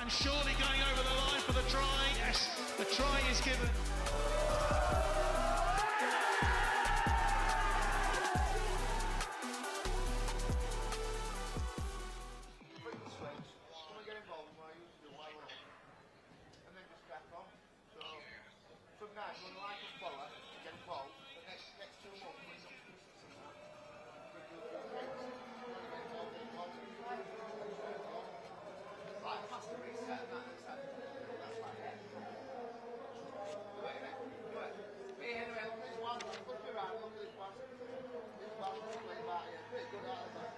And surely going over the line for the try. Yes, the try is given.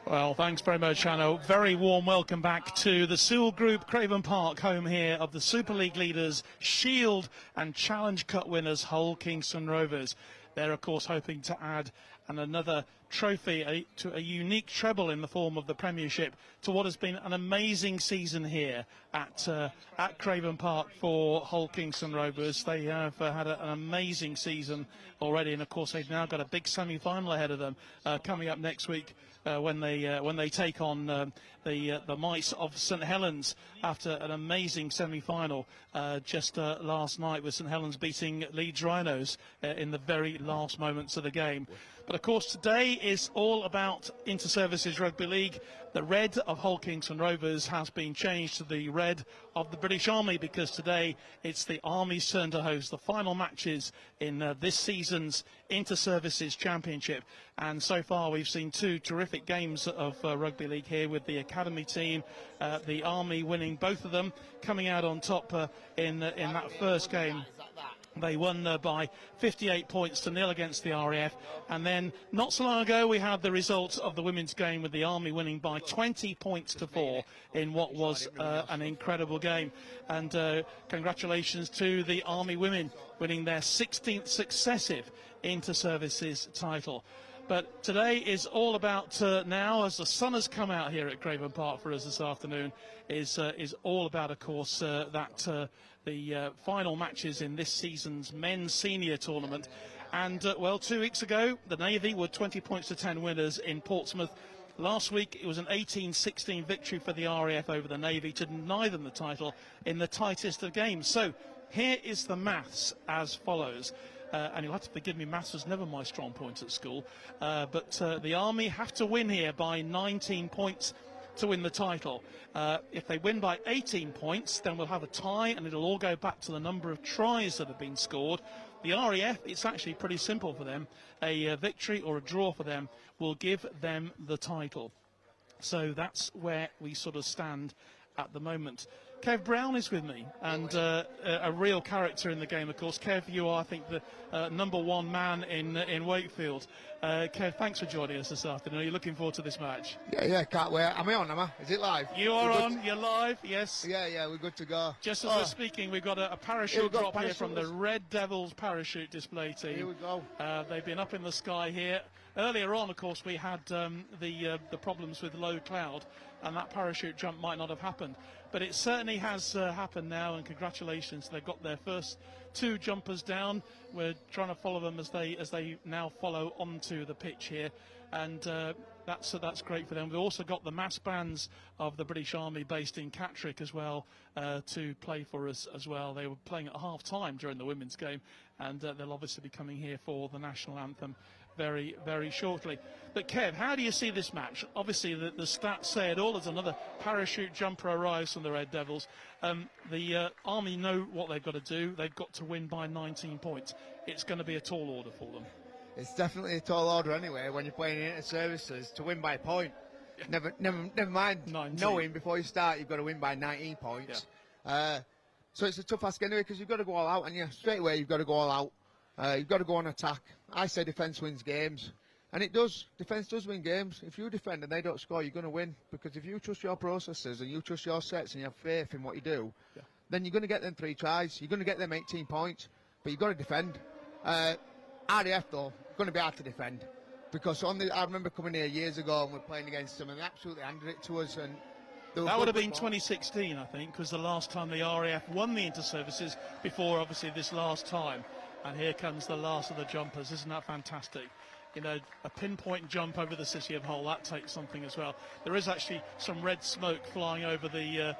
Well, thanks very much, Hanno. Very warm welcome back to the Sewell Group Craven Park, home here of the Super League leaders, Shield and Challenge Cup winners, Hull Kingston Rovers. They're, of course, hoping to add another trophy to a unique treble in the form of the Premiership to what has been an amazing season here at Craven Park for Hull Kingston Rovers. They have had an amazing season already, and of course they've now got a big semi-final ahead of them coming up next week when they take on the Mice of St Helens after an amazing semi-final just last night, with St Helens beating Leeds Rhinos in the very last moments of the game. But of course today is all about Inter-Services Rugby League. The red of Hull Kingston Rovers has been changed to the red of the British Army, because today it's the Army's turn to host the final matches in this season's Inter-Services Championship. And so far we've seen two terrific games of rugby league here, with the academy team, the Army winning both of them, coming out on top in that first game. They won by 58 points to 0 against the RAF. And then not so long ago we had the results of the women's game, with the Army winning by 20 points to 4 in what was an incredible game. And congratulations to the Army women, winning their 16th successive Inter-Services title. But today is all about now, as the sun has come out here at Craven Park for us this afternoon, is all about, of course, the final matches in this season's men's senior tournament. And well, 2 weeks ago the Navy were 20 points to 10 winners in Portsmouth, Last week it was an 18-16 victory for the RAF over the Navy to deny them the title in the tightest of games. So here is the maths as follows. And you'll have to forgive me, maths was never my strong point at school. But the Army have to win here by 19 points to win the title. If they win by 18 points, then we'll have a tie, and it'll all go back to the number of tries that have been scored. The RAF, it's actually pretty simple for them. A victory or a draw for them will give them the title. So that's where we sort of stand at the moment. Kev Brown is with me, and a real character in the game, of course. Kev, you are, I think, the #1 man in Wakefield. Kev, thanks for joining us this afternoon. Are you looking forward to this match? Yeah, can't wait. Am I on, am I? Is it live? You are on, you're live, yes. Yeah, we're good to go. Just as we're speaking, we've got a parachute drop here from the Red Devils parachute display team. Here we go. They've been up in the sky here. Earlier on, of course, we had the problems with low cloud, and that parachute jump might not have happened. But it certainly has happened now, and congratulations. They've got their first 2 jumpers down. We're trying to follow them as they now follow onto the pitch here, and that's great for them. We've also got the mass bands of the British Army based in Catterick as well to play for us as well. They were playing at half-time during the women's game, and they'll obviously be coming here for the national anthem very, very shortly. But Kev, how do you see this match? Obviously the stats say it all. As another parachute jumper arrives from the Red Devils. The Army know what they've got to do. They've got to win by 19 points. It's going to be a tall order for them. It's definitely a tall order anyway when you're playing inter-services to win by a point. Yeah. Never mind 19. Knowing before you start you've got to win by 19 points. Yeah. So it's a tough ask anyway, because you've got to go all out, and straight away you've got to go all out. You've got to go on attack. I say defence wins games, and it does. Defence does win games. If you defend and they don't score, you're going to win, because if you trust your processes and you trust your sets and you have faith in what you do, then you're going to get them 3 tries. You're going to get them 18 points, but you've got to defend. RAF though, going to be hard to defend, because I remember coming here years ago and we're playing against them and they absolutely handed it to us. And that would have been 2016, I think, because the last time the RAF won the inter-services before obviously this last time. And here comes the last of the jumpers. Isn't that fantastic? You know, a pinpoint jump over the city of Hull, that takes something as well. There is actually some red smoke flying over the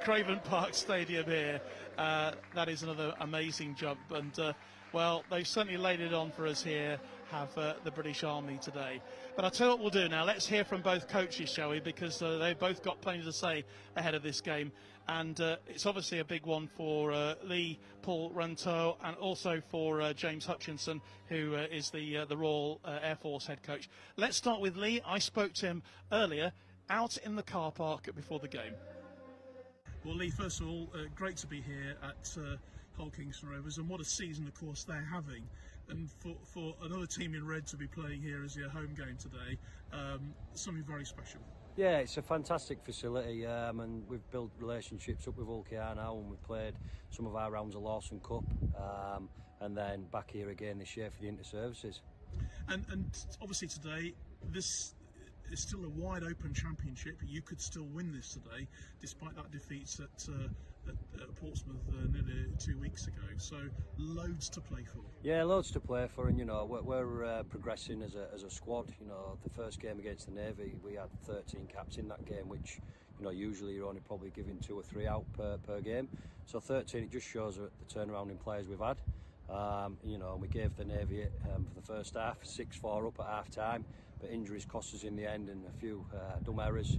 Craven Park Stadium here. That is another amazing jump. And, well, they've certainly laid it on for us here, have the British Army today. But I'll tell you what we'll do now. Let's hear from both coaches, shall we? Because they've both got plenty to say ahead of this game. And it's obviously a big one for Lee Paul Ranteau, and also for James Hutchinson, who is the Royal Air Force head coach. Let's start with Lee. I spoke to him earlier out in the car park before the game. Well, Lee, first of all, great to be here at Hull Kingston Rovers, and what a season, of course, they're having. And for another team in red to be playing here as your home game today, something very special. Yeah, it's a fantastic facility, and we've built relationships up with OKR now, and we've played some of our rounds of Lawson Cup, and then back here again this year for the inter-services. And obviously today, this is still a wide open championship. You could still win this today, despite that defeat at Portsmouth nearly 2 weeks ago. So loads to play for. Yeah, loads to play for, and you know we're progressing as a squad. You know, the first game against the Navy, we had 13 caps in that game, which you know usually you're only probably giving 2 or 3 out per game. So 13, it just shows the turnaround in players we've had. You know, we gave the Navy for the first half 6-4 up at half time, but injuries cost us in the end and a few dumb errors.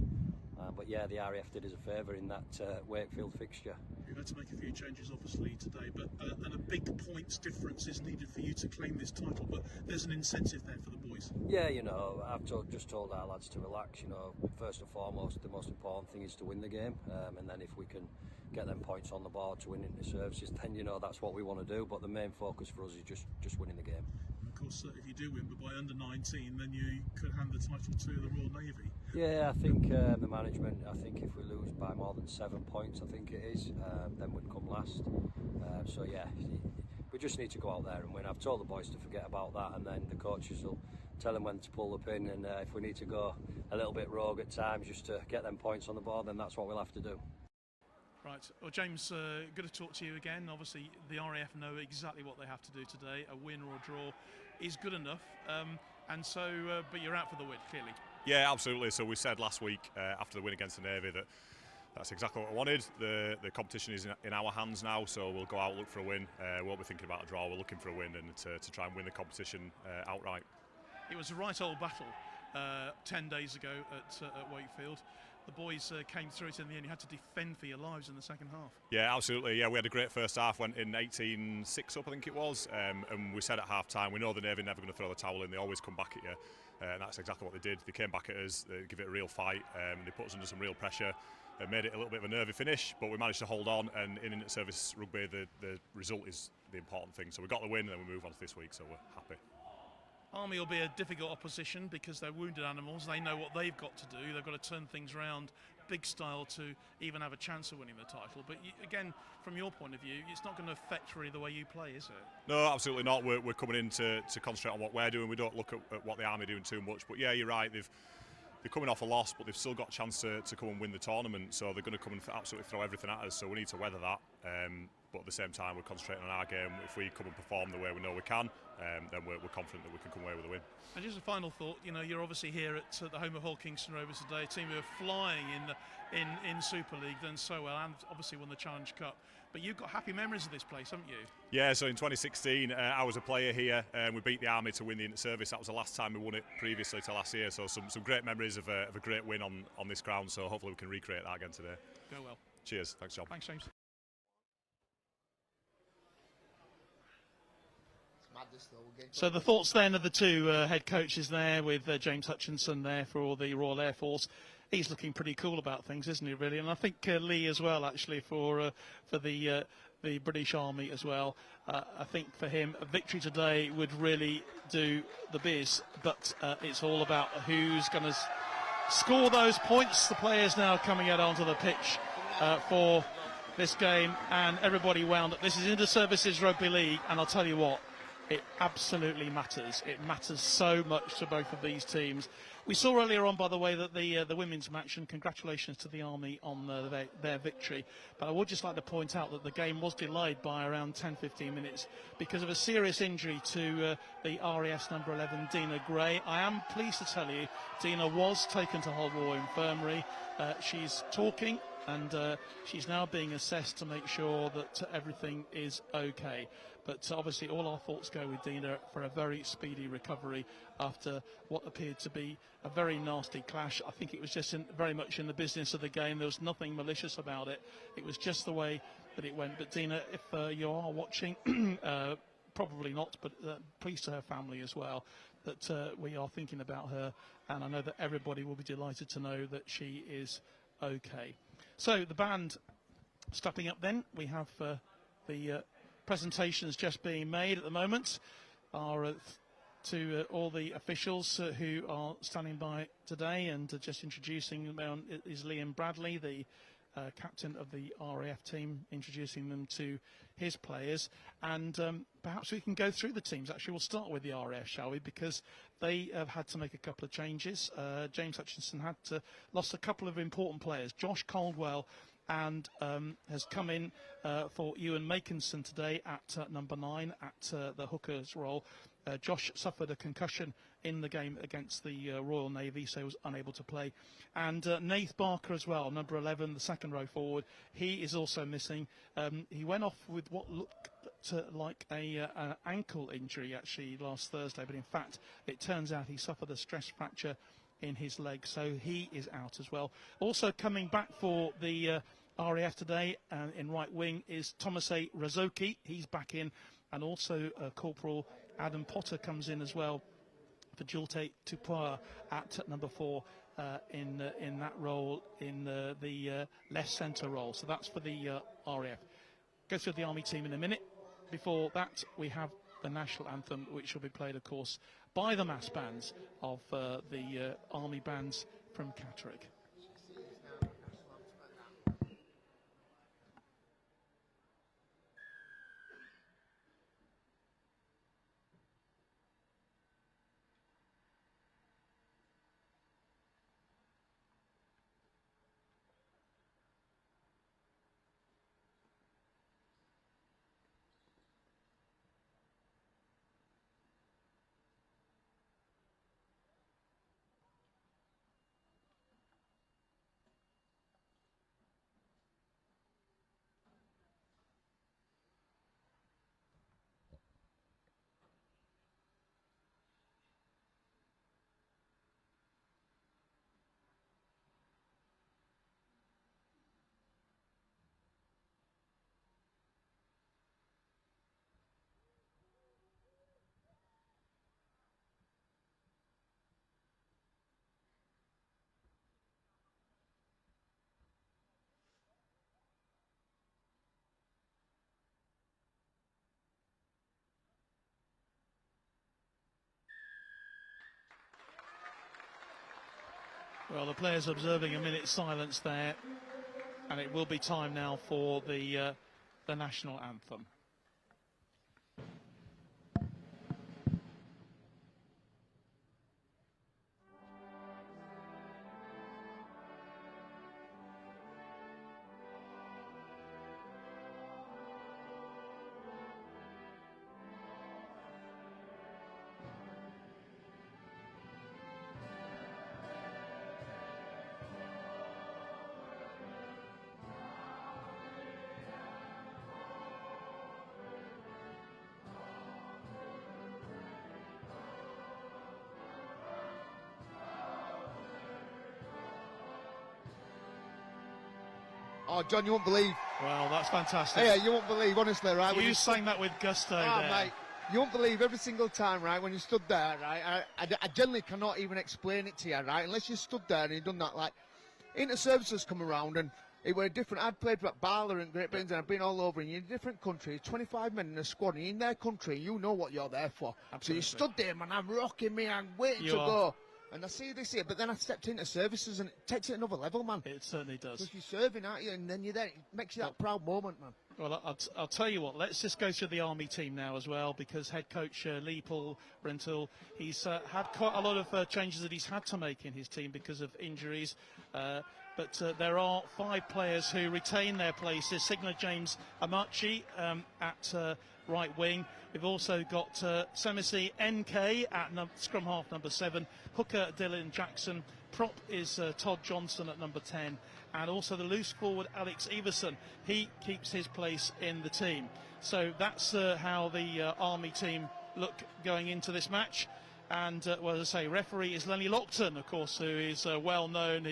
But yeah, the RAF did us a favour in that Wakefield fixture. You've had to make a few changes obviously today, but and a big points difference is needed for you to claim this title, but there's an incentive there for the boys. Yeah, you know, I've just told our lads to relax. You know, first and foremost, the most important thing is to win the game, and then if we can get them points on the board to win inter-services, then you know that's what we want to do, but the main focus for us is just winning the game. Of course, if you do win, but by under 19, then you could hand the title to the Royal Navy. Yeah, I think the management, I think if we lose by more than 7 points, I think it is, then we'd come last. So yeah, we just need to go out there and win. I've told the boys to forget about that, and then the coaches will tell them when to pull the pin, and if we need to go a little bit rogue at times just to get them points on the board, then that's what we'll have to do. Right, well James, good to talk to you again. Obviously the RAF know exactly what they have to do today. A win or a draw is good enough. and so but you're out for the win, clearly. Yeah, absolutely. So we said last week after the win against the Navy that that's exactly what we wanted. The competition is in our hands now, so we'll go out, look for a win. We won't be thinking about a draw. We're looking for a win and to try and win the competition outright. It was a right old battle 10 days ago at Wakefield. The boys came through it in the end. You had to defend for your lives in the second half. Yeah, absolutely. Yeah, we had a great first half. Went in 18-6 up, I think it was. And we said at half time, we know the Navy are never going to throw the towel in. They always come back at you. And that's exactly what they did. They came back at us, they give it a real fight. They put us under some real pressure. Made it a little bit of a nervy finish, but we managed to hold on. And in inter-service rugby, the result is the important thing. So we got the win, and then we move on to this week. So we're happy. Army will be a difficult opposition because they're wounded animals. They know what they've got to do. They've got to turn things around big style to even have a chance of winning the title. But again, from your point of view, it's not going to affect really the way you play, is it? No, absolutely not. We're coming in to concentrate on what we're doing. We don't look at what the Army are doing too much. But yeah, you're right. They're coming off a loss, but they've still got a chance to come and win the tournament. So they're going to come and absolutely throw everything at us. So we need to weather that. But at the same time, we're concentrating on our game. If we come and perform the way we know we can, then we're confident that we can come away with a win. And just a final thought, you're obviously here at the home of Hull Kingston Rovers today, a team who are flying in Super League, done so well, and obviously won the Challenge Cup. But you've got happy memories of this place, haven't you? Yeah, so in 2016, I was a player here. We beat the Army to win the inter-service. That was the last time we won it previously to last year. So some great memories of a great win on this ground. So hopefully we can recreate that again today. Go well. Cheers. Thanks, John. Thanks, James. So the thoughts then of the two head coaches there, with James Hutchinson there for the Royal Air Force. He's looking pretty cool about things, isn't he, really? And I think Lee as well, actually, for the British Army as well. I think for him, a victory today would really do the biz. But it's all about who's going to score those points. The players now coming out onto the pitch for this game, and everybody wound up. This is Inter-Services Rugby League, and I'll tell you what, it absolutely matters. It matters so much to both of these teams. We saw earlier on, by the way, that the women's match, and congratulations to the Army on their victory. But I would just like to point out that the game was delayed by around 10-15 minutes because of a serious injury to the RAF's number 11, Dina Gray. I am pleased to tell you, Dina was taken to Hull War Infirmary. She's talking, and she's now being assessed to make sure that everything is okay. But obviously all our thoughts go with Dina for a very speedy recovery after what appeared to be a very nasty clash. I think it was just very much in the business of the game. There was nothing malicious about it. It was just the way that it went. But Dina, if you are watching, probably not, but please to her family as well, that we are thinking about her. And I know that everybody will be delighted to know that she is okay. So the band stepping up then. We have the presentations just being made at the moment are to all the officials who are standing by today, and just introducing them is Liam Bradley, the captain of the RAF team, introducing them to his players. And perhaps we can go through the teams. Actually, we'll start with the RAF, shall we, because they have had to make a couple of changes. James Hutchinson had lost a couple of important players. Josh Caldwell and has come in for Ewan Makinson today at number 9 at the hooker's role. Josh suffered a concussion in the game against the Royal Navy, so he was unable to play. And Nath Barker as well, number 11, the second row forward. He is also missing. He went off with what looked like an ankle injury actually last Thursday, but in fact it turns out he suffered a stress fracture in his leg, so he is out as well. Also coming back for the RAF today in right wing is Thomas A. Razoki. He's back in, and also Corporal Adam Potter comes in as well for Julte Tupua at number 4 in that role, in the left centre role. So that's for the RAF. Go through the Army team in a minute. Before that, we have the national anthem, which will be played, of course, by the mass bands of the Army bands from Catterick. Well, the players observing a minute's silence there, and it will be time now for the national anthem. Oh, John, you won't believe. Well, that's fantastic. Yeah, you won't believe, honestly, right? You sang that with gusto there. Mate, you won't believe every single time, right, when you stood there, right? I generally cannot even explain it to you, right? Unless you stood there and you'd done that, like, inter-services come around and it were different. I'd played for Barla and Great Britain and I've been all over and you're in different countries, 25 men in a squad, and you're in their country, you know what you're there for. Absolutely. So you stood there, man, I'm rocking me, I'm waiting to go. And I see this here, but then I stepped into services and it takes it another level, man. It certainly does. Because you're serving, aren't you? And then you're there. It makes you that proud moment, man. Well, I'll tell you what, let's just go through the Army team now as well, because head coach Lee Paul Rental, he's had quite a lot of changes that he's had to make in his team because of injuries. But there are 5 players who retain their places. Signer James Amachi at right wing. We've also got Semisi NK at scrum half number 7. Hooker Dylan Jackson. Prop is Todd Johnson at number 10. And also the loose forward Alex Everson. He keeps his place in the team. So that's how the Army team look going into this match. And, well, as I say, referee is Lenny Lockton, of course, who is well known.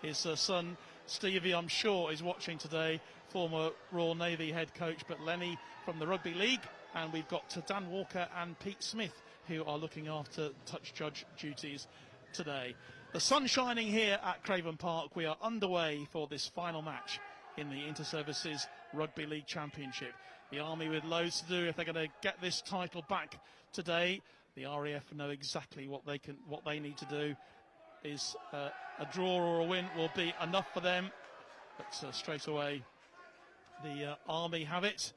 His son, Stevie, I'm sure, is watching today, former Royal Navy head coach, but Lenny from the Rugby League. And we've got Dan Walker and Pete Smith, who are looking after touch judge duties today. The sun shining here at Craven Park. We are underway for this final match in the Inter-Services Rugby League Championship. The Army with loads to do if they're going to get this title back today. The RAF know exactly what they need to do. Is a draw or a win will be enough for them. But straight away, the Army have it.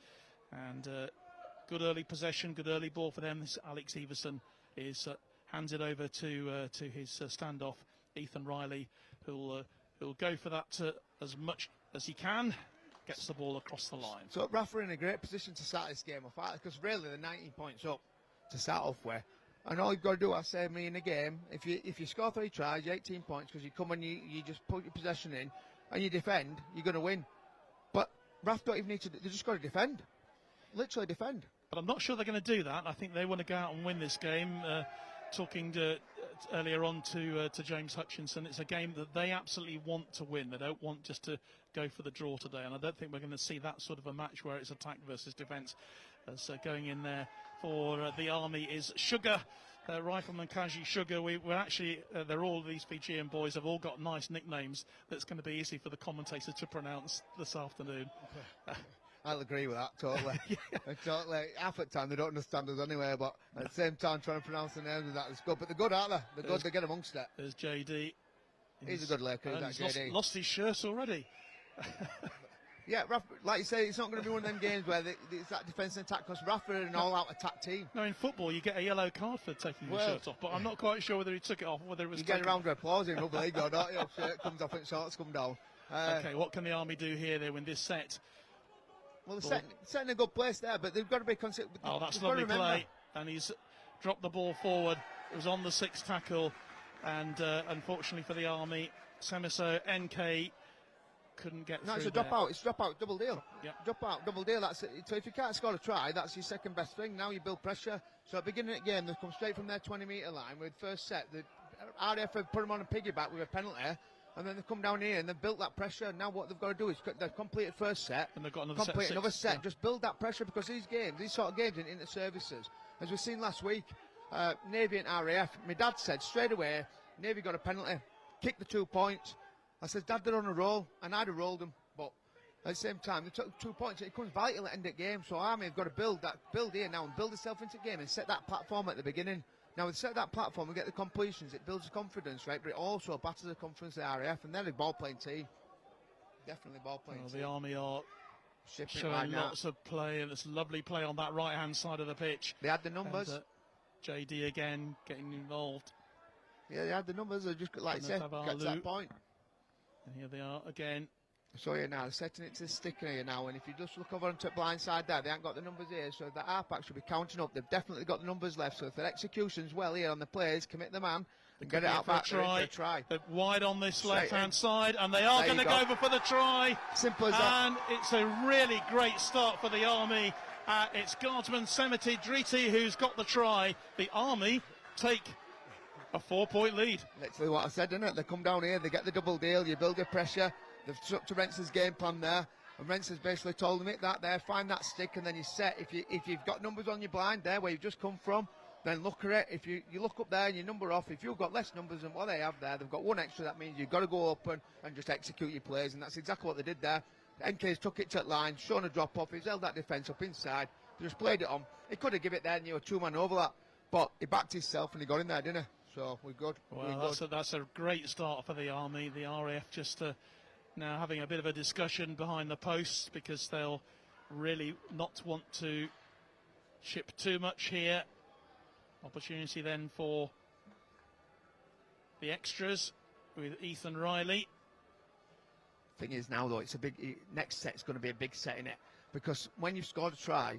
And good early possession, good early ball for them. This Alex Everson is hands it over to his standoff, Ethan Riley, who'll go for that as much as he can. Gets the ball across the line. So RAF are in a great position to start this game off, because really they're 19 points up to start off with. And all you've got to do, I say, me in a game, if you score 3 tries, you're 18 points, because you come and you just put your possession in and you defend, you're going to win. But RAF don't even need to, they just got to defend. Literally defend. But I'm not sure they're going to do that. I think they want to go out and win this game. Talking earlier on to James Hutchinson, it's a game that they absolutely want to win. They don't want just to go for the draw today, and I don't think we're going to see that sort of a match where it's attack versus defence. So going in there for the Army is Sugar, Rifleman Kaji Sugar. We're actually, they're all, these Fijian boys have all got nice nicknames that's going to be easy for the commentator to pronounce this afternoon. I'll agree with that, totally. Totally. Half the time they don't understand us anyway, but at the same time trying to pronounce the names of that is good. But they're good, aren't they? They're good, they get amongst it. There's JD. He's a good laker, that JD. Lost his shirt already. Yeah, RAF, like you say, it's not going to be one of them games where it's that defence and attack, because RAF are an all-out attack team. No, in football you get a yellow card for taking your shirt off, but I'm not quite sure whether he took it off or whether it was. You get a round of applause in rugby league, don't you? Shirt comes off and shorts come down. Okay, what can the Army do here? They win this set. Well, they're setting a good place there, but they've got to be considered. Oh, that's lovely play, and he's dropped the ball forward. It was on the 6th tackle, and unfortunately for the Army, Semiso NK couldn't get through. No, it's a drop out. It's drop out, double deal. Yeah. Drop out, double deal. That's it. So if you can't score a try, that's your second best thing. Now you build pressure. So at the beginning of the game, they come straight from their 20-metre line with first set. The RAF have put them on a piggyback with a penalty. And then they come down here and they've built that pressure. Now what they've got to do is they've completed first set. And they've got another set. Yeah. Just build that pressure, because these sort of games in inter-services, as we've seen last week, Navy and RAF, my dad said straight away, Navy got a penalty, kicked the 2 points. I said, Dad, they're on a roll, and I'd have rolled them. But at the same time, they took 2 points. It comes vital at the end of the game. So Army have got to build here now and build itself into the game and set that platform at the beginning. Now, with set that platform, we get the completions, it builds the confidence, right? But it also batters the confidence of the RAF, and they're a ball-playing team. Definitely ball-playing team. The Army are Shipping showing right now. lots of play, and it's lovely play on that right-hand side of the pitch. They had the numbers. And, JD again getting involved. Yeah, they had the numbers. They just, like I said, got to that point. And here they are again. So here now, they're setting it to the sticker here now, and if you just look over onto the blind side there, they haven't got the numbers here, so the halfback should be counting up. They've definitely got the numbers left, so if their execution's well here on the players, commit the man, and get it out back for a try. They're wide on this left-hand side, and they are going to go for the try. Simple as that. And it's a really great start for the Army. It's Guardsman Semeti Driti who's got the try. The Army take a 4-point lead. Literally what I said, isn't it? They come down here, they get the double deal, you build your pressure. They've stuck to Rensen's game plan there, and Rensen's basically told them that there, find that stick, and then you set. If you've got numbers on your blind there where you've just come from, then look at it. If you look up there and you number off, if you've got less numbers than what they have there, they've got one extra. That means you've got to go open and just execute your plays, and that's exactly what they did there. NK's took it to the line, shown a drop off, he's held that defence up inside, they just played it on. He could have given it there and you were 2-man overlap, but he backed himself and he got in there, didn't he? So we're good. Well, that's a great start for the Army. The RAF just now having a bit of a discussion behind the posts because they'll really not want to chip too much here. Opportunity then for the extras with Ethan Riley. Thing is now though, it's a big next set's going to be a big set in it, because when you've scored a try,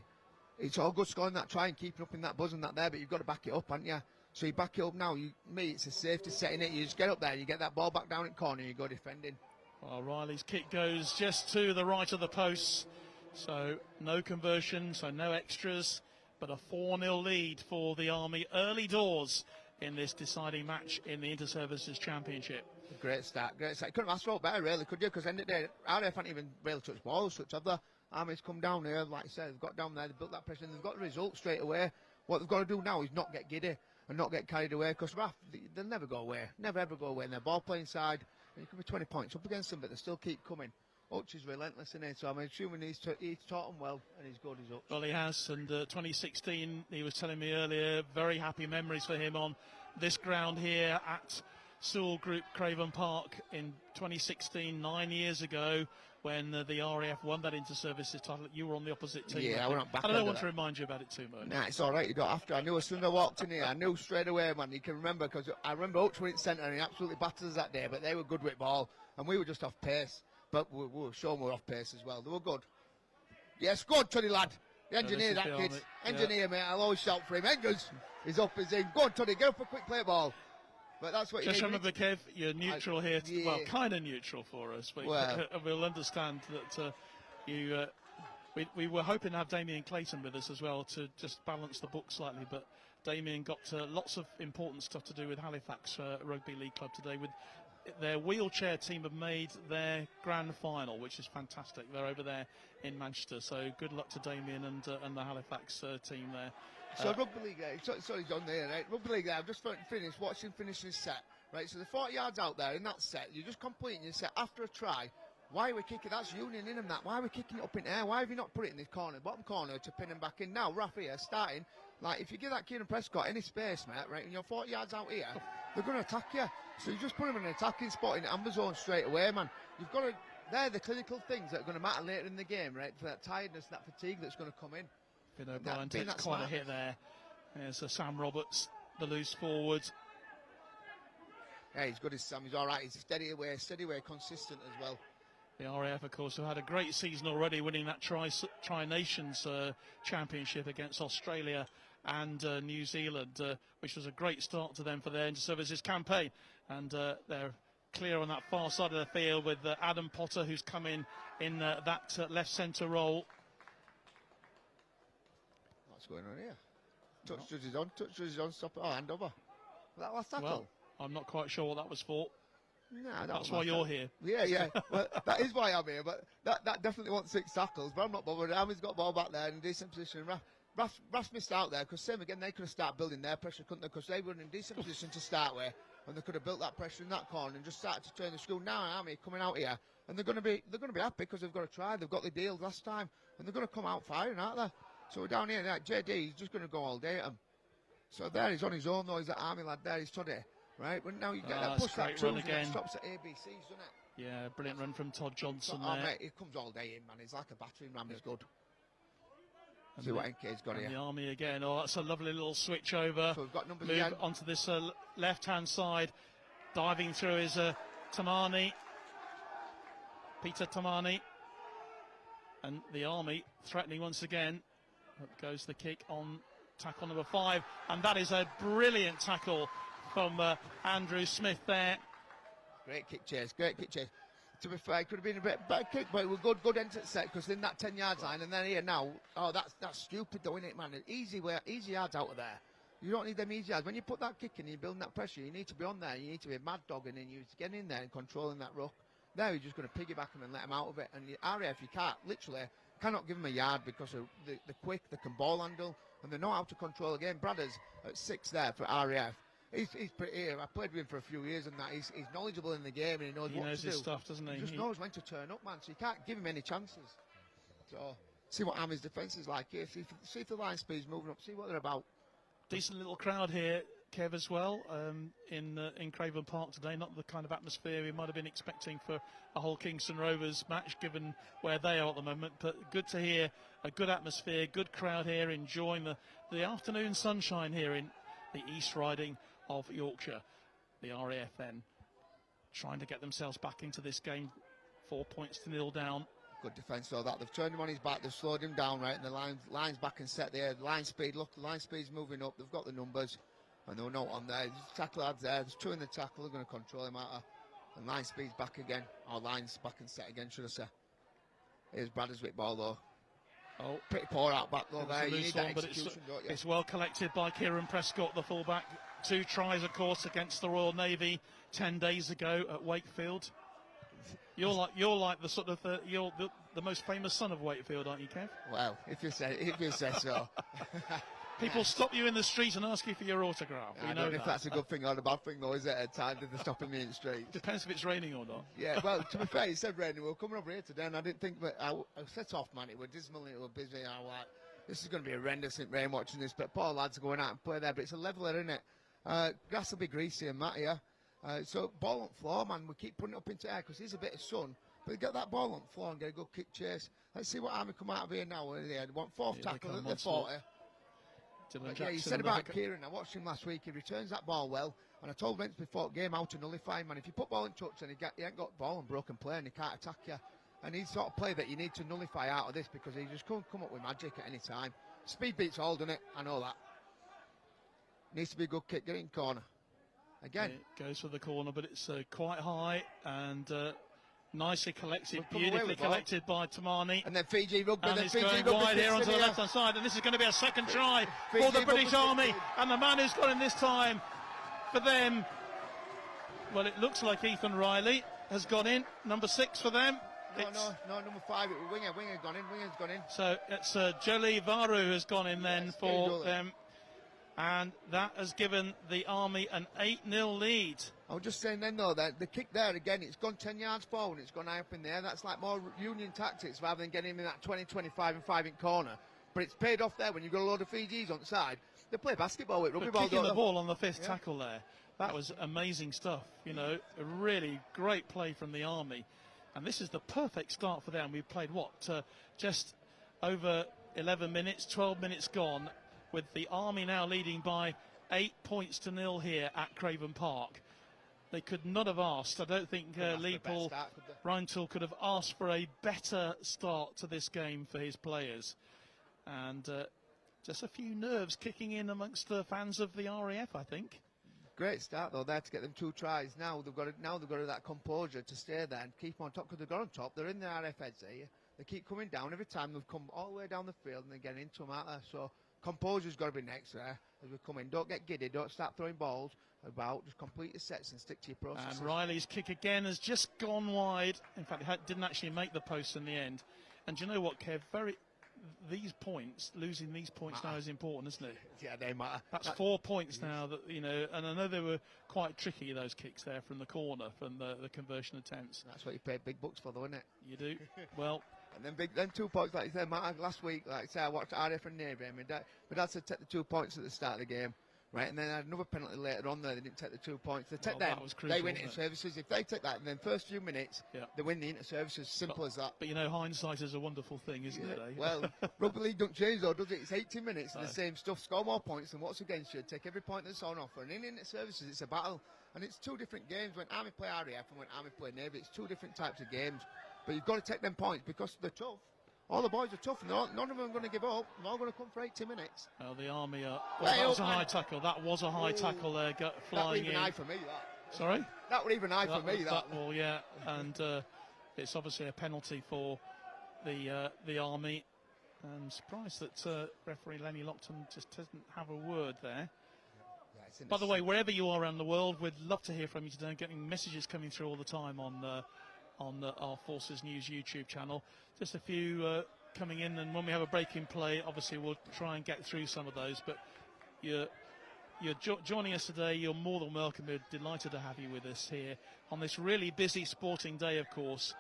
it's all good scoring that try and keeping up in that buzz and that there, but you've got to back it up, haven't you? So you back it up now. It's a safety set in it. You just get up there, you get that ball back down in corner, you go defending. Well, Riley's kick goes just to the right of the posts, so no conversion, so no extras, but a 4-0 lead for the Army early doors in this deciding match in the Inter-Services Championship. Great start, great start. Couldn't have asked for it better, really, could you? Because end of the day, RAF haven't even really touched balls, such have the Army's come down here, like I said, they've got down there, they've built that pressure, and they've got the result straight away. What they've got to do now is not get giddy and not get carried away, because RAF, they'll never go away, never ever go away in their ball playing side. And you could be 20 points up against them, but they still keep coming. Hutch is relentless in it, so I'm assuming he's taught them well, and he's good as Hutch. Well, he has, and 2016, he was telling me earlier, very happy memories for him on this ground here at Sewell Group Craven Park in 2016, 9 years ago, when the RAF won that Inter-Services title. You were on the opposite team. Yeah, I went back. I don't want to remind you about it too much. Nah, it's all right. You don't have to. I knew as soon as I walked in here, I knew straight away, man. You can remember, because I remember Hutch went in centre and he absolutely battered us that day. But they were good with ball, and we were just off pace. But we were showing we were off pace as well. They were good. Yes, good, Tony lad. The engineer, that kid. Engineer, mate. I'll always shout for him. Engines. He's up. He's in. Go on, Tony. Get up a quick play ball. But that's what just you remember, Kev, you're neutral here. Yeah. Well, kind of neutral for us, but we'll understand that we were hoping to have Damien Clayton with us as well to just balance the book slightly, but Damien got lots of important stuff to do with Halifax Rugby League Club today. With their wheelchair team have made their grand final, which is fantastic. They're over there in Manchester, so good luck to Damien and the Halifax team there. So Rugby League, sorry John there, right? Rugby League there, I've just finished watching finishing set, right? So the 40 yards out there in that set, you're just completing your set after a try. Why are we kicking? That's union in them, that. Why are we kicking it up in air? Why have you not put it in this corner, bottom corner, to pin them back in? Now, RAF here, starting, like, if you give that Kieran Prescott any space, mate, right, and you're 40 yards out here, they're going to attack you. So you just put them in an attacking spot in the amber zone straight away, man. You've got to, they're the clinical things that are going to matter later in the game, right? For that tiredness, that fatigue that's going to come in. Finn O'Brien takes quite a hit there. There's Sam Roberts, the loose forward. Yeah, he's good as Sam. He's all right. He's steady away, consistent as well. The RAF, of course, have had a great season already, winning that Tri-Nations Championship against Australia and New Zealand, which was a great start to them for their Inter-Services campaign. And they're clear on that far side of the field with Adam Potter, who's come in that left centre role. What's going on here? Touch judges on, stop it. Oh, hand over. That was tackle. Well, I'm not quite sure what that was for. No, that's why you're here. Yeah. Well, that is why I'm here, but that definitely wants 6 tackles, but I'm not bothered. Army's got ball back there in a decent position. RAF missed out there, because same again, they could have started building their pressure, couldn't they? Because they were in a decent position to start with, and they could have built that pressure in that corner and just started to turn the screw. Now Army coming out here, and they're going to be happy because they've got to try. They've got the deal last time, and they're going to come out firing, aren't they? So we're down here, like JD, he's just going to go all day at them. So there, he's on his own though. He's that Army lad there. He's Toddy, right? But now you get that push that run again. Stops at ABC's, doesn't it? Yeah, brilliant run from Todd Johnson Oh, there. mate, he comes all day in, man. He's like a battering ram. He's good. See what NK's got here. The Army again. Oh, that's a lovely little switch over. So we've got numbers Move again. onto this left-hand side. Diving through is Tamani. Peter Tamani. And the Army threatening once again. Up goes the kick on tackle number 5. And that is a brilliant tackle from Andrew Smith there. Great kick chase, great kick chase. To be fair, it could have been a bit better kick, but it was good end to the set because in that 10-yard line, and then here now, oh, that's stupid though, isn't it, man? Easy yards out of there. You don't need them easy yards. When you put that kick in, you're building that pressure, you need to be on there, you need to be mad dogging and you get in there and controlling that ruck. There, you're just going to piggyback them and let them out of it. And the RAF, you cannot give them a yard because of the quick, they can ball handle, and they know how to control the game. Bradders at 6 there for RAF. He's pretty. I played with him for a few years, and that he's knowledgeable in the game, and he knows what to do. He knows his stuff, doesn't he? He just knows when to turn up, man. So you can't give him any chances. So see what Army's defence is like here. See if the line speed's moving up. See what they're about. Decent little crowd here, Kev, as well, in Craven Park today. Not the kind of atmosphere we might have been expecting for a whole Kingston Rovers match, given where they are at the moment. But good to hear a good atmosphere, good crowd here, enjoying the afternoon sunshine here in the East Riding of Yorkshire. The RAF then trying to get themselves back into this game. 4 points to 0 down. Good defence though. That they've turned him on his back, they've slowed him down, right, and the line's back and set there. Line speed, look, the line speed's moving up. They've got the numbers, and they'll note on there. There's tackle lads there. There's 2 in the tackle. They're going to control him out. And line speed's back again. Or line's back and set again, should I say? Here's Braderswick ball though. Oh, pretty poor out back though there. You need that but execution, don't you? it's well collected by Kieran Prescott, the fullback. 2 tries, of course, against the Royal Navy 10 days ago at Wakefield. You're like the sort of you're the most famous son of Wakefield, aren't you, Kev? Well, if you say so. People stop you in the street and ask you for your autograph. I don't know if that's a good thing or a bad thing, though, is it? At times, if they're stopping me in the street. Depends if it's raining or not. Yeah, well, to be fair, you said raining. We were coming over here today, and I didn't think that. I set off, man. It was dismal, it was busy. I was like, this is going to be horrendous in rain watching this. But poor lads are going out and play there. But it's a leveler, isn't it? Grass will be greasy and that here. So ball on floor, man. We keep putting it up into air because there's a bit of sun. But get that ball on floor and get a good kick chase. Let's see what Army come out of here now. They want 4th tackle at the 40. Yeah, you said about Kieran. I watched him last week. He returns that ball well. And I told Vince before game how to nullify him, man. If you put ball in touch and he ain't got ball and broken play and he can't attack you. And he's sort of play that you need to nullify out of this because he just can't come up with magic at any time. Speed beats all, doesn't it? I know that. Needs to be a good kick. Get it in corner. Again. It goes for the corner, but it's quite high and nicely collected, We'll beautifully collected by Tamani. And then Fiji Rugby. And then it's Fiji going Rugby wide here onto the left-hand side. And this is going to be a second try Fiji for the British Rugby. Army. And the man who's got in this time for them, well, it looks like Ethan Riley has gone in. Number 6 for them. No, number 5. It was Winger's gone in. So it's Jolie Varu has gone in then for them. And that has given the Army an 8-0 lead. I was just saying then, though, that the kick there, again, it's gone 10 yards forward, it's gone high up in the air. That's like more union tactics rather than getting him in that 20, 25 and 5-inch corner. But it's paid off there when you've got a load of Fijis on the side. They play basketball with rugby ball. Kicking the ball on the 5th tackle there. That was amazing stuff. You know, a really great play from the Army. And this is the perfect start for them. We've played, just over 11 minutes, 12 minutes gone, with the Army now leading by 8 points to 0 here at Craven Park. They could not have asked. I don't think Leopold Reintul could have asked for a better start to this game for his players. And just a few nerves kicking in amongst the fans of the RAF, I think. Great start though there to get them 2 tries. Now they've got that composure to stay there and keep on top because they've got on top. They're in the RAF heads here. They keep coming down every time. They've come all the way down the field and they're getting into them out there. So composure's got to be next there as we come in. Don't get giddy. Don't start throwing balls about. Just complete your sets and stick to your processes. And Riley's kick again has just gone wide. In fact, it didn't actually make the post in the end. And do you know what, Kev? Losing these points now is important, isn't it? Yeah, they matter. That's 4 points now, that and I know they were quite tricky, those kicks there from the corner, from the conversion attempts. That's what you pay big bucks for, though, isn't it? You do. Well. And then 2 points, like you said, last week, like I said, I watched RF and Navy, and my dad said take the 2 points at the start of the game. right? And then had another penalty later on there. They didn't take the 2 points. They take that them. was crucial, They win wasn't it? inter-services. If they take that, and then first few minutes, they win the inter-services. Simple as that. But you know, hindsight is a wonderful thing, isn't it? Eh? Well, rugby league don't change though, does it? It's 80 minutes and the same stuff. Score more points than what's against you. Take every point that's on offer. And in inter-services, it's a battle. And it's two different games. When Army play RAF and when Army play Navy, it's two different types of games. But you've got to take them points because they're tough. All the boys are tough, and none of them are going to give up. They're all going to come for 80 minutes. Well, the Army are... Well, that was a high tackle. That was a high tackle there, flying in. That would even high for me, that. Sorry? That would even high for me, that. Well, yeah, and it's obviously a penalty for the Army. I'm surprised that referee Lenny Lockton just doesn't have a word there. Yeah, by the way, wherever you are around the world, we'd love to hear from you today. I'm getting messages coming through all the time on our Forces News YouTube channel. Just a few coming in, and when we have a break in play, obviously we'll try and get through some of those. But you're joining us today. You're more than welcome. We're delighted to have you with us here on this really busy sporting day, of course,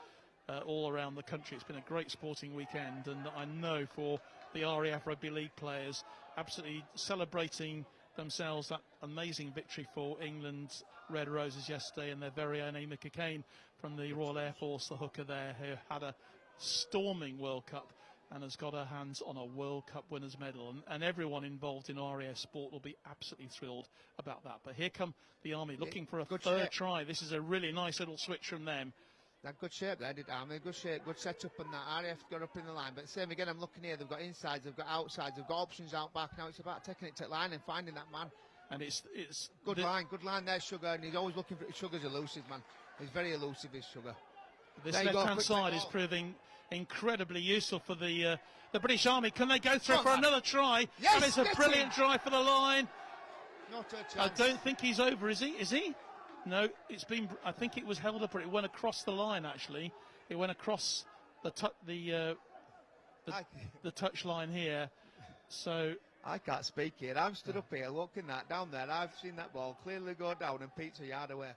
all around the country. It's been a great sporting weekend, and I know for the RAF Rugby League players, absolutely celebrating themselves that amazing victory for England's Red Roses yesterday, and their very own Amy Cockayne from the Royal Air Force, the hooker there, who had a storming World Cup and has got her hands on a World Cup winners medal, and everyone involved in RAF sport will be absolutely thrilled about that. But here come the Army looking for a third try. This is a really nice little switch from them. That good shape there, did Army. Good shape, good setup, and that RAF got up in the line. But same again, I'm looking here. They've got insides, they've got outsides, they've got options out back. Now it's about taking it to line and finding that man. And it's good line there, Sugar. And he's always looking for Sugar's elusive, man. He's very elusive, his Sugar. This left-hand side is proving incredibly useful for the British Army. Can they go through for another try? Yes, and it's a brilliant try for the line. Not a chance. I don't think he's over, is he? Is he? No, it's been. I think it was held up, or it went across the line. Actually, it went across the touch line here. So I can't speak here. I'm stood up here looking down there. I've seen that ball clearly go down and Pete's a yard away.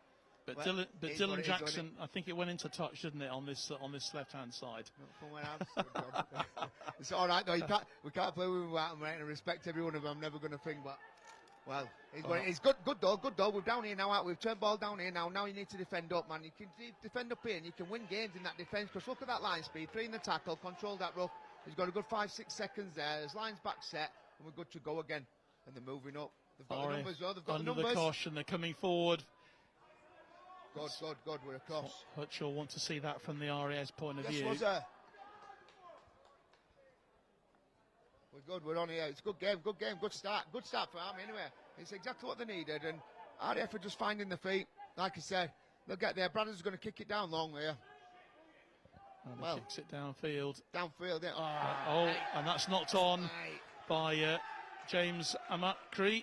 But Dylan Jackson, I think it went into touch, didn't it, on this left-hand side? From where I've stood, John. It's all right, though. We can't play with him without him, right? And respect every one of them. I'm never going to think, but well, he's good. Good dog. We're down here now. We've turned ball down here now. Now you need to defend up, man. You can defend up here, and you can win games in that defence. Because look at that line speed. 3 in the tackle, control that ruck. He's got a good 5-6 seconds there. His line's back set, and we're good to go again. And they're moving up. They've got the numbers, though. They've got the numbers. Under the caution, they're coming forward. Good, we're across. Hutch will want to see that from the RAS point of view. We're good, we're on here. It's a good game, good start for Army anyway. It's exactly what they needed, and RAF are just finding the feet. Like I said, they'll get there. Brandon's going to kick it down long here. And kicks it downfield. Downfield, yeah. And that's knocked on by James Amatri.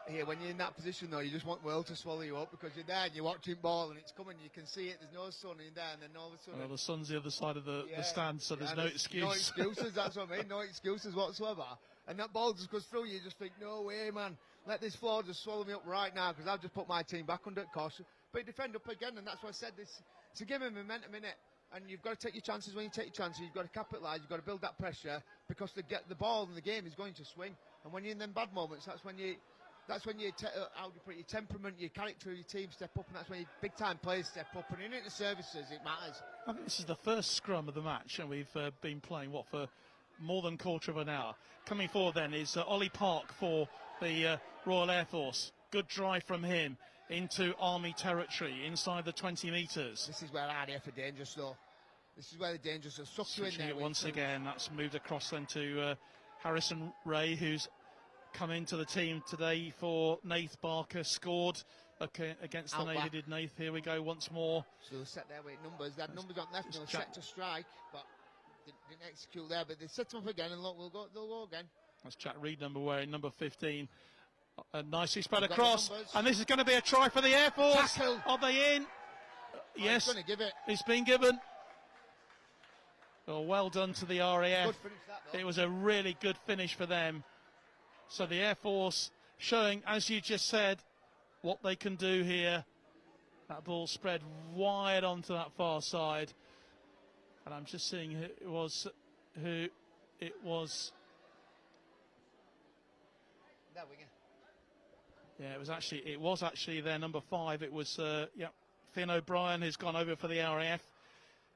Here, when you're in that position, though, you just want world to swallow you up because you're there and you're watching ball and it's coming. You can see it. There's no sun in there, and then all of a sudden, well, the sun's the other side of the stand, so there's no excuse. No excuses. That's what I mean. No excuses whatsoever. And that ball just goes through you. You just think, no way, man. Let this floor just swallow me up right now because I've just put my team back under caution. But you defend up again, and that's why I said this. To give him momentum in it. And you've got to take your chances. When you take your chances, you've got to capitalise. You've got to build that pressure because the ball in the game is going to swing. And when you're in them bad moments, that's when you how do you put it, your temperament, your character of your team step up, and that's when your big time players step up. And in the services, it matters. I think this is the first scrum of the match, and we've been playing for more than a quarter of an hour. Coming forward then is Ollie Park for the Royal Air Force. Good drive from him into Army territory inside the 20 metres. This is where RAF are dangerous, though. This is where they're dangerous. They'll suck you in there. Once again, that's moved across then to Harrison Ray, who's come into the team today for Nath Barker, scored against the Navy. Did Nath? Here we go once more. So they're set there with numbers. They had numbers on left, and they were set to strike, but didn't execute there. But they set them up again, and look, they'll go again. That's Jack Reed, wearing number 15. Nicely spread across, and this is going to be a try for the Air Force. Tackle. Are they in? Yes, going to give it. It's been given. Well done to the RAF. Good finish that, though. It was a really good finish for them. So the Air Force showing, as you just said, what they can do here. That ball spread wide onto that far side. And I'm just seeing who it was. That winger. Yeah, it was actually their number 5. It was Finn O'Brien who's gone over for the RAF.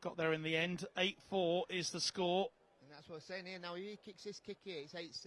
Got there in the end. 8-4 is the score. And that's what I'm saying here. Now, if he kicks this kick here, it's 8-6,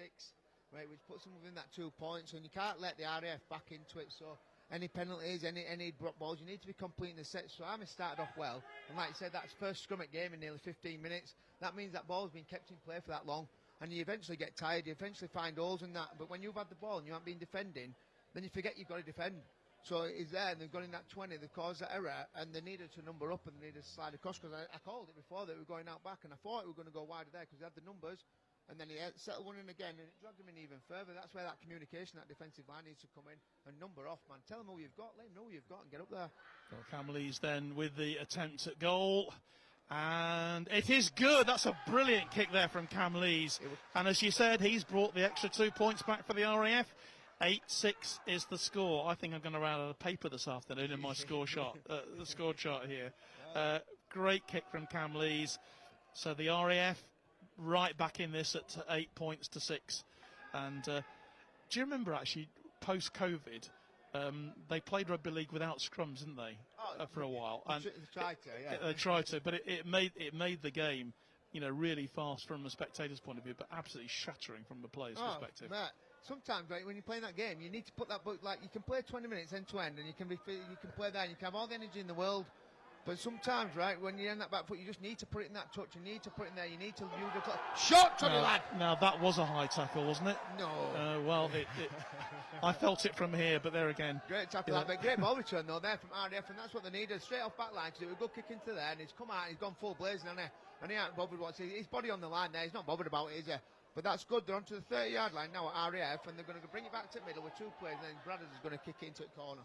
right, which puts them within that 2 points. And you can't let the RAF back into it. So any penalties, any drop balls, you need to be completing the set. So Army started off well. And like I said, that's first scrum at game in nearly 15 minutes. That means that ball's been kept in play for that long. And you eventually get tired. You eventually find holes in that. But when you've had the ball and you haven't been defending, then you forget you've got to defend. So he's there, and they've gone in that 20, they caused that error, and they needed to number up and they needed to slide across, because I called it before that we were going out back, and I thought we were going to go wider there because they had the numbers, and then he settled one in again, and it dragged him in even further. That's where that communication, that defensive line needs to come in and number off, man. Tell them who you've got, let them know who you've got, and get up there. Well, Camleys then with the attempt at goal. And it is good. That's a brilliant kick there from Camleys. And as you said, he's brought the extra 2 points back for the RAF. 8-6 is the score. I think I'm going to run out of paper this afternoon in my score chart here. Great kick from Camleys. So the RAF right back in this at 8 points to 6. And do you remember actually post-COVID, they played rugby league without scrums, didn't they, for a while? And they tried to, yeah. They tried to, but it made the game, really fast from a spectator's point of view, but absolutely shattering from the player's perspective. Matt, sometimes, right, when you're playing that game, you need to put that book, like, you can play 20 minutes end to end, and you can play there, and you can have all the energy in the world. But sometimes, right, when you're in that back foot, you just need to put it in that touch. You need to put it in there. You need to use the shot, Tony lad. Now that was a high tackle, wasn't it? No. Well, I felt it from here, but there again. Great tackle, but great ball return though there from RAF, and that's what they needed. Straight off back line, because it was a good kick into there, and he's come out, he's gone full blazing, and he ain't bothered what's his body on the line there. He's not bothered about it, is he? But that's good. They're onto the 30-yard line now at RAF, and they're going to bring it back to the middle with 2 players, and then Bradders is going to kick it into the corner.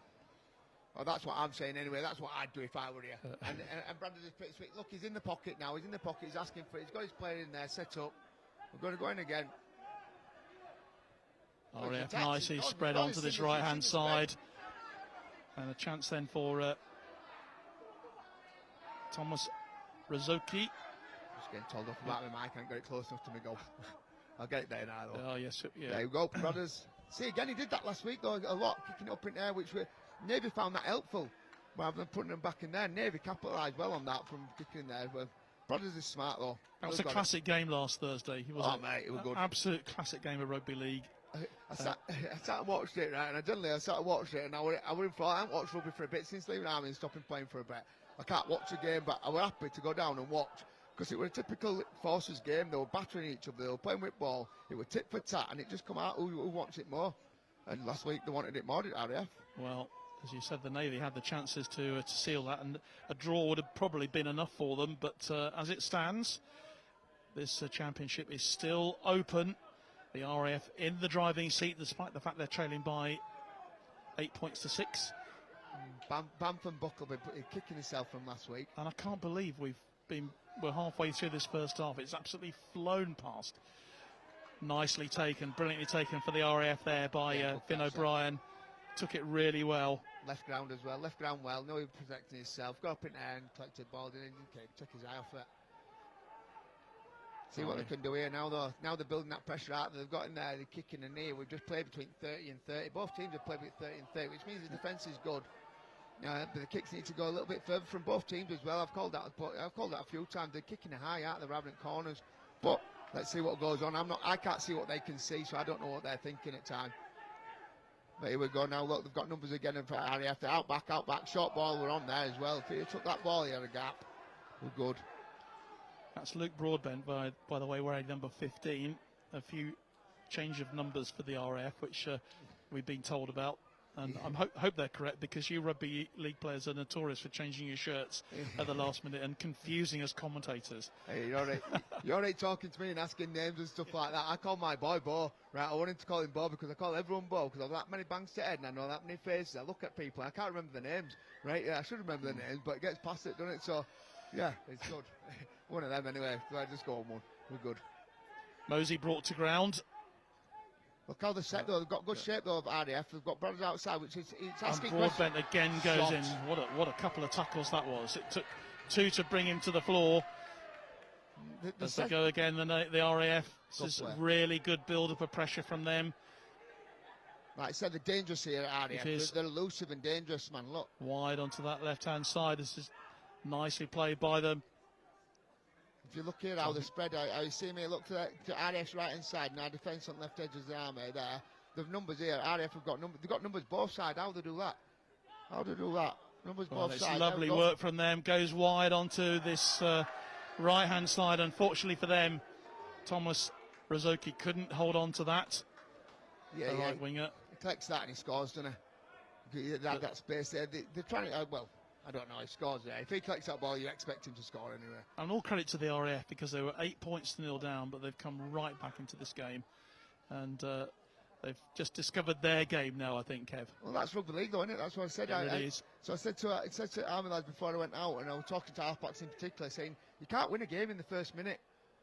Oh, that's what I'm saying anyway. That's what I'd do if I were here. And Bradders is pretty sweet. Look, he's in the pocket now. He's in the pocket. He's asking for it. He's got his player in there, set up. We're going to go in again. RAF nicely spread onto this right-hand side. And a chance then for Thomas Rizoki. Just getting told off about my mic. I can't get it close enough to me go. I'll get it there now, though. Oh, yes. Yeah. There you go, Bradders. See, again, he did that last week, though, a lot, kicking it up in there, which Navy found that helpful, rather than putting them back in there. Navy capitalised well on that from kicking in there. But Bradders is smart, though. That was a classic game last Thursday. Mate, it was good. Absolute classic game of rugby league. I sat and watched it, right, and I sat and watched it, and I haven't watched rugby for a bit since leaving Army and stopping playing for a bit. I can't watch a game, but I was happy to go down and watch, because it was a typical Forces game. They were battering each other, they were playing with ball, it was tit for tat, and it just come out who wants it more. And last week they wanted it more, did RAF? Well, as you said, the Navy had the chances to seal that, and a draw would have probably been enough for them. But as it stands, this championship is still open. The RAF in the driving seat, despite the fact they're trailing by 8 points to 6. Bamford Buckle been kicking himself from last week. And I can't believe we're halfway through this first half. It's absolutely flown past. Nicely taken, brilliantly taken for the RAF there by Finn O'Brien. Took it really well. Left ground as well, left ground well. No, he was protecting himself. Got up in there and collected the ball. Didn't took his eye off it. See what they can do here now, though. Now they're building that pressure out. They've got in there, they're kicking the knee. We've just played between 30 and 30. Both teams have played between 30 and 30, which means the defence is good. But the kicks need to go a little bit further from both teams as well. I've called that a few times. They're kicking it high out of the rabbit corners. But let's see what goes on. I can't see what they can see, so I don't know what they're thinking at time. But here we go now. Look, they've got numbers again for RAF. Out back. Short ball, we're on there as well. If he took that ball, he had a gap. We're good. That's Luke Broadbent, by the way, wearing number 15. A few change of numbers for the RAF, which we've been told about. And I hope they're correct, because you rugby league players are notorious for changing your shirts at the last minute and confusing us commentators. Hey, you're all right talking to me and asking names and stuff like that. I call my boy Bo, right? I wanted to call him Bo because I call everyone Bo, because I've that many bangs to head and I know that many faces. I look at people and I can't remember the names, right? Yeah, I should remember the names, but it gets past it, doesn't it? So, yeah, it's good. One of them anyway, so I just go on one. We're good. Mosey brought to ground. Look how they're set, though. They've got good shape, though, of RAF. They've got Bradders outside, which is asking questions. And Broadbent again goes in. What a couple of tackles that was. It took 2 to bring him to the floor. As they go again, the RAF. This is really good build-up of pressure from them. Like I said, they're dangerous here at It RAF. is. They're elusive and dangerous, man. Look. Wide onto that left-hand side. This is nicely played by them. If you look here how the spread, how you see me, look to RAF's right-hand side, and our defence on left edge is the Army there. The numbers here, RAF have got numbers. They've got numbers both sides. How do they do that? How do they do that? Numbers Well, both it's sides. lovely work from them. Goes wide onto this right-hand side. Unfortunately for them, Thomas Rozoki couldn't hold on to that. Yeah, the yeah. right winger. He collects that and he scores, doesn't he? That space there. They're trying to, well, I don't know, he scores there. If he collects that ball, you expect him to score anyway. And all credit to the RAF because they were 8 points to 0 down, but they've come right back into this game. And they've just discovered their game now, I think, Kev. Well, that's rugby league, though, isn't it? That's what I said. It really is. So I said to Army lads before I went out, and I was talking to halfbacks in particular, saying you can't win a game in the first minute,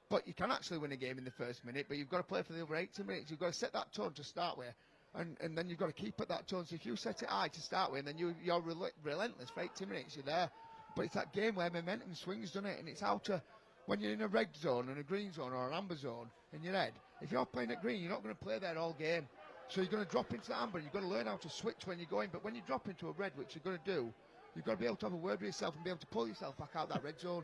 but you can actually win a game in the first minute. But you've got to play for the other 80 minutes. You've got to set that tone to start with, and then you've got to keep at that tone. So if you set it high to start with, and then you're relentless for 80 minutes, you're there. But it's that game where momentum swings, doesn't it? And it's how to, when you're in a red zone and a green zone or an amber zone in your head, if you're playing at green, you're not going to play there all game. So you're going to drop into the amber. You've got to learn how to switch when you're going. But when you drop into a red, which you're going to do, you've got to be able to have a word with yourself and be able to pull yourself back out that red zone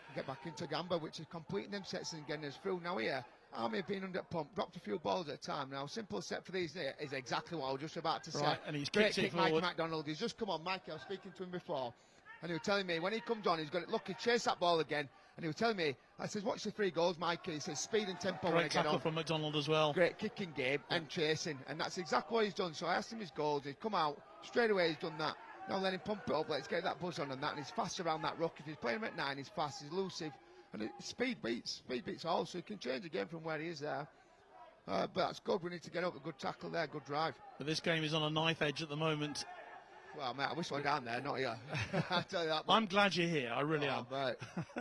and get back into amber, which is completing them sets and getting us through. Now here, Army have been under pump, dropped a few balls at a time. Now, simple set for these is exactly what I was just about to say. Right, and he's Great kicked it kick, Mike forward. McDonald. He's just come on, Mikey. I was speaking to him before, and he was telling me when he comes on, he's got to look, he chase that ball again. And he was telling me, I said, watch the 3 goals, Mikey. He says, speed and tempo when I Great get tackle on. from McDonald as well. Great kicking game and chasing, and that's exactly what he's done. So I asked him his goals. He's come out straight away. He's done that. Now let him pump it up. Let's get that buzz on and that. And he's fast around that ruck. If he's playing him at 9, he's fast. He's elusive, and speed beats all. So he can change the game from where he is there. But that's good. We need to get up a good tackle there, good drive. But this game is on a knife edge at the moment. Well, mate, I wish I were down there, not here. I tell you that. I'm glad you're here. I really am. Mate.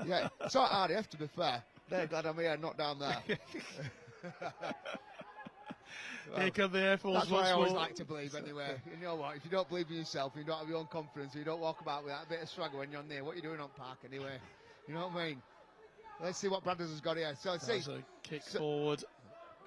Yeah, so RAF, to be fair. They're glad I'm here, not down there. Here come the Air Force. That's what I always more. like to believe anyway. You know what, if you don't believe in yourself, you don't have your own confidence, you don't walk about with that bit of swagger when you're on there, what are you doing on park anyway? You know what I mean? Let's see what Brothers has got here. So see, That's a kick forward.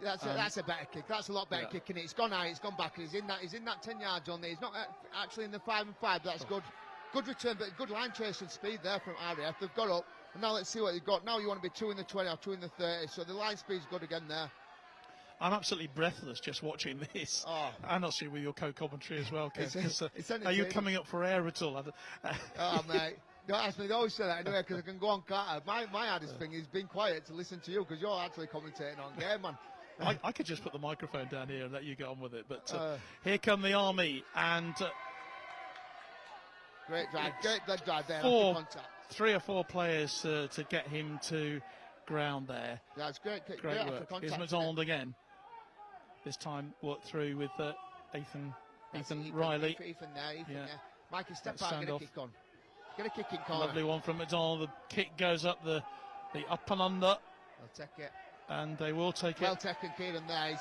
that's a better kick. That's a lot better kick, and it's gone high, it's gone back. He's in that 10-yard zone there. He's not actually in the 5 and 5. That's good. Good return, but good line chase and speed there from RAF. They've got up, and now let's see what they've got. Now you want to be 2 in the 20 or 2 in the 30. So the line speed's good again there. I'm absolutely breathless just watching this. Oh. And obviously with your co-commentary as well, Kev. It's Are you entertaining. coming up for air at all? Oh, mate. Don't ask me. They always say that anyway, because I can go on Carter. My hardest thing is being quiet to listen to you, because you're actually commentating on game, man. I could just put the microphone down here and let you get on with it. But here come the Army, and Great drive. Great drive there. After contact. 3 or 4 players to get him to ground there. That's great. Great Great after work. contact, Here's isn't McDonald again. This time worked through with Ethan Riley. Ethan there. Yeah. Mikey, step Let's out and stand get a off. kick on. Get a kicking corner. Lovely one from McDonald. The kick goes up the up and under, I'll take it. and they will take Well it. taken, Kieran there.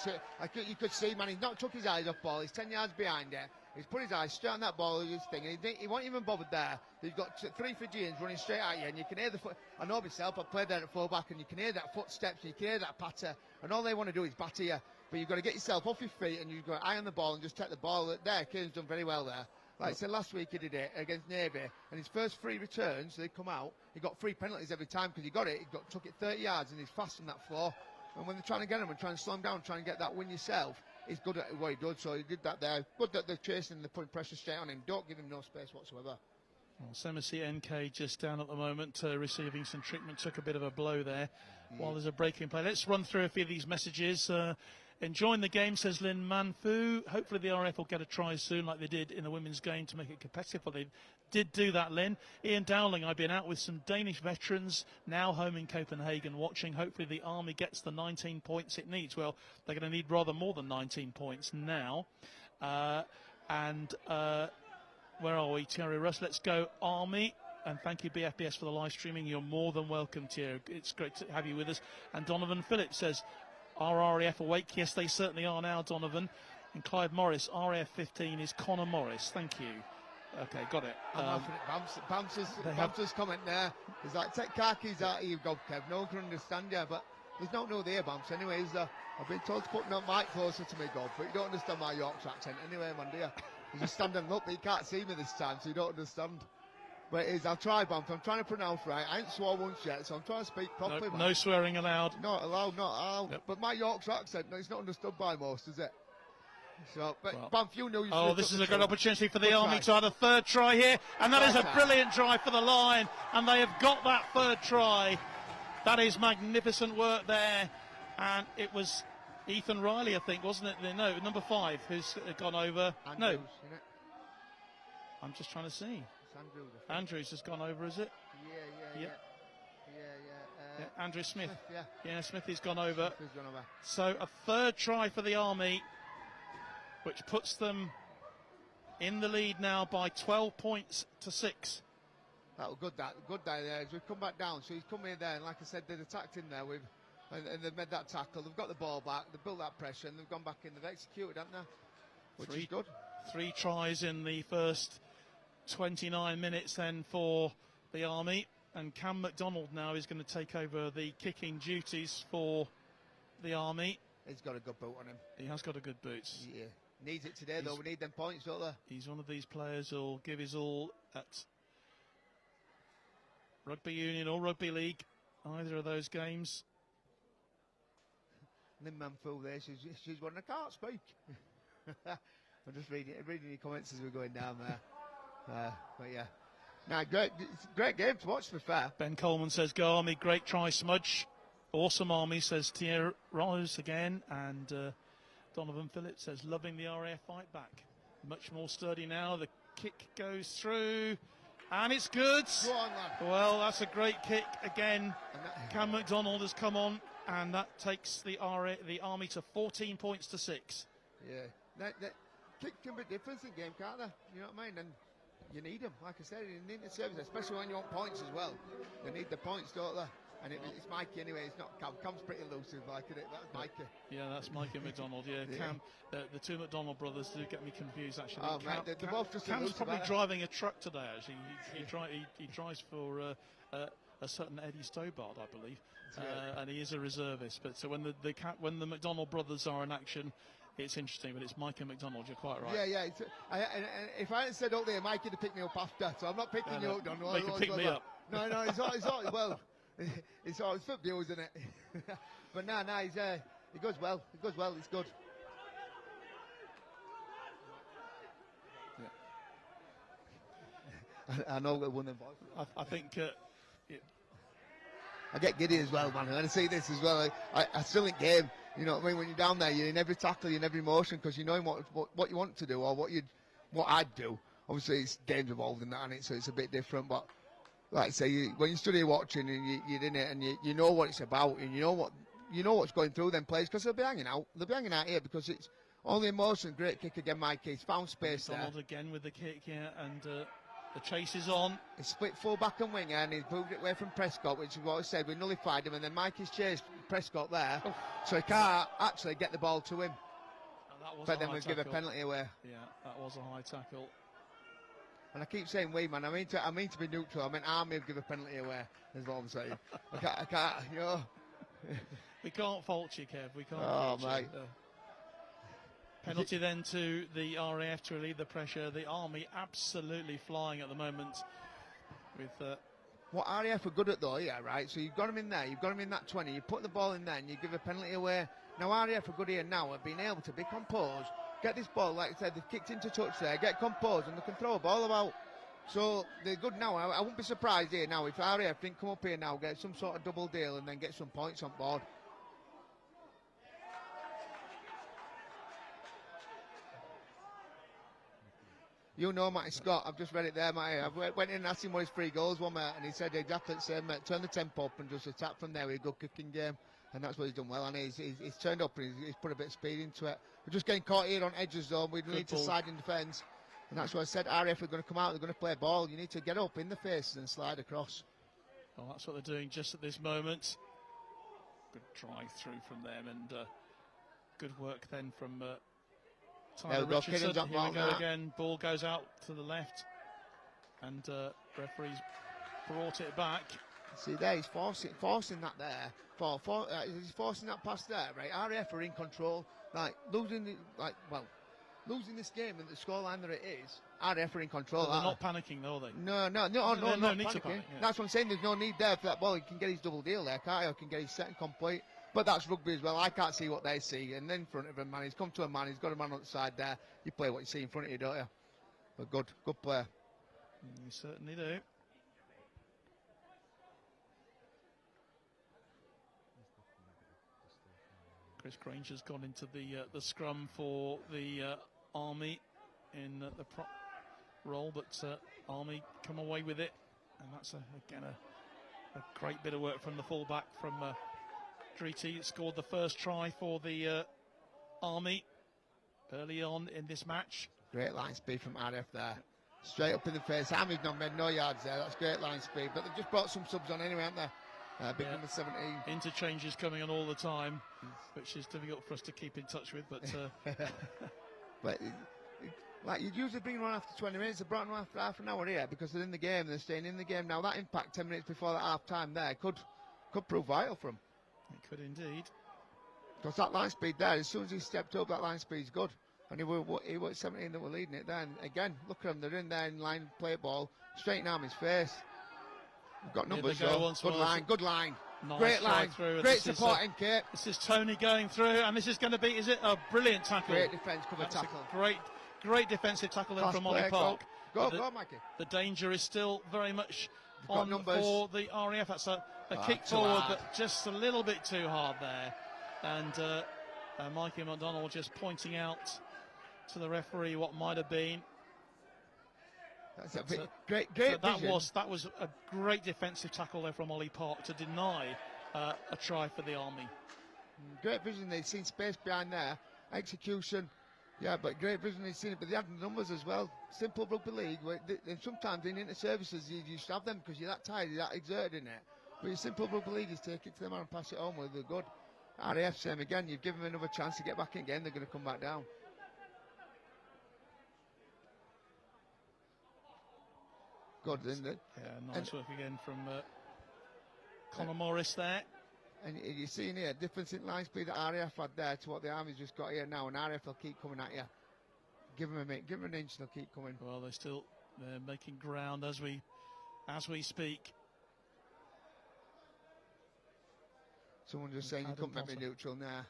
You could see, man, he's not took his eyes off ball. He's 10 yards behind it. He's put his eyes straight on that ball, his thing, and he wasn't even bothered there. You've got 3 Fijians running straight at you, and you can hear the foot. I know myself, I've played there at fullback, and you can hear that footsteps, and you can hear that patter, and all they want to do is batter you. But you've got to get yourself off your feet, and you've got eye on the ball, and just take the ball. There, Kieran's done very well there. Like I said last week, he did it against Navy, and his first 3 returns, they come out, he got 3 penalties every time because he got it. Took it 30 yards, and he's fast on that floor. And when they're trying to get him and trying to slow him down, trying to get that win yourself, he's good at what he does. So he did that there. Good that they're chasing and they're putting pressure straight on him. Don't give him no space whatsoever. Well, Semisi NK just down at the moment, receiving some treatment. Took a bit of a blow there while there's a breaking play. Let's run through a few of these messages. Enjoying the game, says Lin Manfu. Hopefully the RF will get a try soon like they did in the women's game to make it competitive. Well, they did do that, Lynn. Ian Dowling, I've been out with some Danish veterans, now home in Copenhagen watching. Hopefully the Army gets the 19 points it needs. Well, they're going to need rather more than 19 points now. Where are we? Thierry Russ, let's go Army. And thank you, BFBS, for the live streaming. You're more than welcome, Thierry. It's great to have you with us. And Donovan Phillips says, are RAF awake? Yes, they certainly are now, Donovan. And Clive Morris, RAF 15 is Connor Morris. Thank you. Okay, got it. I'm laughing at Bouncer's comment there. He's like, take car keys out of you, Gob Kev. No one can understand you, but There's no new there, Bamps. Anyway, I've been told to put my mic closer to me, God, but you don't understand my Yorkshire accent anyway, man, do you? You just stand and look, but you can't see me this time, so you don't understand. But it is, I'll try, Bamps. I'm trying to pronounce right. I ain't swore once yet, so I'm trying to speak properly, man. No swearing allowed. Not allowed, not allowed. Yep. But my Yorkshire accent, it's not understood by most, is it? So, but Well, Bamf, you know you. Oh, this is a great opportunity for the Good Army try. to have a third try here, and that is a Try. brilliant try for the Lion, and they have got that third try. That is magnificent work there, and it was Ethan Riley, I think, wasn't it? No, number 5, who's gone over. Andrews, No, innit? I'm just trying to see. It's Andrews, I think. Andrews has gone over, is it? Yeah. Yeah. Andrew Smith. Yeah. Yeah, Smithy's gone over. Who's gone over? So a third try for the Army, which puts them in the lead now by 12 points to 6. That was good. Good day there. As we come back down, so he's come in there, and like I said, they've attacked him there with, and they've made that tackle. They've got the ball back. They've built that pressure, and they've gone back in. They've executed, haven't they? Which is good. 3 tries in the first 29 minutes then for the Army, and Cam McDonald now is going to take over the kicking duties for the Army. He's got a good boot on him. He has got a good boot. Yeah. Needs it today, though. We need them points, don't they? He's one of these players who'll give his all at rugby union or rugby league, either of those games. Lynn Manfield there, she's one I can't speak. I'm just reading your comments as we're going down there. But yeah. No, great game to watch, to be fair. Ben Coleman says, go Army, great try, Smudge. Awesome Army, says Thierry Rose again. And Donovan Phillips says, loving the RAF fight back. Much more sturdy now. The kick goes through. And it's good. Go on, lad. Well, that's a great kick again. Cam McDonald has come on, and that takes the Army to 14 points to 6. Yeah. That kick can be different in game, can't they? You know what I mean? And you need them, like I said, you need the service, especially when you want points as well. They need the points, don't they? And it's Mikey anyway, it's not Cam. Cam's pretty elusive, like it. That's Mikey. Yeah, that's Mikey McDonald, yeah. Cam, the two McDonald brothers do get me confused, actually. Oh, mate, they're both just Cam's elusive, probably aren't they? driving a truck today, actually. He drives for a certain Eddie Stobart, I believe. And he is a reservist. But so when the McDonald brothers are in action, it's interesting, but it's Mike and McDonald, you're quite right. Yeah. And if I hadn't said up there, Mike would have picked me up after, so I'm not picking you up, Don. They can pick me up. No, it's all well. It's for views, isn't it? But no, he goes well. It's good. Yeah. I know we won them boys. I think... I get giddy as well, man. And I see this as well. I still in game. You know what I mean? When you're down there, you're in every tackle, you're in every motion, because you know what you want to do or what I'd do. Obviously, it's games involved in that, and so it's a bit different. But like I say, when you study watching and you're in it, and you know what it's about, and you know what's going through them players, because they'll be hanging out. They'll be hanging out here because it's only emotion. Great kick again, Mikey. He's found space McDonald there. again with the kick here, and the chase is on. He split full back and winger, and he's moved it away from Prescott, which is what I said. We nullified him, and then Mikey's chased Prescott there, so he can't actually get the ball to him. But then we give a penalty away. Yeah, that was a high tackle. And I keep saying we, man. I mean to be neutral. I meant Army will give a penalty away. Is what I'm saying. I can't, you know. We can't fault you, Kev. We can't. Oh, fault mate. You. Penalty then to the RAF to relieve the pressure. The Army absolutely flying at the moment. With what RAF are good at though, yeah, right. So you've got them in there. You've got them in that 20. You put the ball in there, and you give a penalty away. Now RAF are good here now at being able to be composed. Get this ball, like I said, they've kicked into touch there. Get composed, and they can throw a ball about. So they're good now. I wouldn't be surprised here now if RAF didn't come up here now, get some sort of double deal, and then get some points on board. You know Matty Scott, I've just read it there, Matty. I went in and asked him what his 3 goals were, mate, and he said exactly the same, mate. Turn the tempo up and just attack from there with a good kicking game. And that's what he's done well, and he's turned up and he's put a bit of speed into it. We're just getting caught here on edges, though. We need to slide in defence. And that's what I said, RF are going to come out, they're going to play ball. You need to get up in the faces and slide across. Well, that's what they're doing just at this moment. Good drive through from them, and good work then from Tyler Richardson. Here we go again. Ball goes out to the left, and referees brought it back. See there, he's forcing that there. He's forcing that pass there, right? RAF are in control, losing this game and the scoreline that it is. RAF are in control. They're not panicking, though, are they? No, not need to panicking. panic, yeah. That's what I'm saying. There's no need there for that ball. He can get his double deal there, can't he? Or can get his set and complete. But that's rugby as well. I can't see what they see. And then in front of him, man, he's come to a man. He's got a man on the side there. You play what you see in front of you, don't you? But good player. You certainly do. Chris Granger's gone into the scrum for the Army in the prop role, but Army come away with it, and that's again a great bit of work from the fullback from Driti. Scored the first try for the Army early on in this match. Great line speed from RF there. Straight up in the face. Army's not made no yards there. That's great line speed. But they've just brought some subs on anyway, haven't they? Big number 17. Interchanges coming on all the time, which is difficult for us to keep in touch with. But but like you'd usually bring them on after 20 minutes. They brought them on after half an hour here because they're in the game. They're staying in the game now. That impact 10 minutes before that half time there could prove vital for them. It could indeed. Because that line speed there, as soon as he stepped up, that line speed's good. And he was 17 that were leading it then. Again, look at them. They're in there in line, play ball, straight in Army's face. We've got numbers though. Good line. Nice Great line. Through. Great supporting Cape. This is Tony going through, and this is going to be, is it a brilliant tackle? Great defence cover tackle. Great defensive tackle then from Ollie Park. Go, Mikey. The danger is still very much on for the RAF. That's a kick forward, but just a little bit too hard there. And Mikey McDonald just pointing out to the referee what might have been. That's a great vision. That was a great defensive tackle there from Ollie Park to deny a try for the Army. Great vision. They've seen space behind there. Execution. Yeah, but great vision. They've seen it. But they had the numbers as well. Simple rugby league. And sometimes in inter-services you used to have them because you're that tired, you're that exerted in it. But your simple rugby league is take it to them and pass it home where they're good. RAF, same again. You've given them another chance to get back in game. They're going to come back down. Good, isn't it? Yeah, nice work again from Conor Morris there. And you're seeing here difference in line speed that RAF had there to what the Army's just got here now, and RAF will keep coming at you. Give them an inch, they'll keep coming. Well, they're making ground as we speak. Someone just saying you couldn't make me neutral now.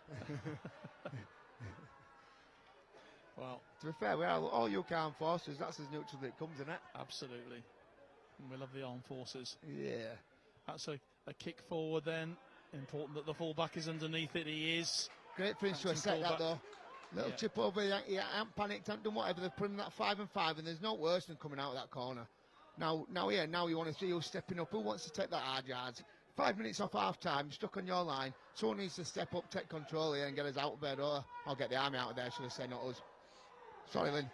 Well, to be fair, we are all UK armed forces. That's as neutral as it comes, isn't it? Absolutely. And we love the armed forces. Yeah. That's a kick forward then. Important that the fullback is underneath it. He is. Great finish to a set that though. Little chip over. He ain't panicked, ain't done whatever. They've put him that 5 and 5, and there's no worse than coming out of that corner. Now you want to see who's stepping up. Who wants to take that hard yards? 5 minutes off half time, stuck on your line. Someone needs to step up, take control here, and get us out of bed. Or I'll get the Army out of there, should I say, not us. Sorry, Lynn.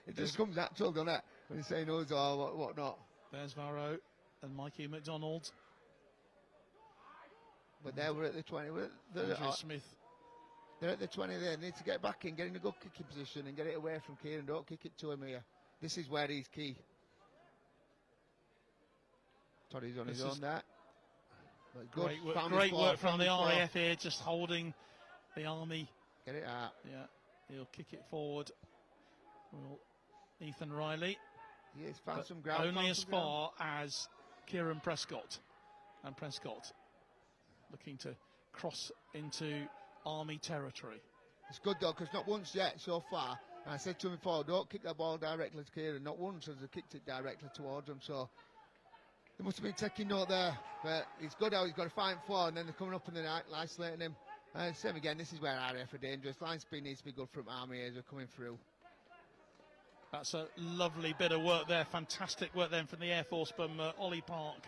It just comes natural, doesn't it? When you say us or whatnot. There's Varro and Mikey McDonald. But there we're at the 20. Andrew Smith. They're at the 20 there. They need to get back in, get in a good kicking position and get it away from Kieran. Don't kick it to him here. This is where he's key. Toddy's on his own there. Great work from the RAF here, just holding the Army. Get it out. Yeah, he'll kick it forward. Ethan Riley. He's found some ground. Only as far as Kieran Prescott. And Prescott looking to cross into Army territory. It's good though, because not once yet so far. And I said to him before, don't kick that ball directly to Kieran. Not once has he kicked it directly towards him. So they must have been taking note there. But it's good how he's got a fine floor, and then they're coming up and they're isolating him. And same again, this is where RAF are dangerous. Line speed needs to be good from Army as they're coming through. That's a lovely bit of work there. Fantastic work then from the Air Force from Ollie Park.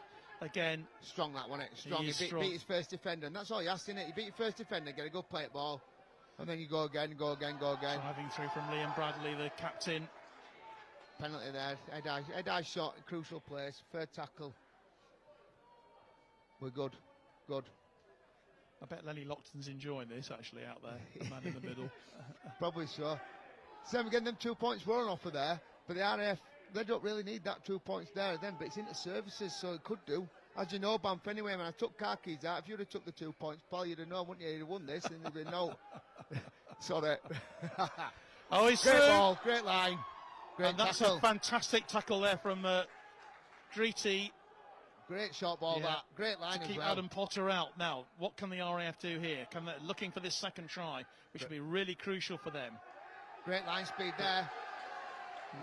Again. Strong that one, strong. He beat his first defender, and that's all you asked, innit? You beat your first defender, get a good plate ball, and then you go again. Driving through from Liam Bradley, the captain. Penalty there. Head-eye shot, crucial place. Third tackle. We're good. I bet Lenny Lockton's enjoying this, actually, out there, the man in the middle. Probably so. Same again, them 2 points rolling off of there, but the RAF they don't really need that 2 points there then, but it's into services, so it could do. As you know, Banff, anyway, when I took car keys out, if you'd have took the 2 points, Paul, you'd have known, wouldn't you? You'd have won this, and you'd be no. Sorry. Oh, he's great through. ball, great line, great And that's tackle. a fantastic tackle there from Driti Great short ball, that. Great line to as keep well. Adam Potter out. Now, what can the RAF do here? Can they, looking for this second try, which will be really crucial for them. Great line speed there.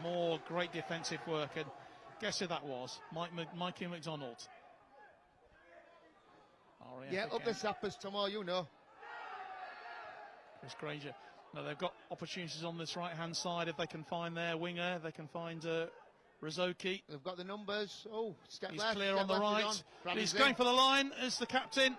More great defensive work, and guess who that was? Mikey McDonald. RAF Yeah, up again. the sappers tomorrow, you know. Chris Granger. Now they've got opportunities on this right-hand side if they can find their winger. They can find Rizoki. They've got the numbers. Oh, step He's left. clear step on the left, right. on. He's Brandon's going in. for the line as the captain.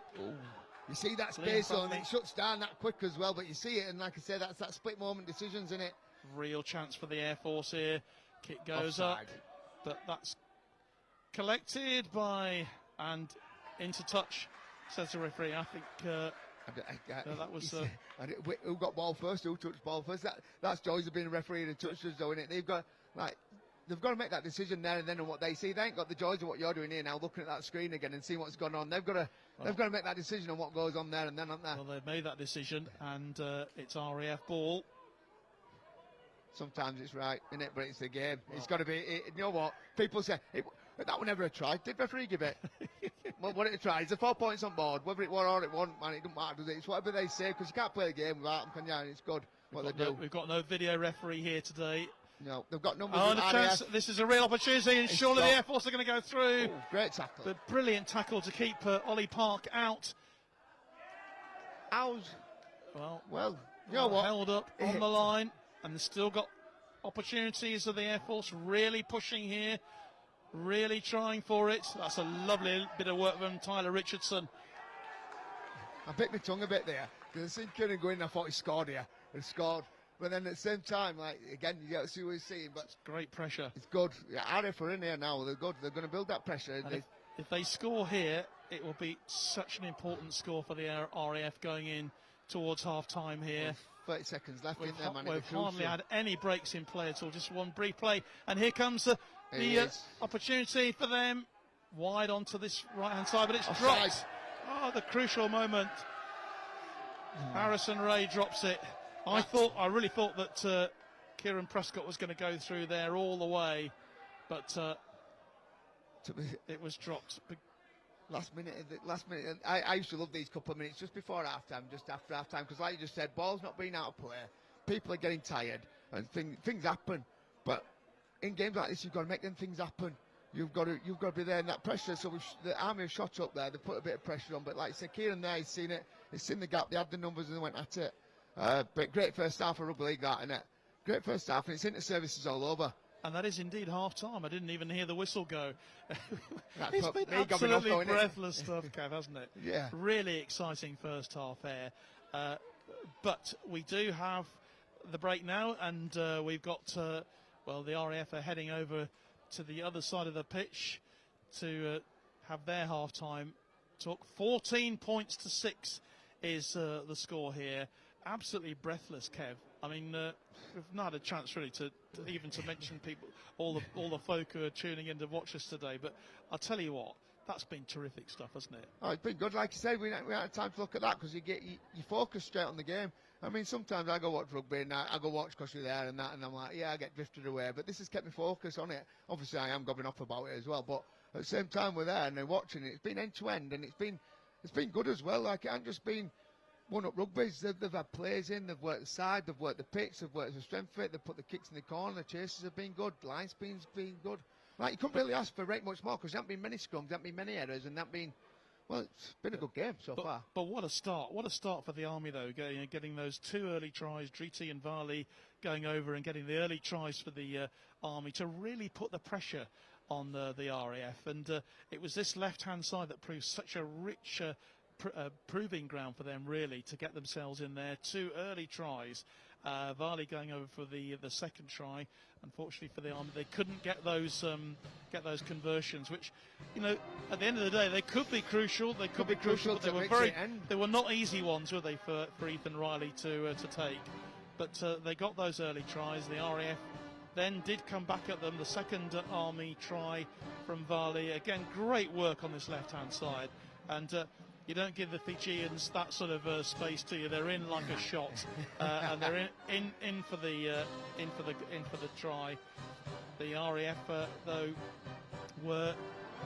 You see that Clear space in on front of it shuts down that quick as well, but you see it, and like I said, that's that split moment decisions in it. Real chance for the Air Force here. Kick goes Offside. up, but that's collected by and into touch, says the referee. I think that was. Who got ball first? Who touched ball first? That's joys of being a referee and touches, though, innit? They've got to make that decision there and then on what they see. They ain't got the joys of what you're doing here now, looking at that screen again and seeing what's going on. They've got to make that decision on what goes on there and then on there. Well, they've made that decision, and it's RAF ball. Sometimes it's right, innit? But it's the game. Well, it's got to be. You know what? People say that one never a try. Did referee give it? Well, what it try? It's a 4 points on board. Whether it were or it wasn't, man, it doesn't matter, does it? It's whatever they say, because you can't play the game without them, can you? And it's good what they do. We've got no video referee here today. No, they've got numbers. Oh, and a chance. This is a real opportunity, and surely the Air Force are going to go through. Oh, great tackle. The brilliant tackle to keep Ollie Park out. Well, you know what? Held up on the line, and still got opportunities of the Air Force really pushing here, really trying for it. That's a lovely bit of work from Tyler Richardson. I bit my tongue a bit there, because I seen Kieran go in, I thought he scored here. He scored. But then at the same time, like, again, you get to see what he's seeing. But it's great pressure. It's good. Yeah, RAF are in here now. They're good. They're going to build that pressure. And if they score here, it will be such an important score for the RAF going in towards half-time here. 30 seconds left in there, man. We've hardly had any breaks in play at all, just one brief play. And here comes the opportunity for them. Wide onto this right-hand side, but it's dropped. Oh, the crucial moment. Harrison Ray drops it. I really thought that Kieran Prescott was going to go through there all the way, but it was dropped. Last minute. I used to love these couple of minutes just before half-time, just after half-time, because like you just said, ball's not being out of play, people are getting tired, and things happen. But in games like this, you've got to make them things happen. You've got to be there in that pressure. So the Army have shot up there. They put a bit of pressure on, but like I said, Kieran there, he's seen it. He's seen the gap. They had the numbers and they went at it. But great first half for rugby league, that, isn't it? Great first half, and it's into services all over. And that is indeed half-time. I didn't even hear the whistle go. It's been absolutely breathless stuff, Kev, hasn't it? Yeah. Really exciting first half there. But we do have the break now, and we've got, the RAF are heading over to the other side of the pitch to have their half-time talk. 14 points to 6 is the score here. Absolutely breathless, Kev. I mean, we've not had a chance really to even mention people, all the folk who are tuning in to watch us today. But I'll tell you what, that's been terrific stuff, hasn't it? Oh, it's been good. Like you said, we haven't had time to look at that because you focus straight on the game. I mean, sometimes I go watch rugby and I go watch because you're there and that, and I'm like, yeah, I get drifted away. But this has kept me focused on it. Obviously, I am gobbling off about it as well. But at the same time, we're there and they're watching it. It's been end to end, and it's been good as well. Like, it hasn't just been one-up rugby's. They've had players in, they've worked the side, they've worked the pitch, they've worked the strength fit, they've put the kicks in the corner, the chases have been good, line spin's been good. Like, you couldn't really ask for much more because there haven't been many scrums, there haven't been many errors, and it's been a good game so far. But what a start. What a start for the Army, though, getting those 2 early tries, Driti and Varley going over and getting the early tries for the Army to really put the pressure on the RAF. And it was this left-hand side that proved such a rich proving ground for them, really, to get themselves in there. 2 early tries. Varley going over for the second try. Unfortunately for the Army, they couldn't get those conversions, which, at the end of the day, they could be crucial. They could be crucial. But they were not easy ones, were they, for Ethan Riley to take? But they got those early tries. The RAF then did come back at them. The second Army try from Varley. Again, great work on this left-hand side. And you don't give the Fijians that sort of space to you. They're in like a shot, and they're in for the try. The RAF though were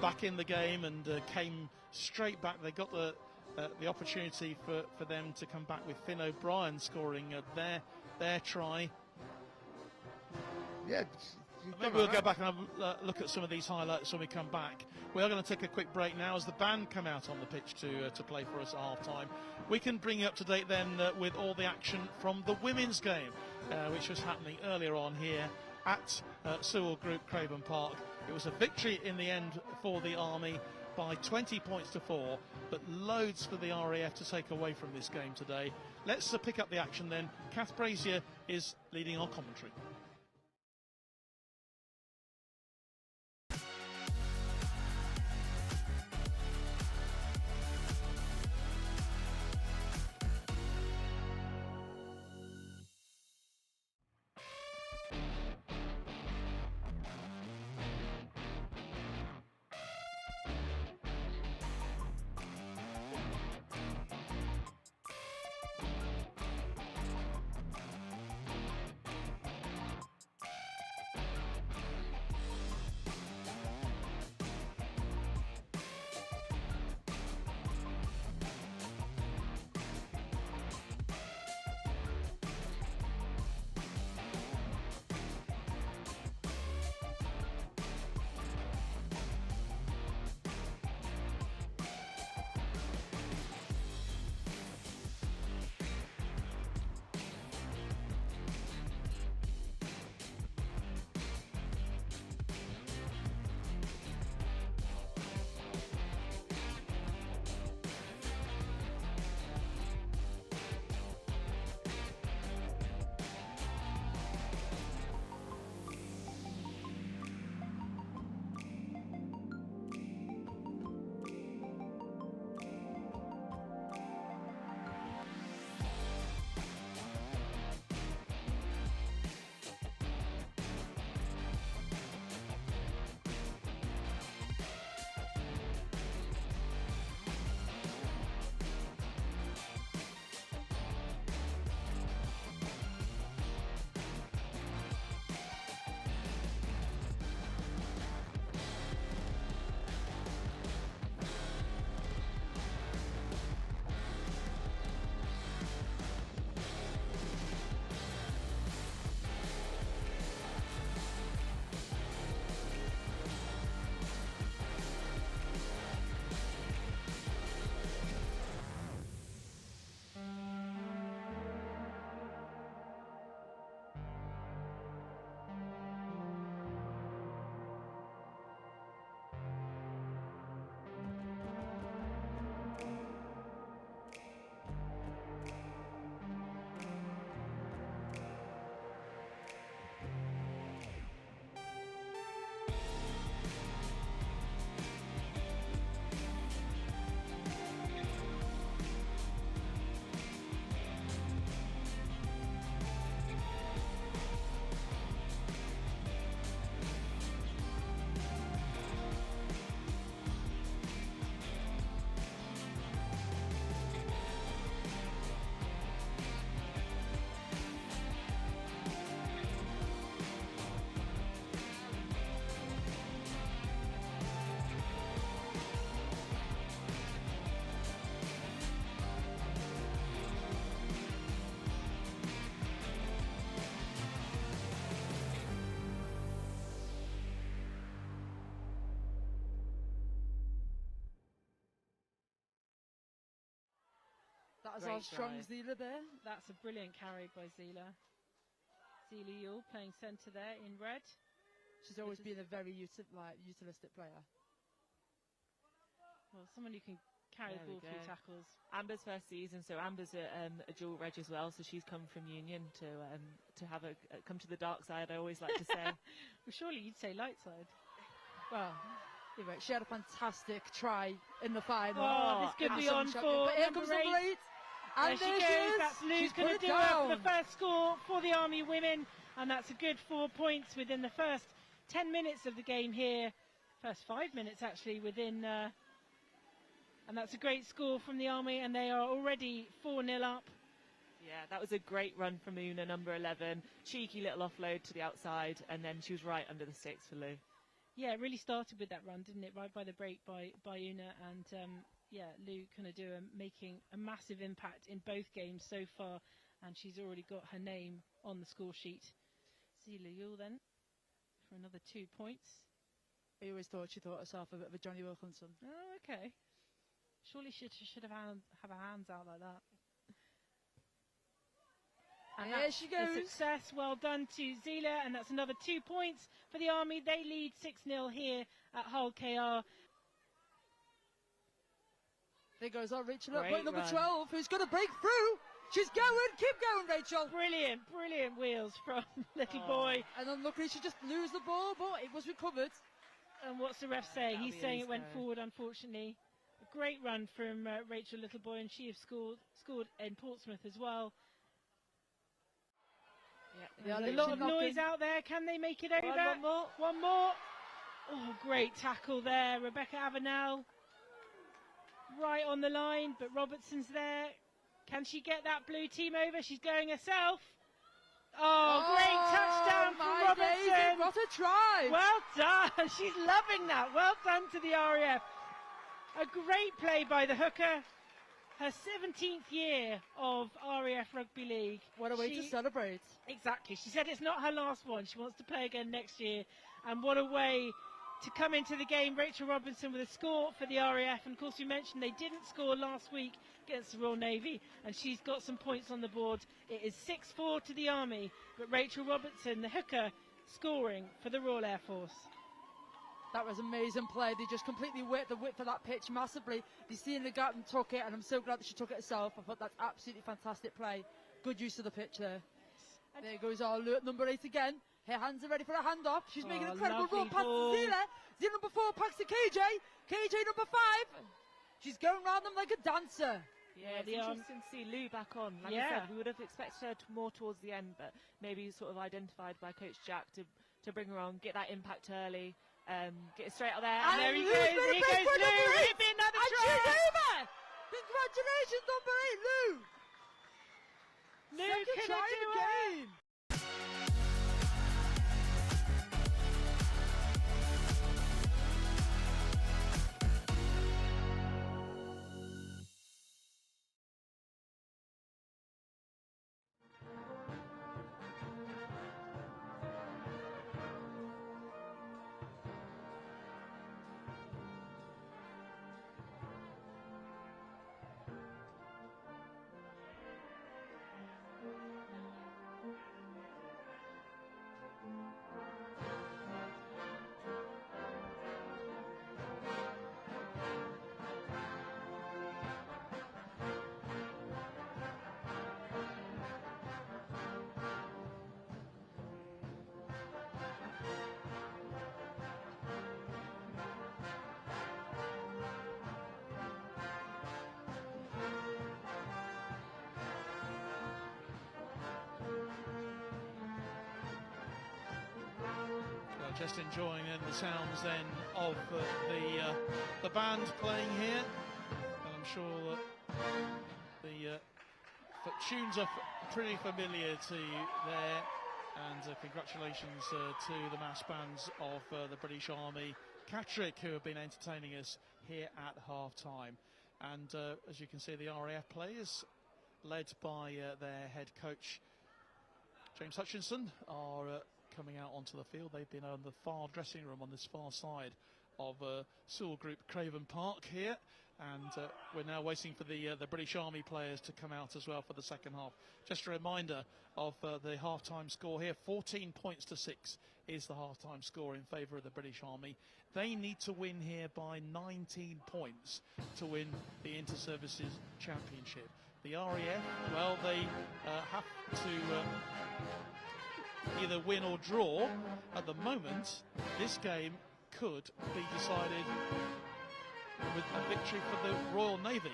back in the game and came straight back. They got the opportunity for them to come back with Finn O'Brien scoring their try. Yeah. Maybe we'll go back and have a look at some of these highlights when we come back. We are going to take a quick break now as the band come out on the pitch to play for us at half-time. We can bring you up to date then with all the action from the women's game, which was happening earlier on here at Sewell Group Craven Park. It was a victory in the end for the Army by 20 points to 4, but loads for the RAF to take away from this game today. Let's pick up the action then. Kath Brazier is leading our commentary. That was our strong Zila there. That's a brilliant carry by Zila. Zila Yule playing centre there in red. She's always been a very utilistic player. Well, someone who can carry the ball through tackles. Amber's first season, so Amber's a dual reg as well, so she's come from Union to have come to the dark side, I always like to say. Well, surely you'd say light side. Well, anyway, she had a fantastic try in the final. Oh, this could be on for here comes number 8. There she goes. That's Lou going to do it for the first score for the Army women, and that's a good 4 points within the first 10 minutes of the game here. First 5 minutes actually within, and that's a great score from the Army, and they are already 4-0 up. Yeah, that was a great run from Una, number 11. Cheeky little offload to the outside, and then she was right under the sticks for Lou. Yeah, it really started with that run, didn't it? Right by the break by Una, and yeah, Lou kind of making a massive impact in both games so far, and she's already got her name on the score sheet. Zila Yule then for another 2 points. I always thought she thought herself a bit of a Johnny Wilkinson. Oh, okay. Surely she should have her hands out like that. And there she goes. A success. Well done to Zila, and that's another 2 points for the Army. They lead 6-0 here at Hull KR. There goes our Rachel Great up, point number run. 12, who's going to break through. She's going. Keep going, Rachel. Brilliant, brilliant wheels from little boy. And unluckily, she just lose the ball, but it was recovered. And what's the ref saying? He's be saying easy, it went though. forward, unfortunately. A great run from Rachel Littleboy, and she has scored in Portsmouth as well. Yeah, There's a lot of noise out there. Can they make it over? One more. One more. Oh, great tackle there. Rebecca Avenel right on the line, but Robertson's there. Can she get that blue team over? She's going herself. Oh, great touchdown from Robertson. What a try. Well done. She's loving that. Well done to the RAF. A great play by the hooker. Her 17th year of RAF Rugby League. What a way to celebrate. Exactly. She said it's not her last one. She wants to play again next year. And what a way to come into the game. Rachel Robinson with a score for the RAF. And of course, we mentioned they didn't score last week against the Royal Navy. And she's got some points on the board. It is 6-4 to the Army. But Rachel Robinson, the hooker, scoring for the Royal Air Force. That was amazing play. They just completely worked the width of that pitch massively. They seen the gap and took it, and I'm so glad that she took it herself. I thought that's absolutely fantastic play. Good use of the pitch there. And there goes our alert number 8 again. Her hands are ready for a handoff. She's making an incredible run past Zila. Zila number 4 packs to KJ. KJ number 5. She's going round them like a dancer. Yeah, it's interesting to see Lou back on. Like I said, we would have expected her more towards the end, but maybe sort of identified by Coach Jack to bring her on, get that impact early. Get it straight out there, and there he goes. He goes, Lou. It'd be another try. And she's over. Congratulations, number 8, Lou. Lou Second can try do of the it. game. Just enjoying the sounds then of the band playing here, and I'm sure that the tunes are pretty familiar to you there. And congratulations to the mass bands of the British Army Catterick, who have been entertaining us here at half-time. And as you can see, the RAF players, led by their head coach James Hutchinson, are coming out onto the field. They've been on the far dressing room on this far side of Sewell Group Craven Park here, and we're now waiting for the British Army players to come out as well for the second half. Just a reminder of the half-time score here. 14 points to 6 is the half-time score in favour of the British Army. They need to win here by 19 points to win the Inter-Services Championship. The RAF, well, they have to either win or draw. At the moment, this game could be decided with a victory for the Royal Navy,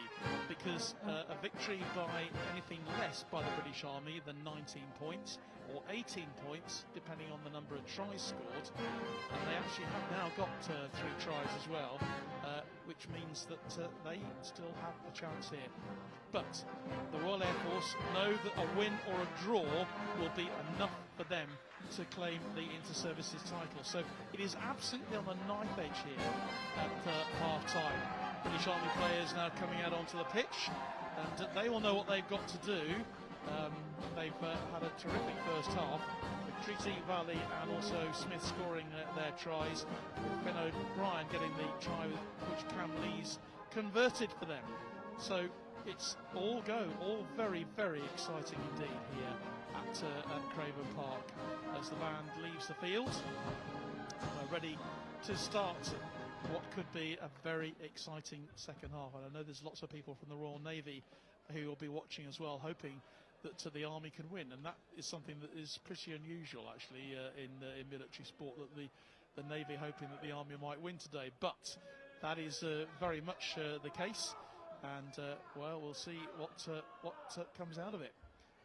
because a victory by anything less by the British Army than 19 points or 18 points, depending on the number of tries scored, and they actually have now got 3 tries as well, which means that they still have a chance here. But the Royal Air Force know that a win or a draw will be enough for them to claim the Inter-Services title. So it is absolutely on the knife edge here at half-time. British Army players now coming out onto the pitch, and they will know what they've got to do. They've had a terrific first half, with Treaty Valley and also Smith scoring their tries, with Ben O'Brien getting the try which Cam Lees converted for them. So it's all very, very exciting indeed here at Craven Park as the band leaves the field. We're ready to start what could be a very exciting second half. And I know there's lots of people from the Royal Navy who will be watching as well, hoping that the Army can win, and that is something that is pretty unusual actually in military sport, that the Navy hoping that the Army might win today. But that is very much the case, and well, we'll see what comes out of it,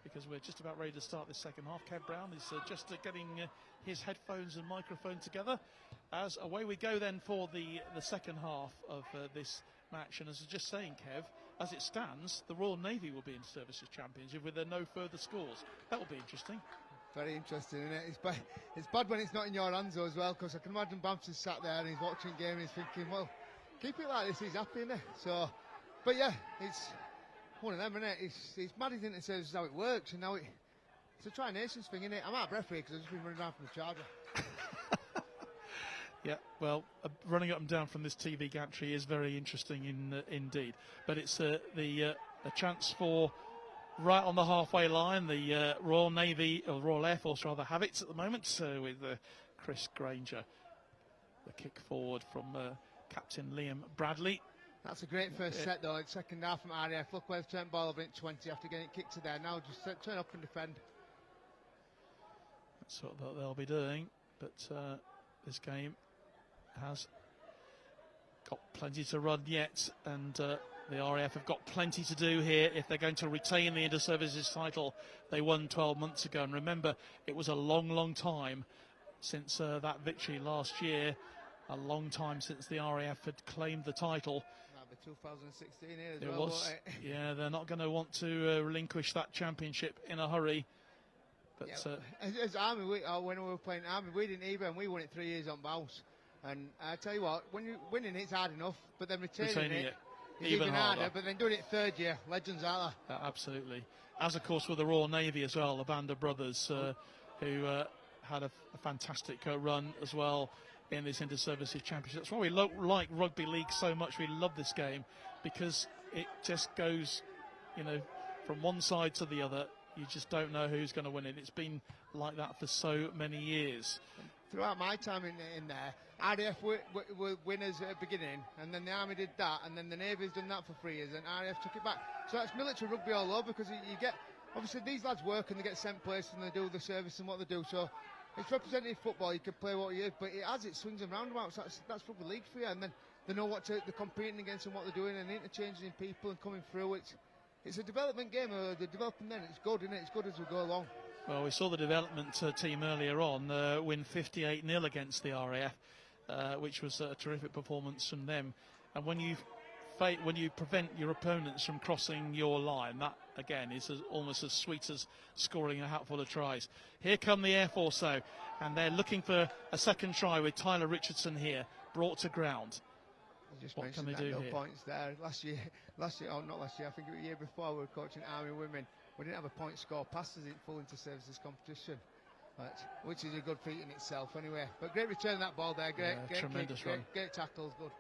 because we're just about ready to start this second half. Kev Brown is just getting his headphones and microphone together, as away we go then for the second half of this match. And as I was just saying, Kev, as it stands, the Royal Navy will be in Services Championship with no further scores. That will be interesting. Very interesting, isn't it? It's bad when it's not in your hands though as well, because I can imagine Bamps is sat there and he's watching the game and he's thinking, well, keep it like this, he's happy, isn't he? So, but yeah, it's one of them, isn't it? It's mad, isn't it? Says how it works, and now it's a Tri-Nations thing, isn't it? I'm out of breath here because I've just been running around from the charger. Yeah, well, running up and down from this TV gantry is very interesting indeed. But it's a chance for, right on the halfway line, the Royal Navy, or Royal Air Force rather, have it at the moment with Chris Granger. The kick forward from Captain Liam Bradley. That's a great first set though, it's second half from RAF. Look where they've turned ball over at 20 after getting it kicked to there. Now just turn up and defend. That's what they'll be doing, but this game has got plenty to run yet, and the RAF have got plenty to do here if they're going to retain the Inter-Services title they won 12 months ago. And remember, it was a long time since that victory last year, a long time since the RAF had claimed the title. That'll be 2016 here as it well, was, won't it? yeah, they're not going to want to relinquish that championship in a hurry. But yeah, as Army, when we were playing Army, we didn't either, and we won it 3 years on bounce. And I tell you what, when you're winning it's hard enough, but then retaining it is even harder. But then doing it third year, legends, aren't they? Absolutely. As of course with the Royal Navy as well, the band of brothers who had a fantastic run as well in this Inter-Services Championship. That's why we like rugby league so much. We love this game because it just goes, from one side to the other. You just don't know who's going to win it. It's been like that for so many years. Throughout my time in there, RAF were winners at the beginning, and then the Army did that, and then the Navy's done that for 3 years, and RAF took it back. So that's military rugby all over, because you get, obviously these lads work and they get sent places and they do the service and what they do. So it's representative football. You can play what you, but it has its swings and roundabouts. That's rugby league for you, and then they know what they're competing against and what they're doing, and interchanging people and coming through. It's a development game. The development then, it's good, isn't it? It's good as we go along. Well, we saw the development team earlier on win 58-0 against the RAF, which was a terrific performance from them. And when you prevent your opponents from crossing your line, that again is almost as sweet as scoring a hatful of tries. Here come the Air Force though, and they're looking for a second try with Tyler Richardson here, brought to ground. What can they do here? Points there. Last year, oh not last year, I think it was the year before, we were coaching Army women. We didn't have a point score past us in full Inter-Services competition, which is a good feat in itself anyway. But great return of that ball there, great tremendous kick, run. Great tackles, good.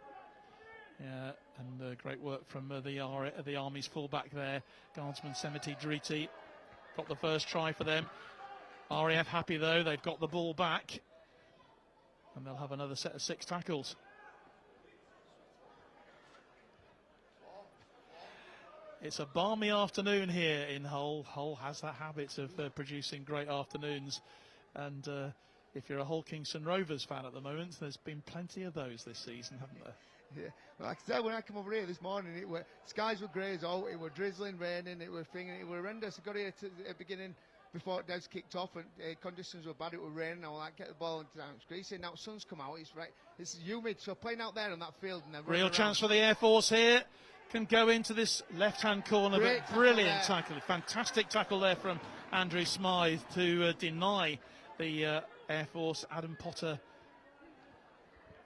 Yeah, and great work from the Army's fullback there, Guardsman Semeti Driti. Got the first try for them. RAF happy though, they've got the ball back, and they'll have another set of 6 tackles. It's a balmy afternoon here in Hull. Hull has that habit of producing great afternoons. And if you're a Hull Kingston Rovers fan at the moment, there's been plenty of those this season, haven't there? Yeah. Like I said, when I come over here this morning, skies were grey as all. It were drizzling, raining. It were it were horrendous. I got here at the beginning before Dev's kicked off, and conditions were bad. It were raining. I was like, get the ball into down. It's greasy. Now the sun's come out. It's humid. So playing out there on that field and then real chance for the Air Force here. Can go into this left-hand corner. Great But brilliant tackle. Fantastic tackle there from Andrew Smythe to deny the Air Force. Adam Potter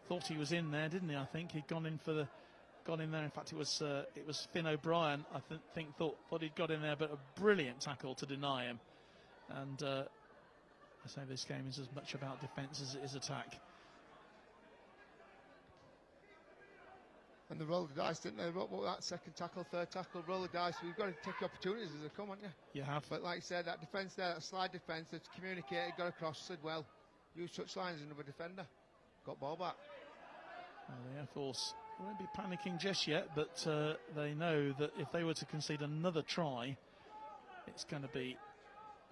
thought he was in there, didn't he? I think he'd gone in there. In fact, it was Finn O'Brien. I thought he'd got in there, but a brilliant tackle to deny him. And I say this game is as much about defence as it is attack. And they rolled the dice, didn't they? That second tackle, third tackle, roll the dice. We've got to take opportunities as they come, haven't you? You have. But like I said, that defence there, that slide defence, that's communicated, got across, said well, use touch lines as another defender. Got ball back. Well, the Air Force won't be panicking just yet, but they know that if they were to concede another try, it's going to be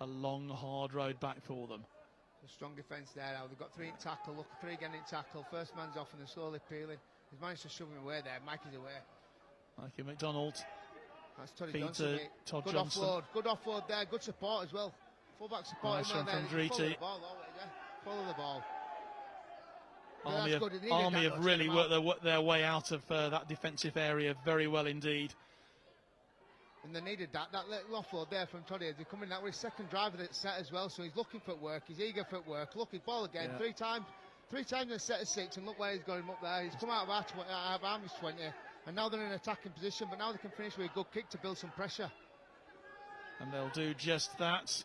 a long, hard road back for them. A strong defence there now. They've got 3 in tackle. Look, 3 again in tackle. First man's off and they're slowly peeling. He's managed to shove him away there. Mikey's away. Mikey McDonald. That's Toddy Feed Johnson. Todd Good Johnson. offload. Good offload there. Good support as well. Fullback support. Nice run from Follow Driti. the ball. Follow the ball. Army have really worked their way out of that defensive area very well indeed. And they needed that little offload there from Toddy as they come in that with his second driver that's set as well, so he's looking for work, he's eager for work. Look, his ball again, 3 times in a set of 6, and look where he's going up there. He's come out of Army's 20, and now they're in an attacking position, but now they can finish with a good kick to build some pressure. And they'll do just that.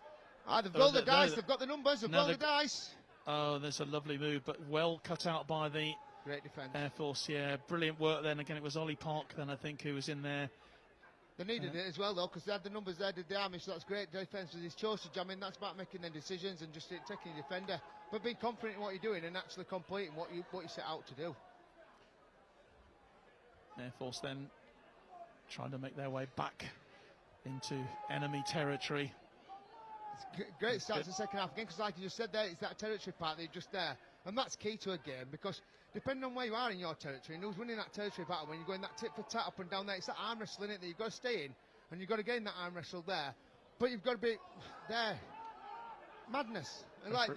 They've rolled the dice, they've got the numbers, they've rolled the dice. Oh, there's a lovely move, but well cut out by the great defence. Air Force, yeah. Brilliant work then. Again, it was Ollie Park then, I think, who was in there. They needed it as well, though, because they had the numbers there, did the Army, so that's great defence with his chose to jam in. That's about making their decisions and just taking the defender, but being confident in what you're doing and actually completing what you set out to do. Air Force then trying to make their way back into enemy territory. It's great start to the second half again, because like you just said there, it's that territory part that you're just there, and that's key to a game, because depending on where you are in your territory and who's winning that territory battle, when you're going that tit for tat up and down there, it's that arm wrestling that you've got to stay in, and you've got to gain that arm wrestle there, but you've got to be there. Madness. And like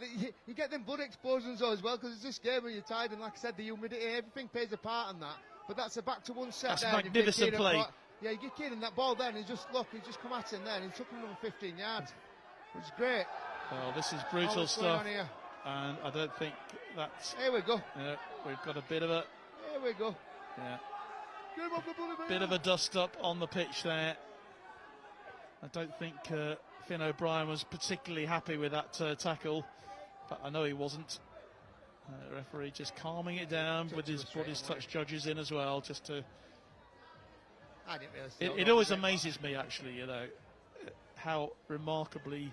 you get them blood explosions as well, because it's this game where you're tired, and like I said, the humidity, everything plays a part in that. But that's a back to one set. That's there. magnificent play. Yeah, you get Keenan that ball there, and he's just come at him there, and he took him another 15 yards, which is great. Well, this is brutal stuff, and I don't think that's. Here we go. We've got a bit of a. Here we go. Yeah. Bit of a dust up on the pitch there. I don't think Finn O'Brien was particularly happy with that tackle, but I know he wasn't. Referee just calming it down with brought his touch judges in as well, just to. I didn't really it always amazes me, actually, how remarkably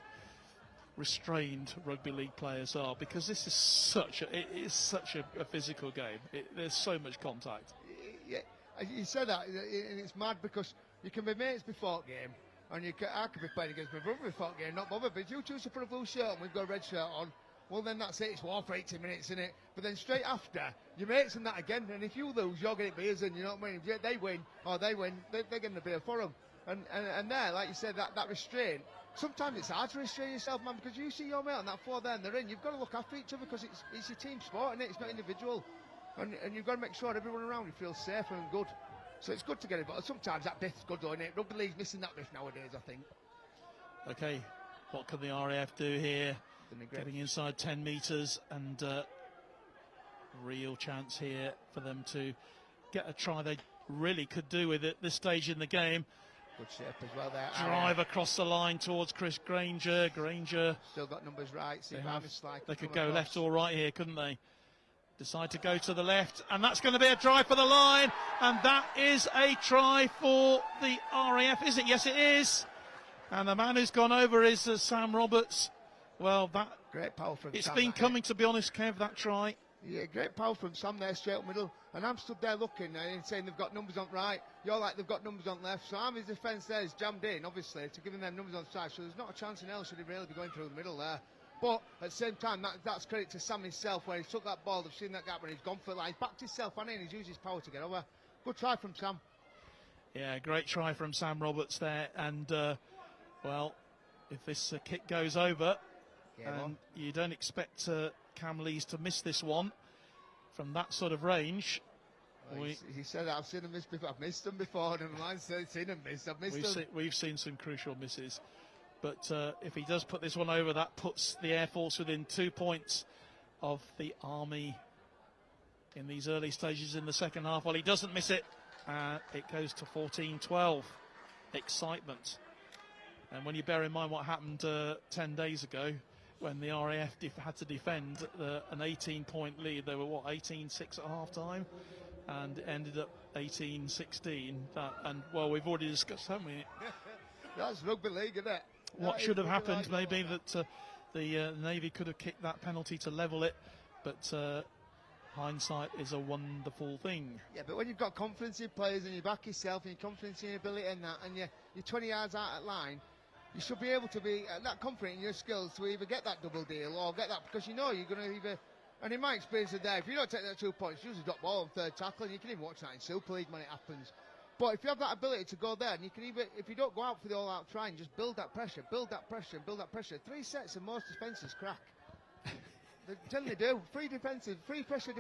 restrained rugby league players are, because this is such a physical game. There's so much contact. Yeah, you said that, and it's mad because you can be mates before game, and I could be playing against my brother before game, not bothered. But if you choose to put a blue shirt on, we've got a red shirt on. Well, then that's it. It's war for 80 minutes, isn't it? But then straight after, your mates and that again. And if you lose, you're getting beers, and you know what I mean. If they win, they're getting the beer for them. And there, like you said, that restraint. Sometimes it's hard to restrain yourself, man, because you see your mate on that floor there and they're in. You've got to look after each other, because it's your team sport, isn't it? It's not individual. And you've got to make sure everyone around you feels safe and good. So it's good to get it, but sometimes that biff's good, though, isn't it? Rugby league's missing that biff nowadays, I think. Okay, what can the RAF do here? Getting inside 10 metres, and real chance here for them to get a try they really could do with it this stage in the game. Good shape as well there. Drive across the line towards Chris Granger. Still got numbers right. They could go left or right here, couldn't they? Decide to go to the left, and that's going to be a try for the line, and that is a try for the RAF, is it? Yes, it is. And the man who's gone over is Sam Roberts. Well, that great power from it's Sam, been coming, to be honest, Kev, that try. Yeah, great power from Sam there, straight up middle. And I'm stood there looking and saying they've got numbers on right. You're like, they've got numbers on left. So Army's defence there is jammed in, obviously, to giving them numbers on side. So there's not a chance in hell should he really be going through the middle there. But at the same time, that's credit to Sam himself, where he took that ball, they've seen that gap, and he's gone for it. Like, he's backed himself on it, and he's used his power to get over. Good try from Sam. Yeah, great try from Sam Roberts there. And, well, if this kick goes over, and you don't expect Cam Lees to miss this one from that sort of range. Well, he said, I've seen him miss before. I've missed them before, and I've seen him miss. I've missed them. We've seen some crucial misses. But if he does put this one over, that puts the Air Force within 2 points of the Army in these early stages in the second half. Well, he doesn't miss it. It goes to 14-12. Excitement. And when you bear in mind what happened 10 days ago, when the RAF had to defend an 18-point lead, they were, 18-6 at half-time? And it ended up 18-16. And, well, we've already discussed, haven't we? That's rugby league, isn't it? What should have happened, maybe, that the Navy could have kicked that penalty to level it, but hindsight is a wonderful thing. Yeah, but when you've got confidence in players and you back yourself and your confidence in your ability and that, and you're 20 yards out at line, you should be able to be that confident in your skills to either get that double deal or get that, because you know you're going to either, and in my experience today, if you don't take that 2 points, you usually drop ball on third tackle, and you can even watch that in Super League when it happens. But if you have that ability to go there, and you can even, if you don't go out for the all-out try and just build that pressure, build that pressure, build that pressure. 3 sets and most defences crack. They generally do. Free defensive, free pressure.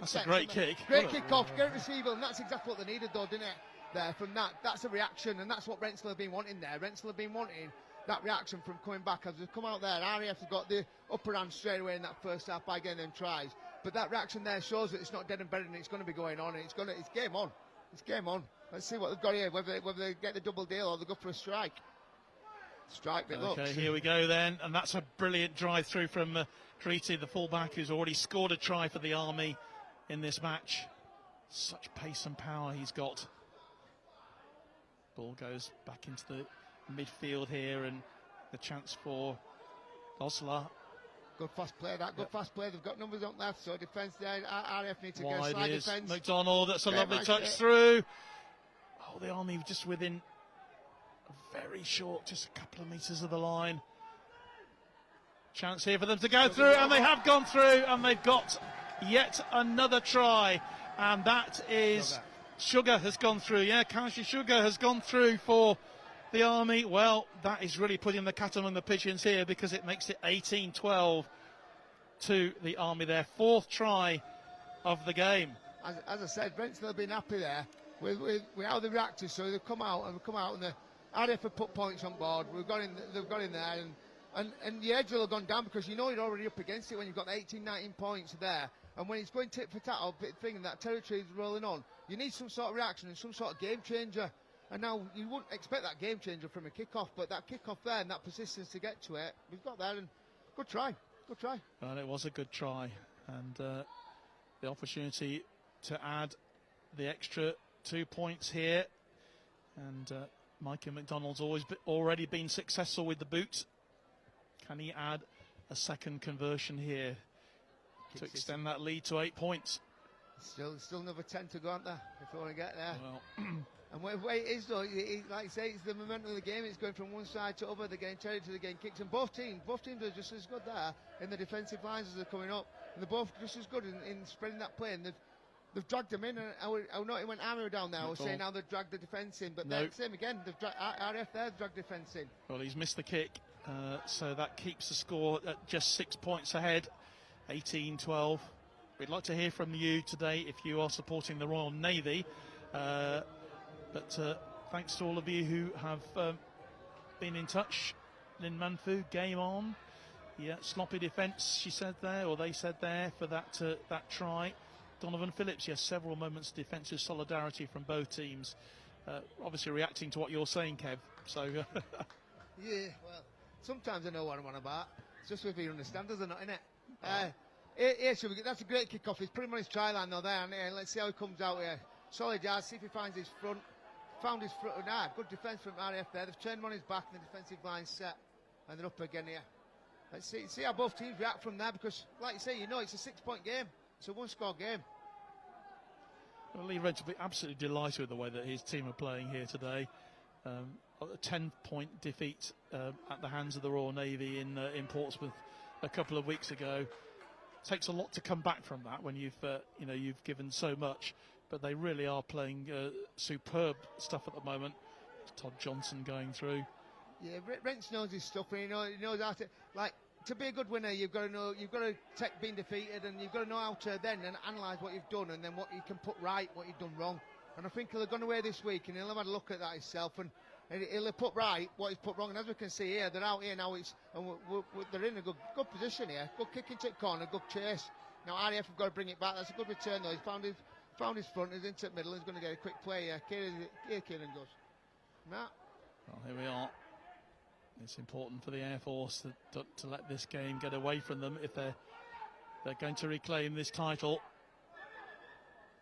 That's a great kick. Great kick off, great receiver, and that's exactly what they needed, though, didn't it? There from that, that's a reaction, and that's what Rensell have been wanting there. Rensell have been wanting that reaction from coming back as they've come out there. RAF have got the upper hand straight away in that first half by getting them tries, but that reaction there shows that it's not dead and buried, and it's going to be going on, and it's game on. It's game on. Let's see what they've got here, whether they get the double deal or they go for a strike. Strike, it looks. Okay, here we go then, and that's a brilliant drive through from Treaty, the fullback, who's already scored a try for the Army in this match. Such pace and power he's got. Ball goes back into the midfield here, and the chance for Osler. Good fast play, good fast play. They've got numbers up left, so defence there. RAF need to get Wide side is defence. McDonald, that's a lovely touch through. Oh, the Army just within a very short, just a couple of metres of the line. Chance here for them to go through, and they have gone through, and they've got yet another try, and that is Sugar has gone through. Yeah, Kashi Sugar has gone through for the Army. Well, that is really putting the cattle on the pigeons here, because it makes it 18-12 to the Army. Their 4th try of the game. As I said, Brentford have been happy there with how they reacted. So they've come out, and the RAF have put points on board. They've got in there, and the edge will have gone down, because you know you're already up against it when you've got 18-19 points there. And when it's going tit for tat or thing, and that territory is rolling on, you need some sort of reaction and some sort of game changer. And now you wouldn't expect that game changer from a kick-off, but that kick-off there and that persistence to get to it, we've got there, and good try. Well, it was a good try, and the opportunity to add the extra 2 points here. And Mikey McDonald's already been successful with the boot. Can he add a second conversion here to extend that lead to 8 points? Still another 10 to go, aren't there, if you want to get there. Well, and where it is, though, like I say, it's the momentum of the game. It's going from one side to other. They're getting territory, they're getting kicks, and both teams are just as good there in the defensive lines as they're coming up, and they're both just as good in spreading that play. And they've dragged them in. And I know it went Arrow down there. I was saying now they've dragged the defence in, but they're the same again. They've RF there, dragged defence in. Well, he's missed the kick, so that keeps the score at just 6 points ahead, 18-12. We'd like to hear from you today if you are supporting the Royal Navy. But thanks to all of you who have been in touch. Lynn Manfu, game on. Yeah, sloppy defence, she said there, or they said there, for that try. Donovan Phillips, yes, several moments of defensive solidarity from both teams. Obviously reacting to what you're saying, Kev. So yeah, well, sometimes I know what I'm on about. It's just whether you understand us or not, innit? That's a great kick-off. He's put him on his try line though there, and let's see how he comes out here. Solid yards, see if he finds his front. Found his front. Good defence from RAF there. They've turned him on his back, and the defensive line set, and they're up again here. Let's see how both teams react from there, because, like you say, you know it's a 6-point game. It's a one-score game. Well, Lee Reds will be absolutely delighted with the way that his team are playing here today. a 10-point defeat at the hands of the Royal Navy in Portsmouth a couple of weeks ago. Takes a lot to come back from that when you've given so much, but they really are playing superb stuff at the moment. Todd Johnson going through. Yeah, Rents knows his stuff, and he knows how to be a good winner. You've got to take being defeated, and you've got to know how to then analyse what you've done, and then what you can put right, what you've done wrong. And I think he'll have gone away this week, and he'll have had a look at that himself, and he'll have put right what he's put wrong. And as we can see here, they're out here now. They're in a good position here. Good kick into the corner, good chase. Now RAF have got to bring it back. That's a good return though. He's found his front. He's into the middle. He's going to get a quick play here. Here Kieran goes. Matt. Well, here we are. It's important for the Air Force to let this game get away from them if they're going to reclaim this title.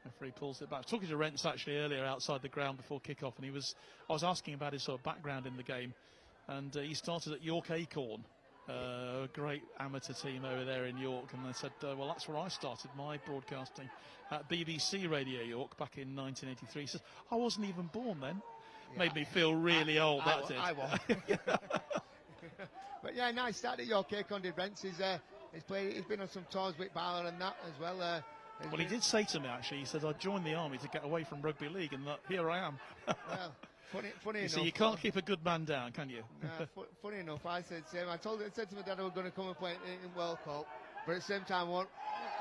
Referee pulls it back. I was talking to Rents actually earlier outside the ground before kick-off, and I was asking about his sort of background in the game, and he started at York Acorn, a great amateur team over there in York, and I said, well, that's where I started my broadcasting at BBC Radio York back in 1983. He says, I wasn't even born then. Yeah. Made me feel really old, that did. I was. But yeah, nice start at York Acorn, did Rents. He's been on some tours with Bala and that as well. Well, he did say to me, actually, he said, I joined the army to get away from rugby league, and here I am. Well, funny enough. So you can't keep a good man down, can you? Funny enough, I said same. I said to my dad I was going to come and play in World Cup, but at the same time,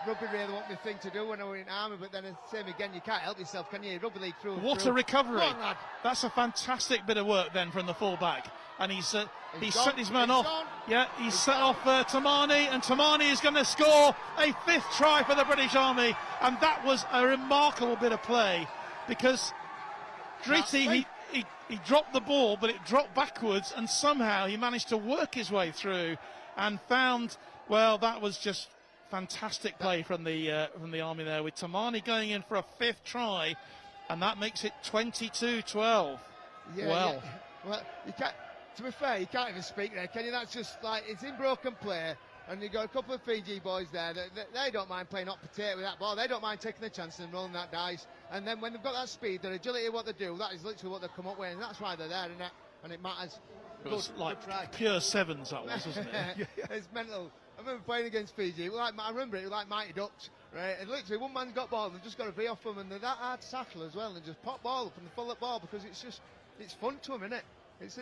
rugby really wasn't my thing to do when I was in army, but then same again, you can't help yourself, can you? Rugby league through. What a recovery. On, that's a fantastic bit of work then from the full-back. And he's set his man off. Gone. Yeah, he's set off Tamani, and Tamani is going to score a 5th try for the British Army. And that was a remarkable bit of play, because Dritti, he dropped the ball, but it dropped backwards, and somehow he managed to work his way through and found, well, that was just fantastic play from the Army there, with Tamani going in for a 5th try, and that makes it 22-12. Yeah, well, you can't. To be fair, you can't even speak there, can you? That's just like, it's in broken play, and you've got a couple of Fiji boys there that they don't mind playing hot potato with that ball. They don't mind taking the chance and rolling that dice. And then when they've got that speed, their agility, what they do, that is literally what they've come up with, and that's why they're there, and it matters. It was like pure sevens, that was, wasn't it? It's mental. I remember playing against Fiji. I remember it was like Mighty Ducks, right? And literally, one man's got ball, and they've just got to be off them, and they're that hard to tackle as well, and just pop ball up and follow that ball, because it's fun to them, isn't it? It's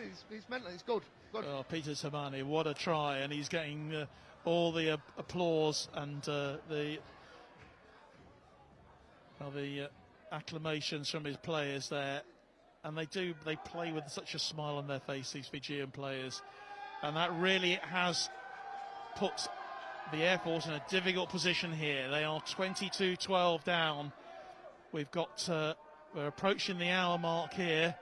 mental. It's good. Oh, Peter Tamani, what a try, and he's getting all the applause and the acclamations from his players there, and they play with such a smile on their face, these Fijian players, and that really has put the Air Force in a difficult position here. They are 22-12 down. We're approaching the hour mark here.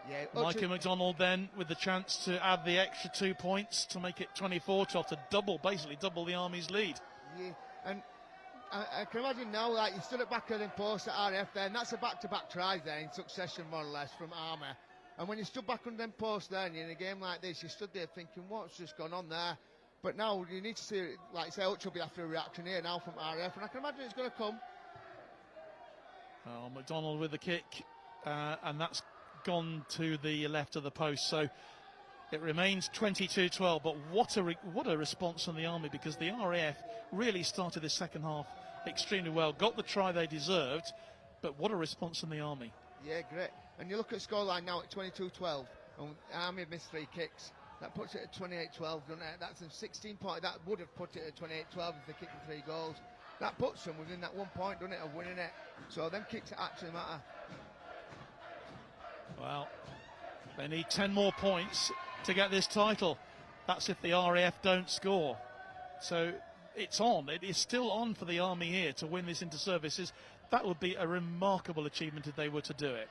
Yeah, Michael McDonald then with the chance to add the extra 2 points to make it 24-12, to basically double the Army's lead. Yeah, and I can imagine now, like, you stood at back of the post at RAF there, and that's a back-to-back tries there in succession, more or less, from Army. And when you stood back on them posts there, and in a game like this, you stood there thinking, what's just gone on there? But now you need to see, like, say, Hutch will be after a reaction here now from RAF, and I can imagine it's going to come. Oh, McDonald with the kick, and that's gone to the left of the post, so it remains 22-12. But what a response from the Army, because the RAF really started the second half extremely well, got the try they deserved, but what a response from the Army. Yeah, great. And you look at scoreline now at 22-12, and Army have missed 3 kicks. That puts it at 28-12, doesn't it? That's a 16 point. That would have put it at 28-12 if they kicked 3 goals. That puts them within that 1 point, doesn't it, of winning it? So them kicks actually matter. Well, they need 10 more points to get this title. That's if the RAF don't score. So it's on. It is still on for the Army here to win this inter-services. That would be a remarkable achievement if they were to do it.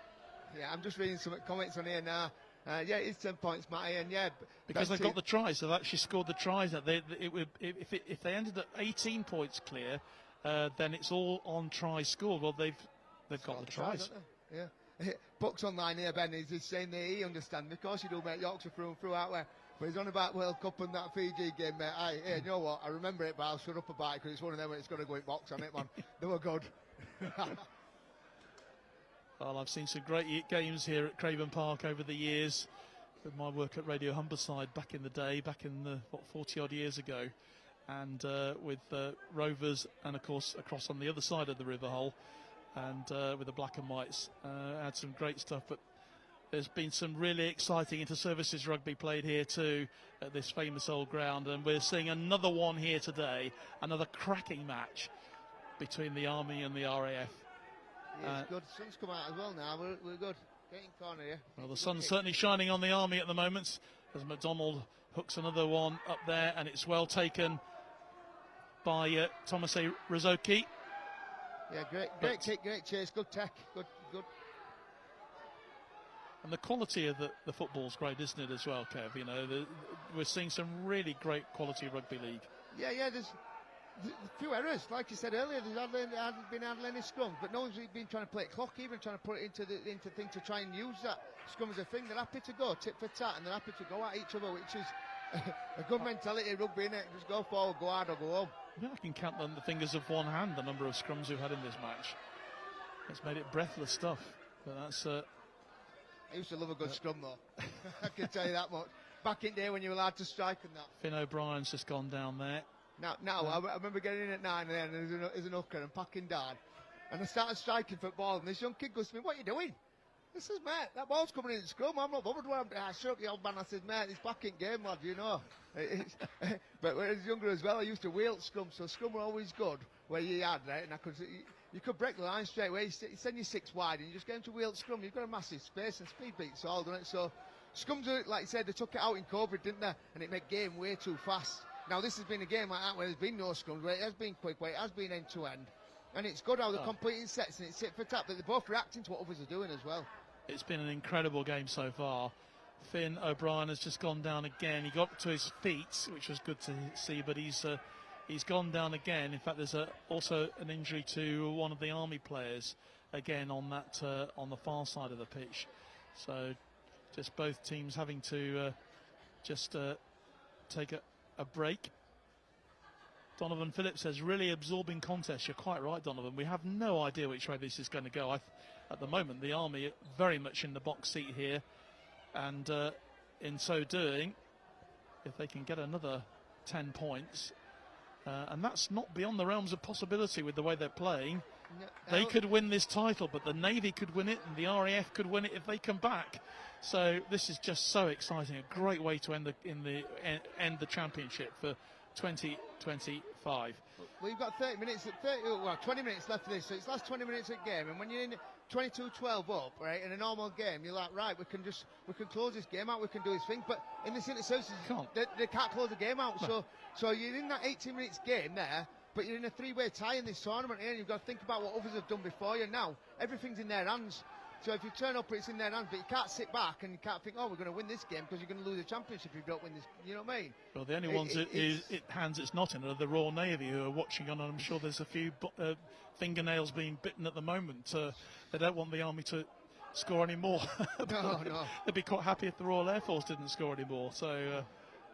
Yeah, I'm just reading some comments on here now. Yeah, it's 10 points, Matty, and yeah, because they've got the tries. They've actually scored the tries. If they ended at 18 points clear, then it's all on tries scored. Well, they've got the tries. Yeah. Buck's online here, Ben. He's saying that he understands. Of course, you do, mate. Yorkshire through and through out there. But he's on about World Cup and that Fiji game, mate. Hey, you know what? I remember it, but I'll shut up about it because it's one of them where it's going to go in box on it, man. They were good. Well, I've seen some great games here at Craven Park over the years. With my work at Radio Humberside back in the day, back in the 40-odd years ago, and with Rovers, and of course across on the other side of the River Hull, and with the Black and Whites, had some great stuff. But there's been some really exciting inter-services rugby played here too at this famous old ground, and we're seeing another one here today, another cracking match between the Army and the RAF. Yeah, it's good. Sun's come out as well now. We're good. Getting corner here. Well, the sun's certainly shining on the Army at the moment as McDonald hooks another one up there, and it's well taken by Thomas A. Rizoki. Yeah, great kick, great chase, good tech, good. And the quality of the football's great, isn't it, as well, Kev? You know, we're seeing some really great quality rugby league. Yeah, there's a few errors, like you said earlier. There hasn't been hardly any scrums, but no one's been trying to play clock, even trying to put it into thing to try and use that scrum as a thing. They're happy to go tit for tat, and they're happy to go at each other, which is a good mentality of rugby, innit? Just go forward, go hard, or go home. Yeah, I can count on the fingers of one hand the number of scrums we've had in this match. It's made it breathless stuff, but that's. I used to love a good scrum, though. I can tell you that much. Back in there when you were allowed to strike and that. Finn O'Brien's just gone down there. I remember getting in at 9 and there's an hooker and packing down. And I started striking for the ball, and this young kid goes to me, "What are you doing?" I says, "Mate, that ball's coming in the scrum. I'm not bothered where I shook the old man. I said, "Mate, it's back in game, lad, you know." But when I was younger as well, I used to wheel scrum, so scrum were always good where you had, right? And you could break the line straight away. You send you 6 wide, and you just get into wheel scrum. You've got a massive space, and speed beats all, doesn't it? So scrums, like you said, they took it out in COVID, didn't they? And it made game way too fast. Now this has been a game like that where there's been no scrums, where it has been quick, where it has been end to end, and it's good how they're completing sets and it's tit for tat, but they're both reacting to what others are doing as well. It's been an incredible game so far. Finn O'Brien has just gone down again. He got to his feet, which was good to see, but he's gone down again. In fact, there's also an injury to one of the Army players again on that on the far side of the pitch. So just both teams having to take a break. Donovan Phillips says, really absorbing contest. You're quite right, Donovan. We have no idea which way this is going to go. At the moment, the Army are very much in the box seat here, and in so doing, if they can get another 10 points, and that's not beyond the realms of possibility with the way they're playing, they could win this title, but the Navy could win it, and the RAF could win it if they come back. So this is just so exciting, a great way to end the championship for 2025. Well, you've got 20 minutes left of this, so it's last 20 minutes of game, and when you're in 22-12 up, right, in a normal game, you're like, right, we can close this game out, we can do this thing, but in this inter-services, they can't close the game out, no. so you're in that 18 minutes game there, but you're in a 3-way tie in this tournament here, and you've got to think about what others have done before you. Now, everything's in their hands. So if you turn up, it's in their hands, but you can't sit back and you can't think, oh, we're going to win this game, because you're going to lose the championship if you don't win this. You know what I mean? Well, the only ones hands it's not in are the Royal Navy, who are watching on, and I'm sure there's a few fingernails being bitten at the moment. They don't want the Army to score any more. No. They'd be quite happy if the Royal Air Force didn't score any more. So,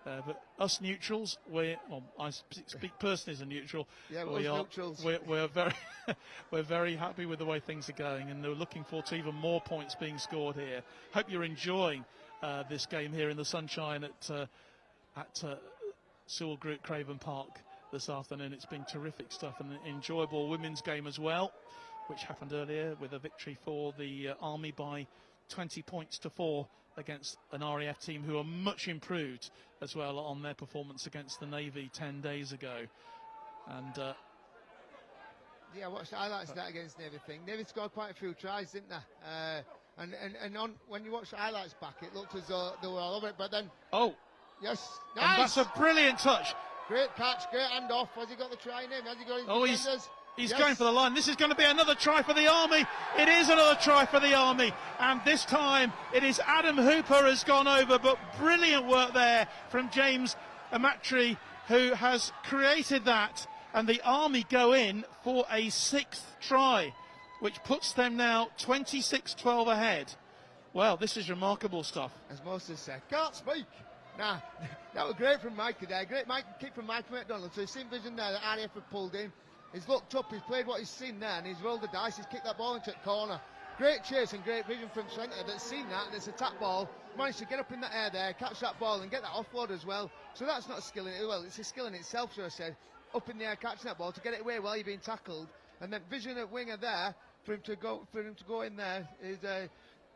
but us neutrals, I speak personally as a neutral. Yeah, neutrals. We're very, we're very happy with the way things are going, and we're looking forward to even more points being scored here. Hope you're enjoying this game here in the sunshine at Sewell Group Craven Park this afternoon. It's been terrific stuff, and an enjoyable women's game as well, which happened earlier with a victory for the Army by 20 points to 4 against an RAF team who are much improved as well on their performance against the Navy 10 days ago. And I watched highlights of that against Navy thing. Navy scored quite a few tries, didn't they? And when you watch the highlights back, it looked as though they were all over it. But then, yes, nice. And that's a brilliant touch. Great catch, great handoff. Has he got the try in him? Has he got his defenders? He's going for the line. This is going to be another try for the Army. It is another try for the Army. And this time it is Adam Hooper has gone over. But brilliant work there from James Amatri, who has created that. And the Army go in for a 6th try, which puts them now 26-12 ahead. Well, this is remarkable stuff. As Moses said, can't speak. Nah, that was great from Mikey there. Great kick from Mikey McDonald. So he's seen vision there that RAF have pulled in. He's looked up, he's played what he's seen there, and he's rolled the dice, he's kicked that ball into the corner. great chase and great vision from centre that's seen that, and it's a tap ball, managed to get up in the air there, catch that ball and get that offload as well. So that's not a skill in it, well, it's a skill in itself, should I say, up in the air catching that ball to get it away while you're being tackled, and then vision at winger there for him to go in there is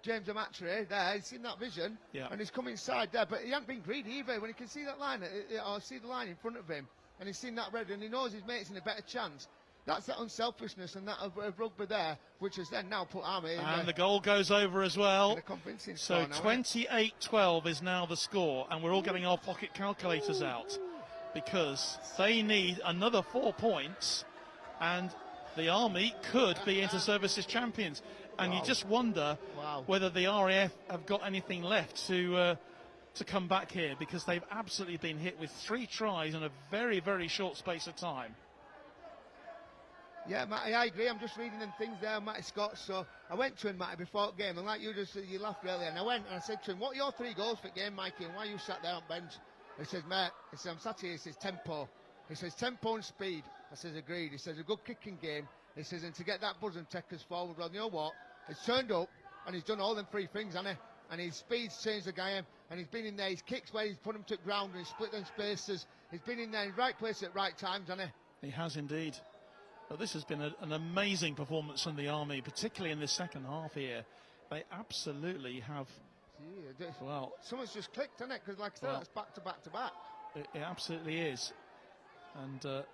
James Amatri there. He's seen that vision, and he's come inside there, but he hasn't been greedy either. When he can see that line or see the line in front of him, and he's seen that red, and he knows his mate's in a better chance. That's that unselfishness and that of rugby there, which has then now put Army in. And the goal goes over as well. So 28-12 is now the score, and we're all getting our pocket calculators out because they need another 4 points, and the Army could be inter-services champions. And you just wonder whether the RAF have got anything left to come back here, because they've absolutely been hit with 3 tries in a very, very short space of time. Yeah, Matty, I agree. I'm just reading them things there, Matty Scott. So I went to him, Matty, before the game, and like you laughed earlier, and I went and I said to him, "What are your 3 goals for the game, Mikey, and why you sat there on bench?" He says, "Mate," he says, "I'm sat here," he says, "tempo." He says, "Tempo and speed." I says, "Agreed." He says, "A good kicking game." He says, "And to get that buzz and take us forward." Well, you know what? He's turned up and he's done all them 3 things, hasn't he? And his speed's changed the game, and he's been in there. His kicks where he's put them to the ground and he's split them spaces. He's been in there in the right place at right times, hasn't he? He has indeed. Well, this has been an amazing performance from the Army, particularly in this second half here. They absolutely have. Well, something's just clicked, hasn't it? Because, like I said, it's back to back to back. It absolutely is, and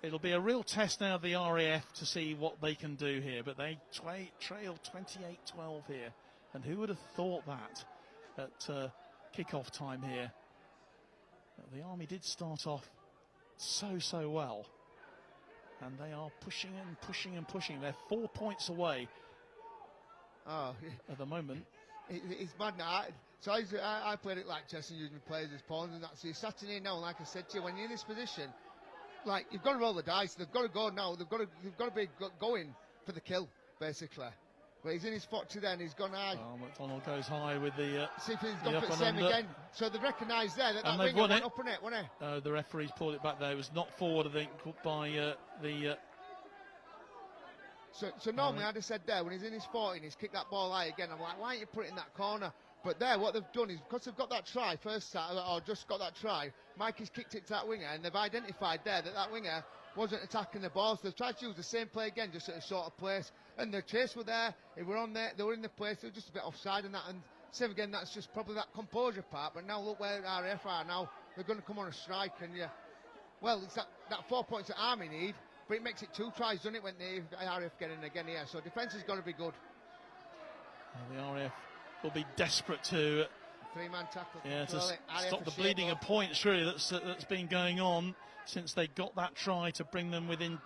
it'll be a real test now of the RAF to see what they can do here. But they trail 28-12 here, and who would have thought that at kick-off time here? The Army did start off so well. And they are pushing and pushing and pushing. They're 4 points away at the moment. It's mad now. So I played it like chess and using players as pawns and that. So you're sat in here now, and like I said to you, when you're in this position, like, you've got to roll the dice. They've got to go now. They've got to be going for the kill, basically. But he's in his 40 then. He's gone high. Oh, McDonald goes high with the see if he's gone for the same again. So they've recognised there that winger went up on it, wasn't he? The referee's pulled it back there. It was knocked forward, I think, by the... So normally I'd have said there, when he's in his 40 and he's kicked that ball high again, I'm like, why aren't you putting it in that corner? But there, what they've done is, because they've got that try first time, or just got that try, Mikey's kicked it to that winger, and they've identified there that winger wasn't attacking the ball, so they've tried to use the same play again, just at a shorter place. And the chase were there, they were on there, they were in the place, they were just a bit offside and that. And same again, that's just probably that composure part. But now look where RAF are now, they're going to come on a strike, and well, it's that 4 points that Army need, but it makes it 2 tries, doesn't it, when the RAF get in again here. So defence has got to be good. Well, the RAF will be desperate to 3-man tackle. Yeah, to stop the bleeding of points, really, that's been going on since they got that try to bring them within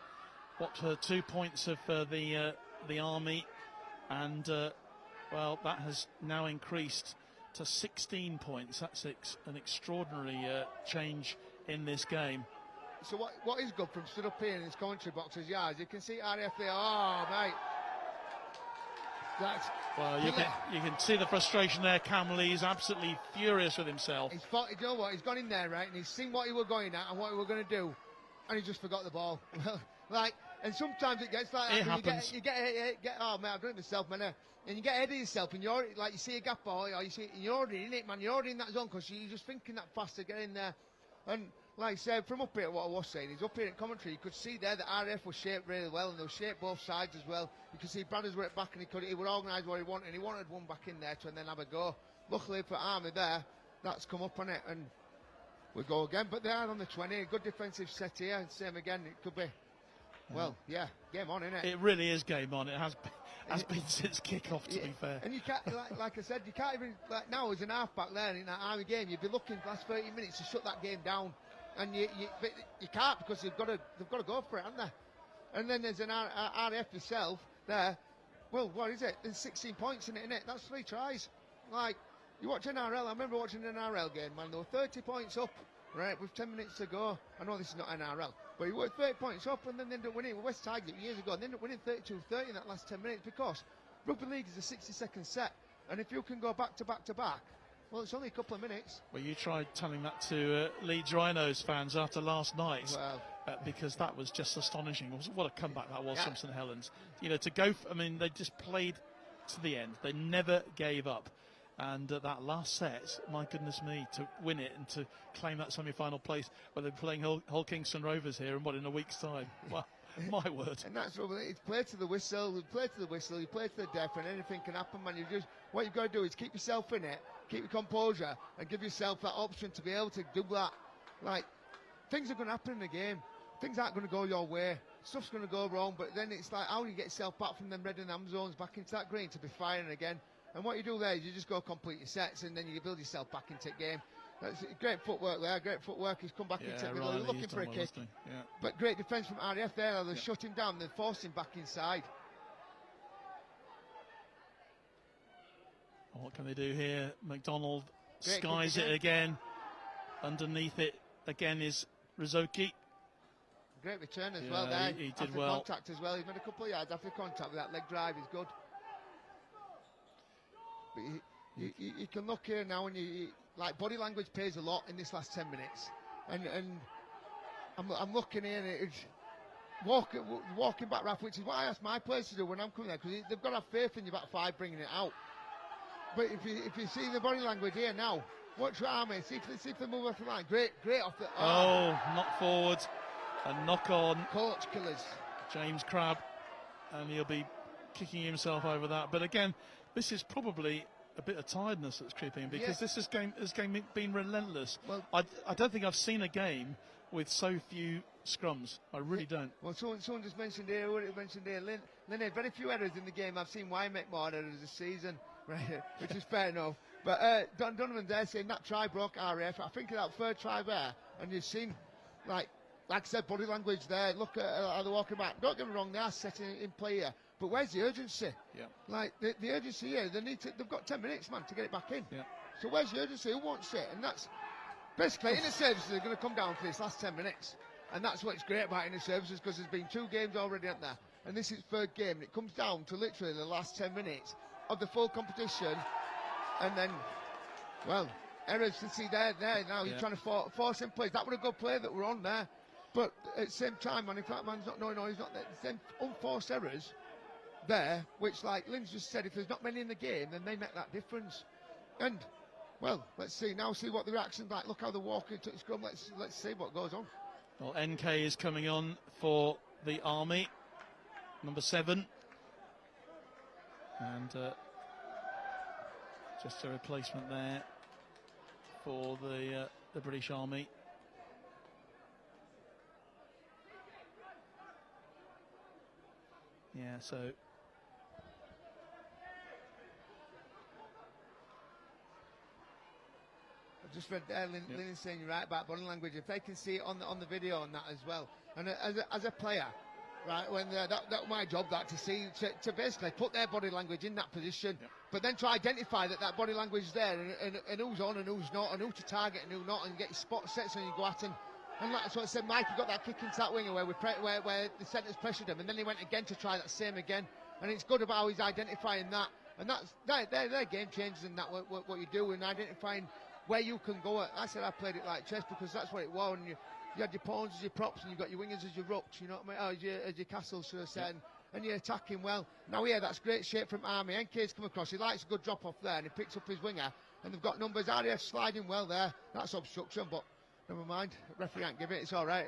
2 points of the Army, and well, that has now increased to 16 points. That's an extraordinary change in this game. So what is good from stood up here in his commentary box is you can see RAF there. Oh, mate. Well, you can see the frustration there. Cam Lee's absolutely furious with himself. You know what? He's gone in there, right, and he's seen what he were going at and what he were going to do, and he just forgot the ball. And sometimes it gets like that. It happens. You get oh man, I've done it myself, man. And you get ahead of yourself, and you're like, you see a gap ball, or you're already in it, man. You're already in that zone because you're just thinking that fast to get in there. And like I said, from up here, what I was saying is up here in commentary, you could see there that RF was shaped really well, and they were shaped both sides as well. You could see Bradders were at back, and he would organise what he wanted, and he wanted one back in there to and then have a go. Luckily for Army there, that's come up on it, and we go again. But they are on the 20, a good defensive set here, and same again, it could be. Well, game on, innit? It really is game on. It has been since kick-off, to be fair. And you can't, like I said, you can't even, like now as an half-back there in that Army game, you'd be looking the last 30 minutes to shut that game down. And you can't, because they've got to go for it, haven't they? And then there's an RF yourself there. Well, what is it? There's 16 points in it, innit? That's 3 tries. Like, you watch NRL, I remember watching an NRL game, man, they were 30 points up, right, with 10 minutes to go. I know this is not NRL, but he were 30 points up, and then they ended up winning with West Tigers years ago, and they ended up winning 32-30 in that last 10 minutes, because rugby league is a 60-second set, and if you can go back to back to back, well, it's only a couple of minutes. Well, you tried telling that to Leeds Rhinos fans after last night, because that was just astonishing. What a comeback that was from St Helens. You know, to go, I mean, they just played to the end. They never gave up. And that last set, my goodness me, to win it and to claim that semi-final place, where they're playing Hull Kingston Rovers here in a week's time. Well, my word. And that's what it's play to the whistle, you play to the whistle, you play to the death, and anything can happen, man. What you've got to do is keep yourself in it, keep your composure, and give yourself that option to be able to do that. Like, things are going to happen in the game. Things aren't going to go your way. Stuff's going to go wrong, but then it's like, how do you get yourself back from them red and am zones back into that green to be firing again? And what you do there is you just go complete your sets, and then you build yourself back into the game. That's great footwork there. Great footwork. He's come back into the middle. He's looking for a kick. Yeah. But great defence from RAF there. They shut him down. They forced him back inside. What can they do here? McDonald Great skies kick it again. Underneath it again is Rizoki. Great return as well there. He did after well. Contact as well. He's made a couple of yards after contact with that leg drive. He's good. But you can look here now, and like body language plays a lot in this last 10 minutes. And I'm looking here, and it's walking back, Raf, which is what I ask my players to do when I'm coming there, because they've got to have faith in your back five bringing it out. But if you see the body language here now, watch your army, see if they move off the line. Great off the. Knock forward, a knock on. Coach killers. James Crabb, and he'll be kicking himself over that. But again, this is probably a bit of tiredness that's creeping in, because this game has been relentless. Well, I don't think I've seen a game with so few scrums. I really don't. Well, someone just mentioned here, Lynn had very few errors in the game. I've seen why make more errors this season, right? Which is fair enough. But Donovan there saying that try broke RAF. I think of that third try there, and you've seen, like I said, body language there. Look at how they're walking back. Don't get me wrong, they are setting in play here. But where's the urgency? Yeah. Like the urgency here, they've got 10 minutes, man, to get it back in. Yeah. So where's the urgency? Who wants it? And that's basically inner services are going to come down for this last 10 minutes. And that's what's great about inner services, because there's been 2 games already, haven't there? And this is third game, and it comes down to literally the last 10 minutes of the full competition. And then, well, errors to see there now. You're trying to force in plays. That was a good play that we're on there. But at the same time, man, if that man's not knowing, or he's not there, the same unforced errors there, which, like Lynn's just said, if there's not many in the game, then they make that difference. And, well, let's see what the reaction's like. Look how they're walking to the scrum. Let's see what goes on. Well, NK is coming on for the Army, number 7. And just a replacement there for the British Army. Yeah, so I just read there, Lynn is saying you're right about body language. If they can see it on the video on that as well, and as a player, right, when that my job that to basically put their body language in that position, but then to identify that body language is there, and who's on and who's not, and who to target and who not, and get your spot sets and you go at, and that's what I said. Mike got that kick into that winger where the centres pressured him, and then he went again to try that same again, and it's good about how he's identifying that, and they're game changers in that what you do, and identifying where you can go at. I said I played it like chess, because that's what it was, and you had your pawns as your props, and you've got your wingers as your rooks, you know what I mean? As your castles, should I say, and you're attacking well. Now here, that's great shape from Army. NK's come across, he likes a good drop off there, and he picks up his winger, and they've got numbers. RAF sliding well there, that's obstruction, but never mind, referee can't give it, it's all right.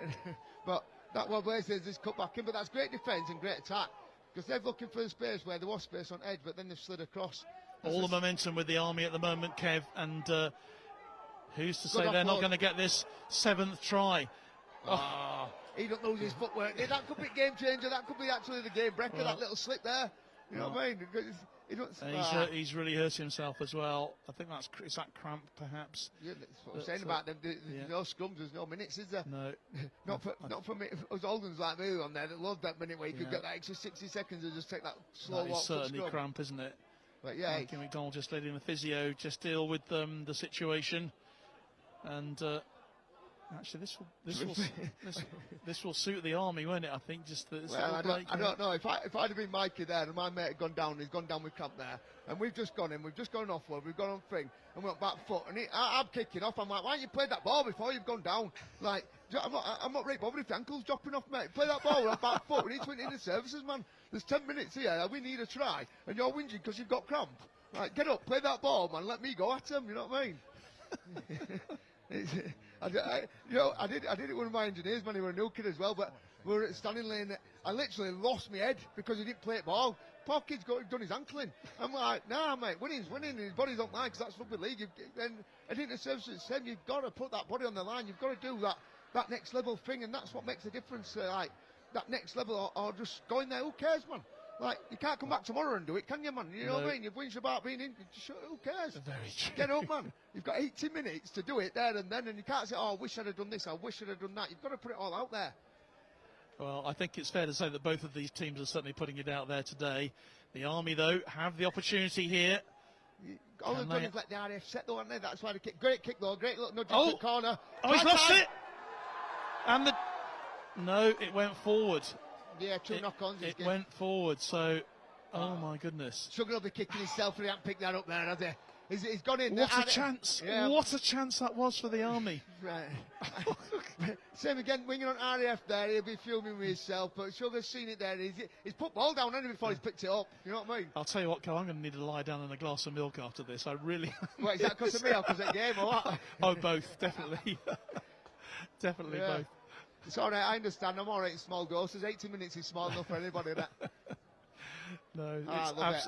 But that one where there's this cut back in, but that's great defence and great attack, because they're looking for the space where there was space on edge, but then they've slid across. All the momentum with the Army at the moment, Kev, and who's to say they're not going to get this 7th try? He don't lose his footwork. That could be game changer. That could be actually the game breaker. That little slip there. You know what I mean? He's really hurt himself as well. I think is that cramp perhaps. Yeah, that's what I'm saying about them. There's no scrums. There's no minutes, is there? No. not for me. Us old ones like me on there that love that minute where you could get that extra 60 seconds and just take that slow walk. It's certainly cramp, isn't it? But yeah, Mikey McDonald just letting the physio just deal with the situation. And Actually, this will suit the Army, won't it? I think just the Well, I don't know. If I'd have been Mikey there and my mate had gone down, he's gone down with cramp there, and we've just gone in, we've just gone offload, we've gone on thing, and we went back foot, and I'm kicking off. I'm like, why don't you play that ball before you've gone down? Like, I'm not right bothered if the ankle's dropping off, mate. Play that ball on back foot. We need to win in the services, man. There's 10 minutes here. We need a try, and you're whinging because you've got cramp. Like, get up, play that ball, man. Let me go at him. You know what I mean? I did it with one of my engineers, man. He was a new kid as well, but we were at standing lane. I literally lost my head because he didn't play it ball. Poor kid's done his ankling. I'm like, nah, mate, winning's winning, and his body don't lie because that's rugby league. And I think the service is the same. You've got to put that body on the line. You've got to do that next level thing, and that's what makes the difference. Like that next level, or just going there. Who cares, man? Like, you can't come back tomorrow and do it, can you, man? You know what I mean? You've whinged about being in. Who cares? Very true. Get up, man. You've got 80 minutes to do it there and then, and you can't say, oh, I wish I'd have done this, I wish I'd have done that. You've got to put it all out there. Well, I think it's fair to say that both of these teams are certainly putting it out there today. The Army, though, have the opportunity here. All they've done is let the RAF set, though, haven't they? That's why they kick. Great kick, though. Great little nudge into the corner. Oh, he's lost it! And no, it went forward. Yeah, two knock-ons. It went forward, so... Oh, my goodness. Sugar will be kicking himself if he hasn't picked that up there, has he? He's gone in. What a chance. Yeah. What a chance that was for the Army. Right. Same again, winging on RAF there, he'll be fuming with himself, but Sugar's seen it there. He's put ball down anyway before he's picked it up. You know what I mean? I'll tell you what, Carl, I'm going to need to lie down in a glass of milk after this. I really... What, is that because of me or because of the game or what? Oh, both, definitely. Definitely both. It's all right, I understand. I'm all right in small doses. 80 minutes is small enough for anybody. That. No,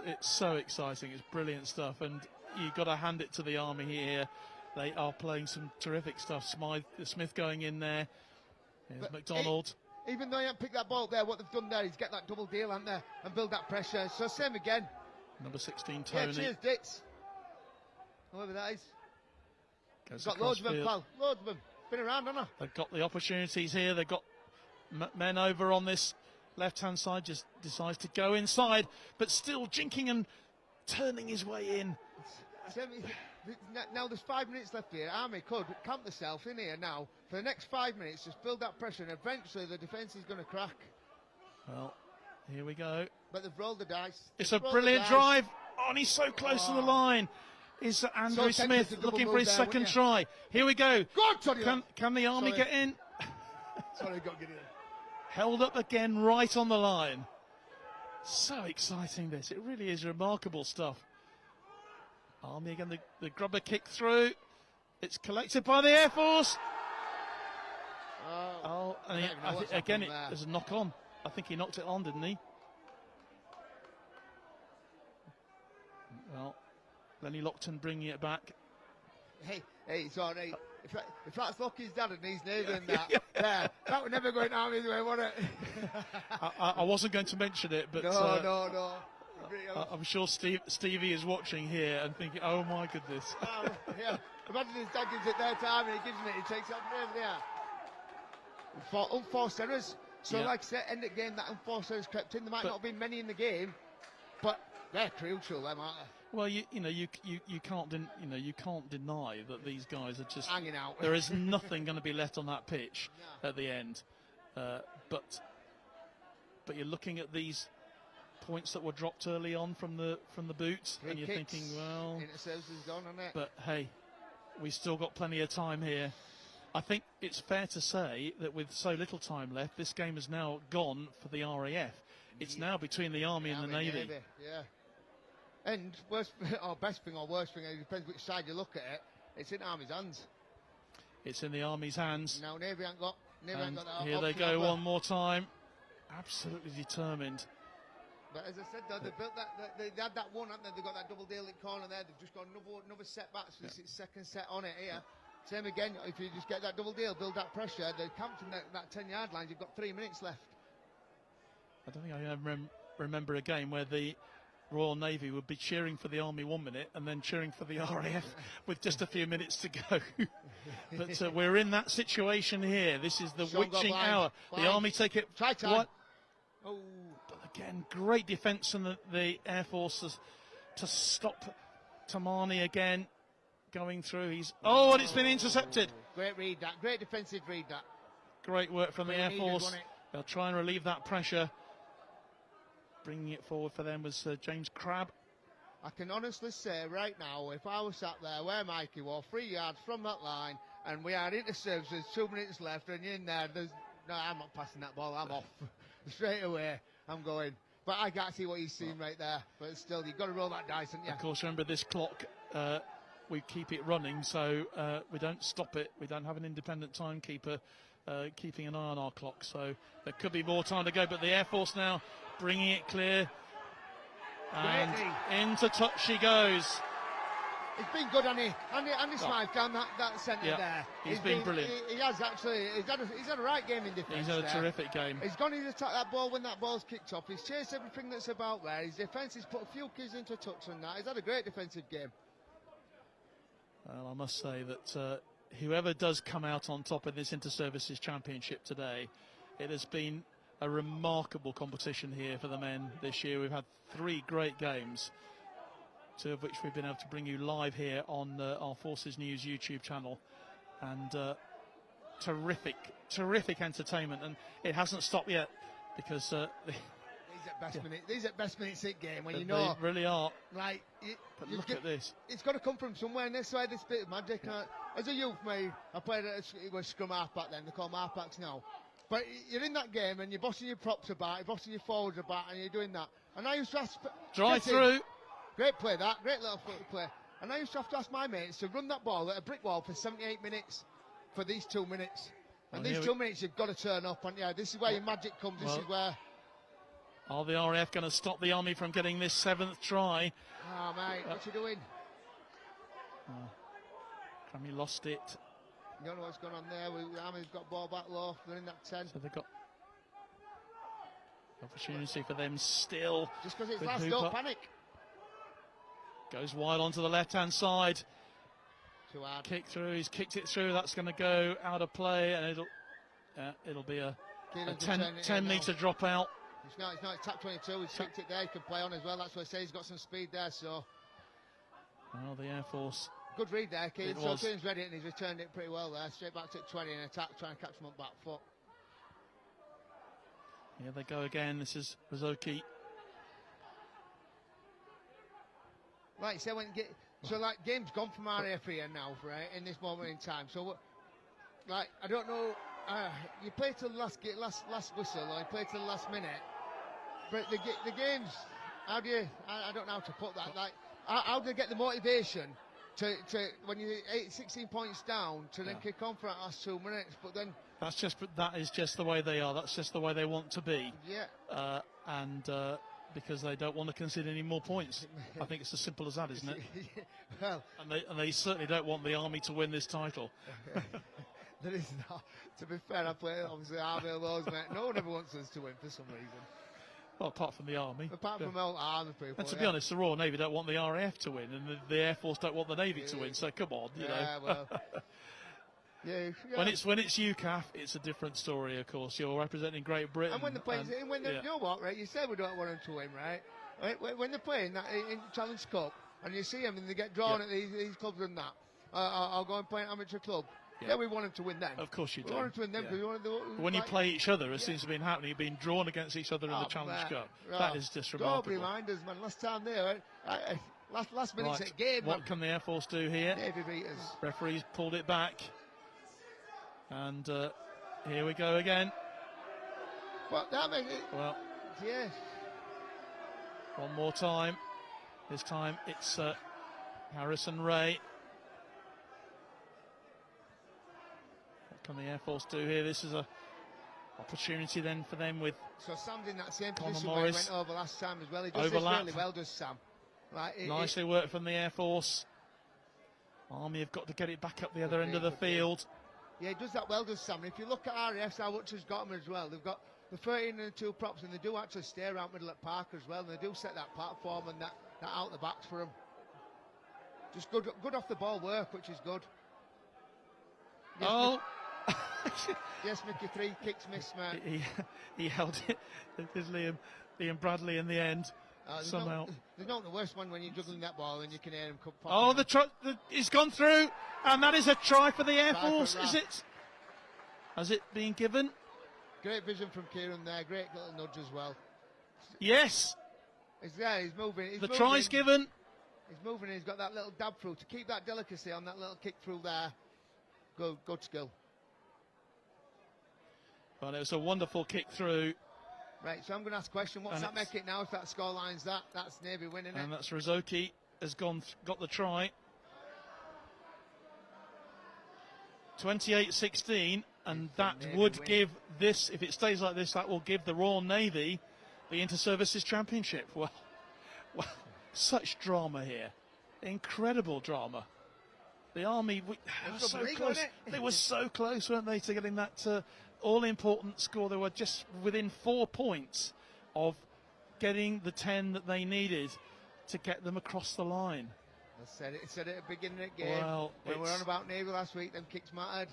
it's so exciting. It's brilliant stuff, and you've got to hand it to the Army here. They are playing some terrific stuff. Smith going in there. Here's McDonald. Even though he hasn't picked that ball up there, what they've done there is get that double deal, haven't they, and build that pressure. So same again. Number 16, Tony. Yeah, cheers, Dix. Whoever that is. Got loads of them, pal. Loads of them. Been around, haven't they? They've got the opportunities here. They've got men over on this left-hand side, just decides to go inside, but still jinking and turning his way in. Now there's 5 minutes left here. Army could camp themselves in here now for the next 5 minutes, just build that pressure, and eventually the defence is going to crack. Well, here we go. But they've rolled the dice. It's a brilliant drive. Oh, and he's so close to the line. Is Andrew Smith looking for his second try? Here we go. Can the Army get in? Sorry, got to get in. Held up again right on the line. So exciting, this. It really is remarkable stuff. Army again, the grubber kick through. It's collected by the Air Force. And again, there's a knock on. I think he knocked it on, didn't he? Well, Lenny Lockton bringing it back. Hey, it's all right. If that's Lockie's dad and he's neighbouring that would never go in Army's way, would it? I wasn't going to mention it, but no. I'm sure Stevie is watching here and thinking, oh my goodness. Yeah, imagine his dad gives it there to Army, he gives it, he takes it up over there. For unforced errors. So like I said, end of game, that unforced errors crept in. There might not have been many in the game, but they're crucial, them, aren't they? Well, you can't deny that these guys are just hanging out. There is nothing going to be left on that pitch at the end, but you're looking at these points that were dropped early on from the boots, and you're thinking, well, but hey, we still got plenty of time here. I think it's fair to say that with so little time left, this game is now gone for the RAF. It's now between the Army and the Navy. Yeah. And best thing or worst thing, it depends which side you look at it, it's in Army's hands. It's in the Army's hands. Now Navy ain't got that. Here they go one more time. Absolutely determined. But as I said, though, they built that. They had that one, haven't they? They got that double deal in corner there. They've just got another setback. So this is second set on it here. Same again. If you just get that double deal, build that pressure. They're camped in that 10-yard line. You've got 3 minutes left. I don't think I ever remember a game where the Royal Navy would be cheering for the Army 1 minute and then cheering for the RAF with just a few minutes to go. But we're in that situation here. This is the witching hour. The Army take it. Try time. Oh, but again, great defence from the Air Forces to stop Tamani again. going through. And it's been intercepted. Great read that. Great defensive read that. Great work from the Air Force. Wasn't it? They'll try and relieve that pressure. Bringing it forward for them was James Crabb. I can honestly say right now, if I was sat there where Mikey was, 3 yards from that line, and we are into services, 2 minutes left, and you're in there, no, I'm not passing that ball, I'm off. Straight away, I'm going. But I can't see what he's seeing right there. But still, you've got to roll that dice, haven't you? Of course, remember this clock, we keep it running, so we don't stop it. We don't have an independent timekeeper keeping an eye on our clock. So there could be more time to go, but the Air Force now bringing it clear. And into touch she goes. He's been good, hasn't he? Andy Smythe down that centre there. He's been brilliant. He has actually. He's had a right game in defence. He's had a terrific game. He's gone in to attack that ball when that ball's kicked off. He's chased everything that's about there. His defence, he's put a few kids into touch on that. He's had a great defensive game. Well, I must say that whoever does come out on top in this Inter-Services Championship today, it has been a remarkable competition here for the men this year. We've had 3 great games, 2 of which we've been able to bring you live here on our Forces News YouTube channel, and terrific entertainment, and it hasn't stopped yet because these are best minutes in game when you they know really are. Like, but look at this. It's got to come from somewhere, and this way this bit of magic. As a youth, I played at a scrum half back then. They call them half backs now. But you're in that game and you're bossing your props about, you're bossing your forwards about, and you're doing that. And I used to ask... Drive through. Great play that, great little play. And I used to have to ask my mates to run that ball at a brick wall for 78 minutes for these 2 minutes. And these 2 minutes you've got to turn up. And yeah, this is where your magic comes. This is where... Are the RAF going to stop the Army from getting this 7th try? Oh, mate, what's he doing? Crammy lost it. You don't know what's going on there. The Army's got ball back low. They're in that 10. So they've got opportunity for them still. Just because it's last, don't panic. Goes wide onto the left-hand side. Too hard. Kick through. He's kicked it through. That's going to go out of play, and it'll be a 10-metre drop out. It's not. It's tap 22. He's kicked it there. He can play on as well. That's what I say. He's got some speed there. So. Well, the Air Force. Good read there, Keane. So Keane's read it and he's returned it pretty well there. Straight back to 20 in attack, trying to catch him on back foot. Here they go again. This is Rizoki. Like you said, game's gone from RAF here now, right? In this moment in time. So, I don't know. You play till the last whistle, or you play till the last minute. But the game's. How do you? I don't know how to put that. Like, how do you get the motivation? To when you're 16 points down to then kick on for that last 2 minutes, but then that is just the way they are. That's just the way they want to be. Yeah. Because they don't want to concede any more points. I think it's as simple as that, isn't it? Well, and they certainly don't want the Army to win this title. There is not. To be fair, I play obviously Army loads, mate. No one ever wants us to win for some reason. Well, apart from the Army. Apart from all Army people. And to be honest, the Royal Navy don't want the RAF to win, and the Air Force don't want the Navy to win. So come on, you know. Well. Yeah. When it's UCAF, it's a different story. Of course, you're representing Great Britain. And when they're playing, you know what, right? You say we don't want them to win, right? When they're playing that in Challenge Cup, and you see them and they get drawn at these clubs and that, I'll go and play an amateur club. Yeah, we want them to win then. Of course you do. We want them to win then because we want them to, when you play each other, as seems to have been happening, being drawn against each other in the Challenge Cup. That is just remarkable. Don't remind us, man. Last time there, last minutes at game. What can the Air Force do here? Navy beat us. Referees pulled it back. And here we go again. Well, that makes it. Well, yes. One more time. This time it's Harrison Ray. What can the Air Force do here? This is a opportunity then for them with. So Sam's in that same position where he went over last time as well. He does this really well, does Sam? Nicely worked from the Air Force. Army have got to get it back up the other end of the field. Yeah, he does that well, does Sam. And if you look at RAF, how much has got them as well. They've got the 13 and the 2 props, and they do actually stay around middle at park as well. And they do set that platform and that out the backs for them. Just good off the ball work, which is good. Yes, yes, Mickey, 3 kicks missed, mate. He held it. It was Liam Bradley in the end. somehow. There's not the worst one when you're juggling that ball and you can hear him come. Oh, he's gone through, and that is a try for the Air Force, is it? Has it been given? Great vision from Kieran there, great little nudge as well. Yes. He's there, he's moving. The try's given. He's moving, he's got that little dab through. To keep that delicacy on that little kick through there, good skill. Well, it was a wonderful kick through. Right, so I'm going to ask a question. What's that make it now if that scoreline's that? That's Navy winning it. And that's Rizoki has got the try. 28-16, and that would give this, if it stays like this, that will give the Royal Navy the Inter-Services Championship. Well, such drama here. Incredible drama. The Army, they were so close. They were so close, weren't they, to getting that all-important score. They were just within 4 points of getting the 10 that they needed to get them across the line. I said it at the beginning of the game. Well, when we were on about Navy last week, them kicks mattered.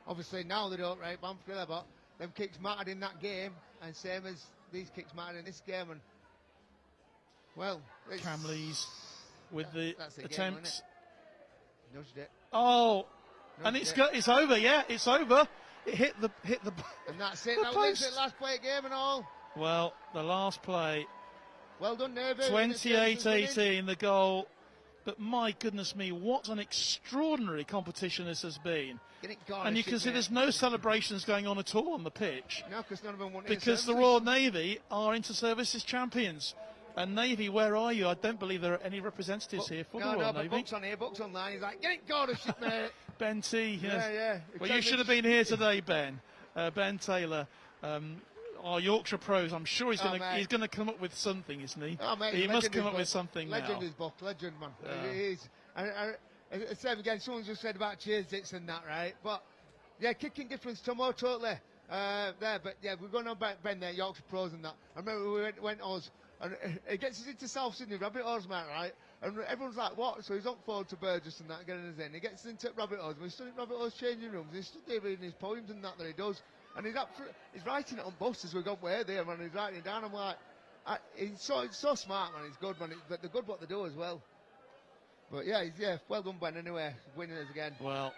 Obviously now they don't, right, Banfield, but them kicks mattered in that game, and same as these kicks mattered in this game. And well, Camleys with the attempts. Nudged it. Oh, and it's over. Yeah, it's over. It hit the. And that's it. That was it. Last play of game and all. Well, the last play. Well done, Navy. 28-18, the goal. But my goodness me, what an extraordinary competition this has been. And you can see there's no celebrations going on at all on the pitch. No, because none of them want because the Royal Navy are Inter-Services champions. And Navy, where are you? I don't believe there are any representatives here for the Royal Navy. Buck's on here, Buck's online. He's like, get it, Gordonship, mate. Ben T. Yes. Yeah. Well, you should have been here today, Ben. Ben Taylor. Our Yorkshire pros, I'm sure he's going to come up with something, isn't he? Oh, mate, he must come up with something legend now. Is Buck, legend, man. Yeah. He is. And same again, someone just said about cheers hits and that, right? But, yeah, kicking difference tomorrow, totally. There, but, yeah, we're going on about Ben there, Yorkshire pros and that. I remember we went Oz, and it gets us into South Sydney, Rabbit Oz, mate, right? And everyone's like, what? So he's on forward to Burgess and that, getting us in. He gets us into Rabbit Oz, and we stood in Rabbit Oz changing rooms, and he stood there reading his poems and that he does. And he's writing it on buses. We've got way there, man. He's writing it down. I'm like, he's so smart, man. He's good, man. But they're good what they do as well. But yeah, well done, Ben. Anyway, winning us again. Well,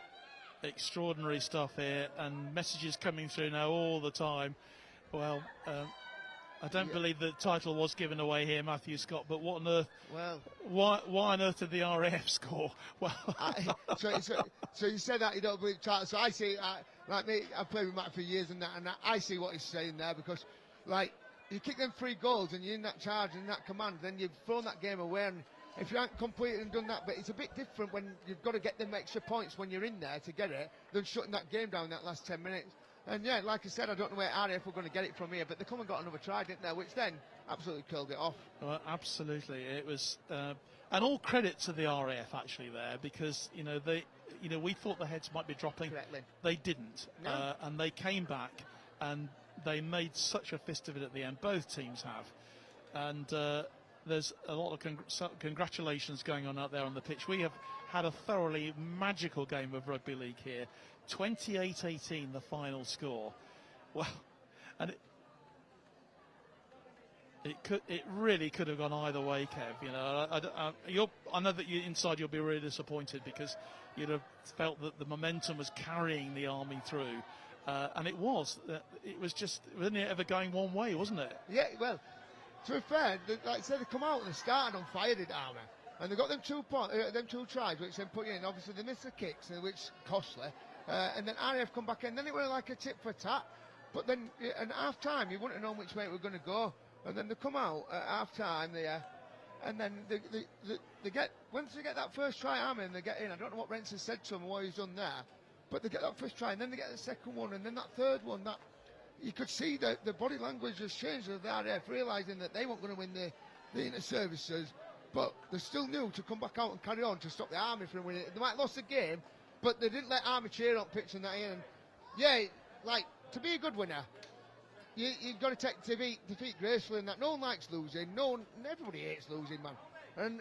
extraordinary stuff here, and messages coming through now all the time. Well, I don't believe the title was given away here, Matthew Scott. But what on earth? Well, why on earth did the RAF score? Well, so you said that you don't believe title. So I see. Like me, I've played with Matt for years and I see what he's saying there, because, like, you kick them 3 goals and you're in that charge and that command, then you've thrown that game away. And if you haven't completed and done that, but it's a bit different when you've got to get them extra points when you're in there to get it, than shutting that game down that last 10 minutes. And yeah, like I said, I don't know where RAF were going to get it from here, but they come and got another try, didn't they? Which then absolutely killed it off. Well, absolutely, it was, and all credit to the RAF actually there, because we thought the heads might be dropping. Correctly. They didn't, no. And they came back and they made such a fist of it at the end. Both teams have, and there's a lot of congratulations going on out there on the pitch. We have had a thoroughly magical game of rugby league here. 28-18 the final score. Well, and it really could have gone either way, Kev. I know that inside you'll be really disappointed, because you'd have felt that the momentum was carrying the Army through, and it was. It was just wasn't it ever going one way, wasn't it? Yeah. Well, to be fair, like I said, they come out and they started on fire, did Army, and they got them 2 tries, which then put in. Obviously, they missed the kicks, which costly. And then RAF come back in. Then it was like a tit for tat. But then at half time, you wouldn't have known which way it was going to go. And then they come out at half time there, and then they get, once they get that first try, Army, and they get in. I don't know what Renson said to them or what he's done there, but they get that first try, and then they get the second one, and then that third one. That you could see that the body language has changed of the RAF, realising that they weren't going to win the Inter-Services, but they still knew to come back out and carry on to stop the Army from winning it. They might have lost the game, but they didn't let Army cheer on pitch and that in. And yeah, like, to be a good winner, you've got to take defeat gracefully, and that no one likes losing. Everybody hates losing, man. And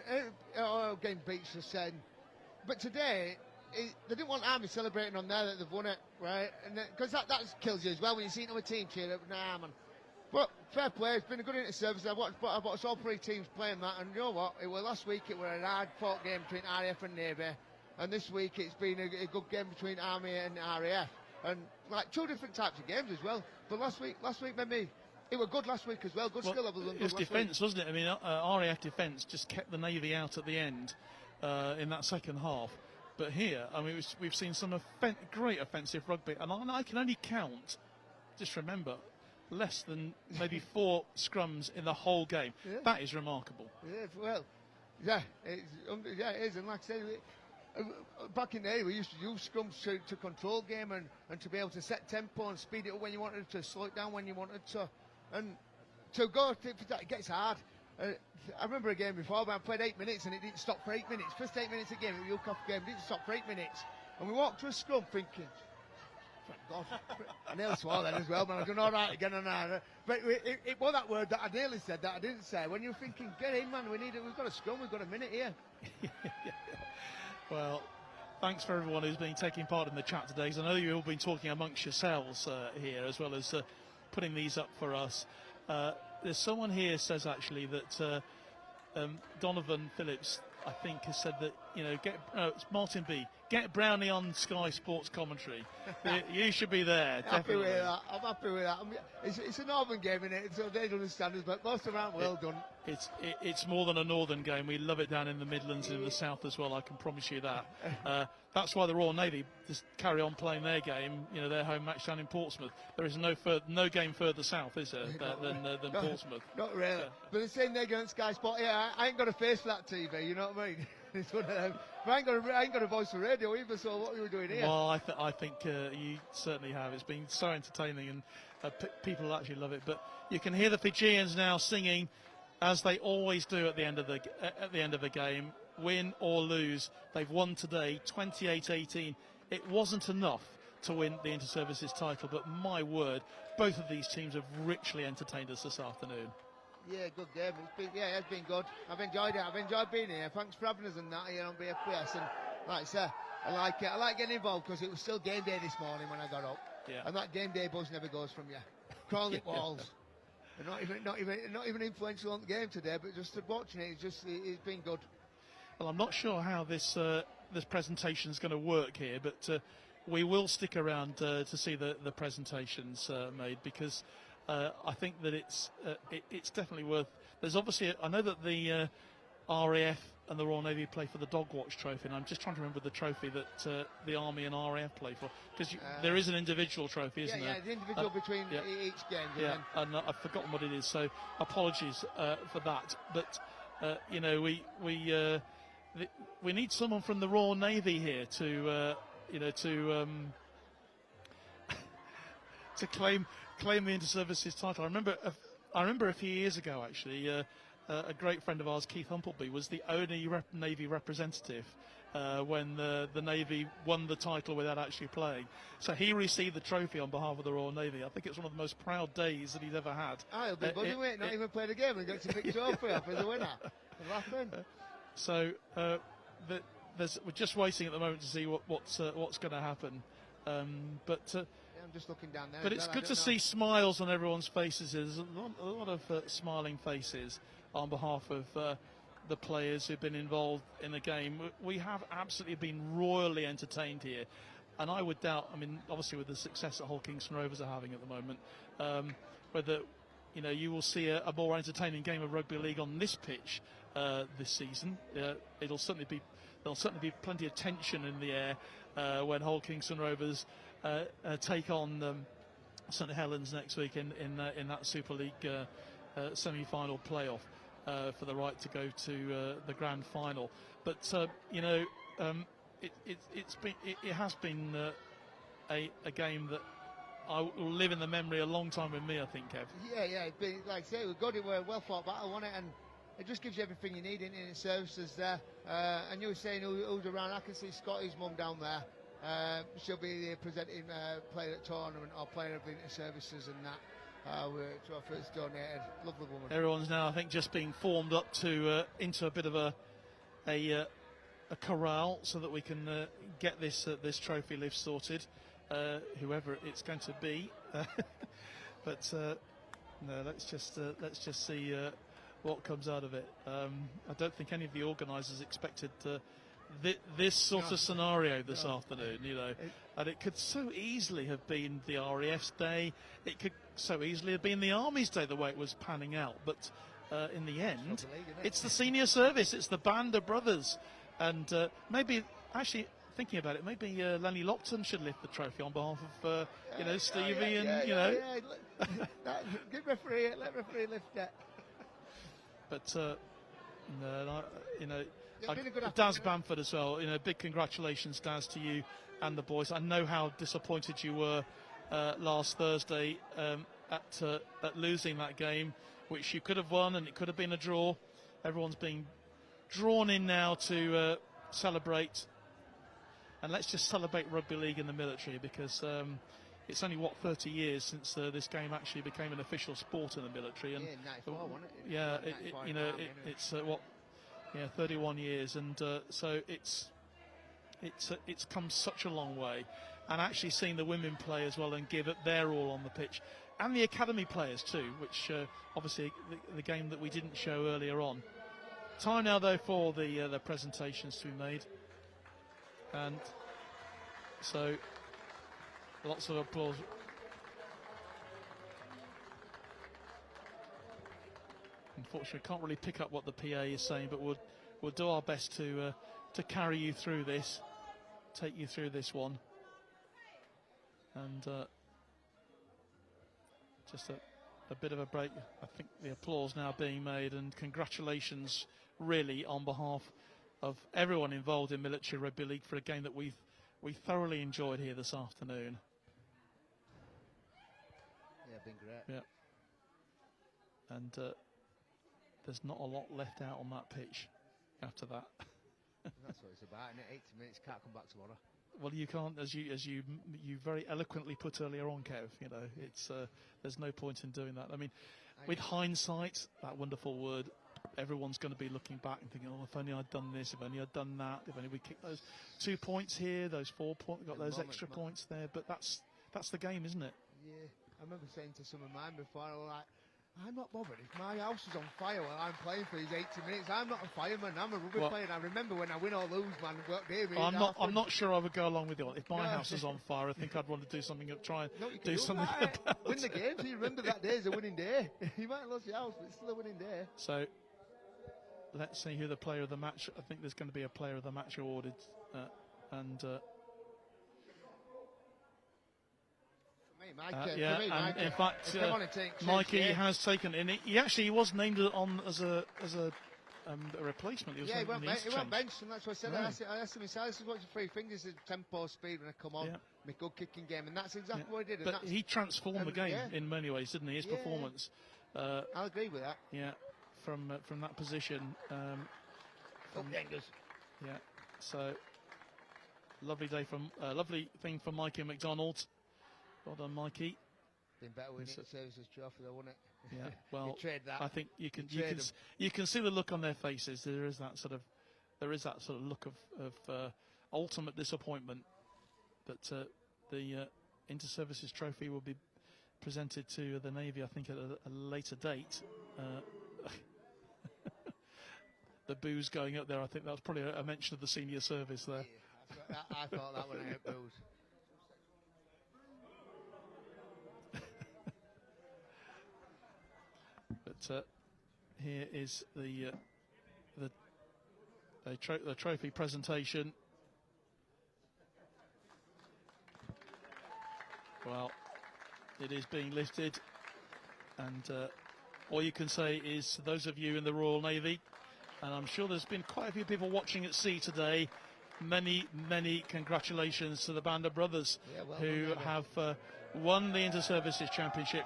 getting beats are said. But today, they didn't want Army celebrating on there that they've won it, right? And because that kills you as well when you see another team cheer up. Nah, man. Well, fair play. It's been a good inter-service. I've watched all 3 teams playing that, and you know what? Last week it was a hard-fought game between RAF and Navy, and this week it's been a good game between Army and RAF, and like 2 different types of games as well. But last week maybe it was good last week as well. Good skill levels. It was defence, wasn't it? I mean, RAF defence just kept the Navy out at the end in that second half. But here, I mean, we've seen some great offensive rugby, and I can only count, just remember, less than maybe 4 scrums in the whole game. Yeah. That is remarkable. Yeah, well, it is. And like I said, back in the day, we used to use scrums to control game and to be able to set tempo and speed it up when you wanted to, slow it down when you wanted to. And to go, it gets hard. I remember a game before where I played 8 minutes and it didn't stop for 8 minutes. First 8 minutes of the game, the Yukov game didn't stop for 8 minutes. And we walked to a scrum thinking, thank God. I nearly swore then as well, but I've done all right again and that. But it was that word that I nearly said that I didn't say. When you're thinking, get in, man, we've got a scrum, we've got a minute here. Well, thanks for everyone who's been taking part in the chat today, because I know you've all been talking amongst yourselves here, as well as putting these up for us. There's someone here says actually that Donovan Phillips, I think, has said that, it's Martin B. Get Brownie on Sky Sports commentary. You should be there. Happy with that. I'm happy with that. It's a northern game, isn't it? So they don't understand us, but most of them aren't well done. It's more than a northern game. We love it down in the Midlands and in the south as well. I can promise you that. That's why the Royal Navy just carry on playing their game. Their home match down in Portsmouth. There is no game further south, is there, than Portsmouth? Not really. But they're saying they're going Sky Sport. Yeah, I ain't got a face for that TV. You know what I mean? It's one of them. But I ain't got a voice for radio either. So what are we doing here? Well, I think you certainly have. It's been so entertaining, and people actually love it. But you can hear the Fijians now singing, as they always do at the end of the game. Win or lose, they've won today, 28-18. It wasn't enough to win the Inter-Services title, but my word, both of these teams have richly entertained us this afternoon. Yeah, good game. It's been good. I've enjoyed it. I've enjoyed being here. Thanks for having us and that here on BFBS. And like I said, I like it. I like getting involved because it was still game day this morning when I got up. Yeah. And that game day buzz never goes from you. Crawling walls. Not even influential on the game today, but just watching it, it's been good. Well, I'm not sure how this presentation is going to work here, but we will stick around to see the presentations made, because I think that it's definitely worth. There's obviously, I know that the RAF and the Royal Navy play for the Dog Watch Trophy, and I'm just trying to remember the trophy that the Army and RAF play for, because there is an individual trophy, isn't there? Yeah, the individual between each game. Yeah, and I've forgotten what it is, so apologies for that. But we need someone from the Royal Navy here to to claim the Inter-Services title. I remember a few years ago actually, a great friend of ours, Keith Humpleby, was the only Navy representative when the Navy won the title without actually playing. So he received the trophy on behalf of the Royal Navy. I think it's one of the most proud days that he's ever had. He'll be buzzing with it, not even played a game and gets a big trophy off as a winner. Laughing. So we're just waiting at the moment to see what's going to happen. I'm just looking down there. But it's good to see smiles on everyone's faces. There's a lot of smiling faces on behalf of the players who've been involved in the game. We have absolutely been royally entertained here, and I would doubt, obviously with the success that Hull Kingston Rovers are having at the moment, whether you will see a more entertaining game of rugby league on this pitch this season. There'll certainly be plenty of tension in the air when Hull Kingston Rovers take on St Helens next week in that Super League semi-final playoff for the right to go to the grand final. But it has been a game that will live in the memory a long time with me, I think, Kev. Yeah, it's been, like I say, it was a well-fought battle, wasn't it? And it just gives you everything you need in the services there. And you were saying who's around. I can see Scotty's mum down there. She'll be the presenting player at tournament or player of the services and that. Trophies donated. Lovely woman. Everyone's now, I think, just being formed up to into a bit of a corral so that we can get this trophy lift sorted. Whoever it's going to be, but No, let's just see what comes out of it. I don't think any of the organisers expected this sort of scenario this afternoon, you know, and it could so easily have been the RAF's day. It could so easily have been the Army's day, the way it was panning out. But in the end, it's the senior service, it's the band of brothers, and maybe actually. Thinking about it, maybe Lenny Lockton should lift the trophy on behalf of, you know, Stevie and, you know. Give referee, let referee lift it. But, no, you know, been a good Daz Bamford as well, you know, big congratulations, Daz, to you and the boys. I know how disappointed you were last Thursday at losing that game, which you could have won, and it could have been a draw. Everyone's being drawn in now to celebrate. And let's just celebrate rugby league in the military, because it's only, 30 years since this game actually became an official sport in the military. And 94, wasn't it? Yeah, you know, it's 31 years, and so it's come such a long way. And actually seeing the women play as well and give it their all on the pitch, and the academy players too, which obviously the game that we didn't show earlier on. Time now though for the presentations to be made. And so lots of applause. Unfortunately, can't really pick up what the PA is saying, but we'll do our best to carry you through this, take you through this one, and just a bit of a break. I think the applause now being made, and congratulations really on behalf of everyone involved in military rugby league for a game that we thoroughly enjoyed here this afternoon. Yeah, been great. Yeah. And there's not a lot left out on that pitch after that. That's what it's about, and 80 minutes, can't come back tomorrow. Well, you can't, as you very eloquently put earlier on, Kev. You know, it's there's no point in doing that. I mean, with hindsight, that wonderful word, everyone's going to be looking back and thinking, oh, if only I'd done this, if only I'd done that, if only we kicked those 2 points here, those 4 points, got those extra points there. But that's the game, isn't it? Yeah, I remember saying to some of mine before, I was like, I'm not bothered if my house is on fire while I'm playing for these 80 minutes. I'm not a fireman, I'm a rugby player. And I remember when I win or lose, man, I'm not sure I would go along with you. If my house is on fire, I think I'd want to do something, try and do something about win the game, so you remember that day is a winning day. You might have lost your house, but it's still a winning day. So let's see who the player of the match. I think there's going to be a player of the match awarded, in fact, Mikey has taken in. He was named on as a replacement. He went benched, and that's what I said. Really? I asked him himself, this is what's the three things, is tempo, speed when I come on, my good kicking game, and that's exactly what he did. But he transformed the game in many ways, didn't he? His performance. I'll agree with that. Yeah, from that position. Yeah, so lovely thing from Mikey McDonald. Well done, Mikey. Been better winning the services trophy, though, wouldn't it? Yeah, well, that. I think you can see the look on their faces. There is that sort of look of ultimate disappointment. But the Inter-Services trophy will be presented to the Navy, I think, at a later date. The boos going up there, I think that was probably a mention of the senior service there. Yeah, I thought that when I heard boos. But here is the trophy presentation. Well, it is being lifted, and all you can say is, those of you in the Royal Navy, and I'm sure there's been quite a few people watching at sea today, many congratulations to the band of brothers who have won the Inter-Services Championship.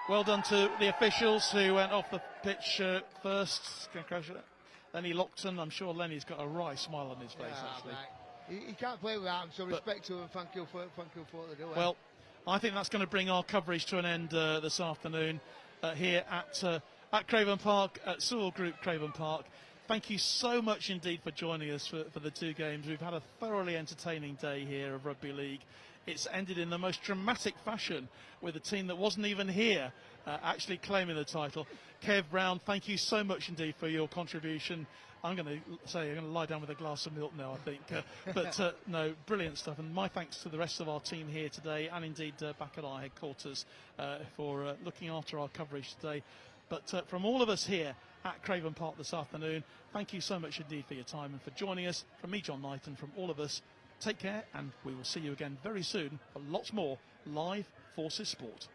Well done to the officials who went off the pitch first. Congratulations. Lenny Lockton. I'm sure Lenny's got a wry smile on his face, actually. Right. He can't play without him, so respect to him. Thank you for what they do. Well, I think that's going to bring our coverage to an end this afternoon here at Craven Park, at Sewell Group Craven Park. Thank you so much indeed for joining us for the two games. We've had a thoroughly entertaining day here of Rugby League. it's ended in the most dramatic fashion with a team that wasn't even here actually claiming the title. Kev Brown, thank you so much indeed for your contribution. I'm going to lie down with a glass of milk now, I think. But no, brilliant stuff. And my thanks to the rest of our team here today, and indeed back at our headquarters for looking after our coverage today. But from all of us here at Craven Park this afternoon, thank you so much indeed for your time and for joining us. From me, John Knight, and from all of us, take care, and we will see you again very soon for lots more live Forces Sport.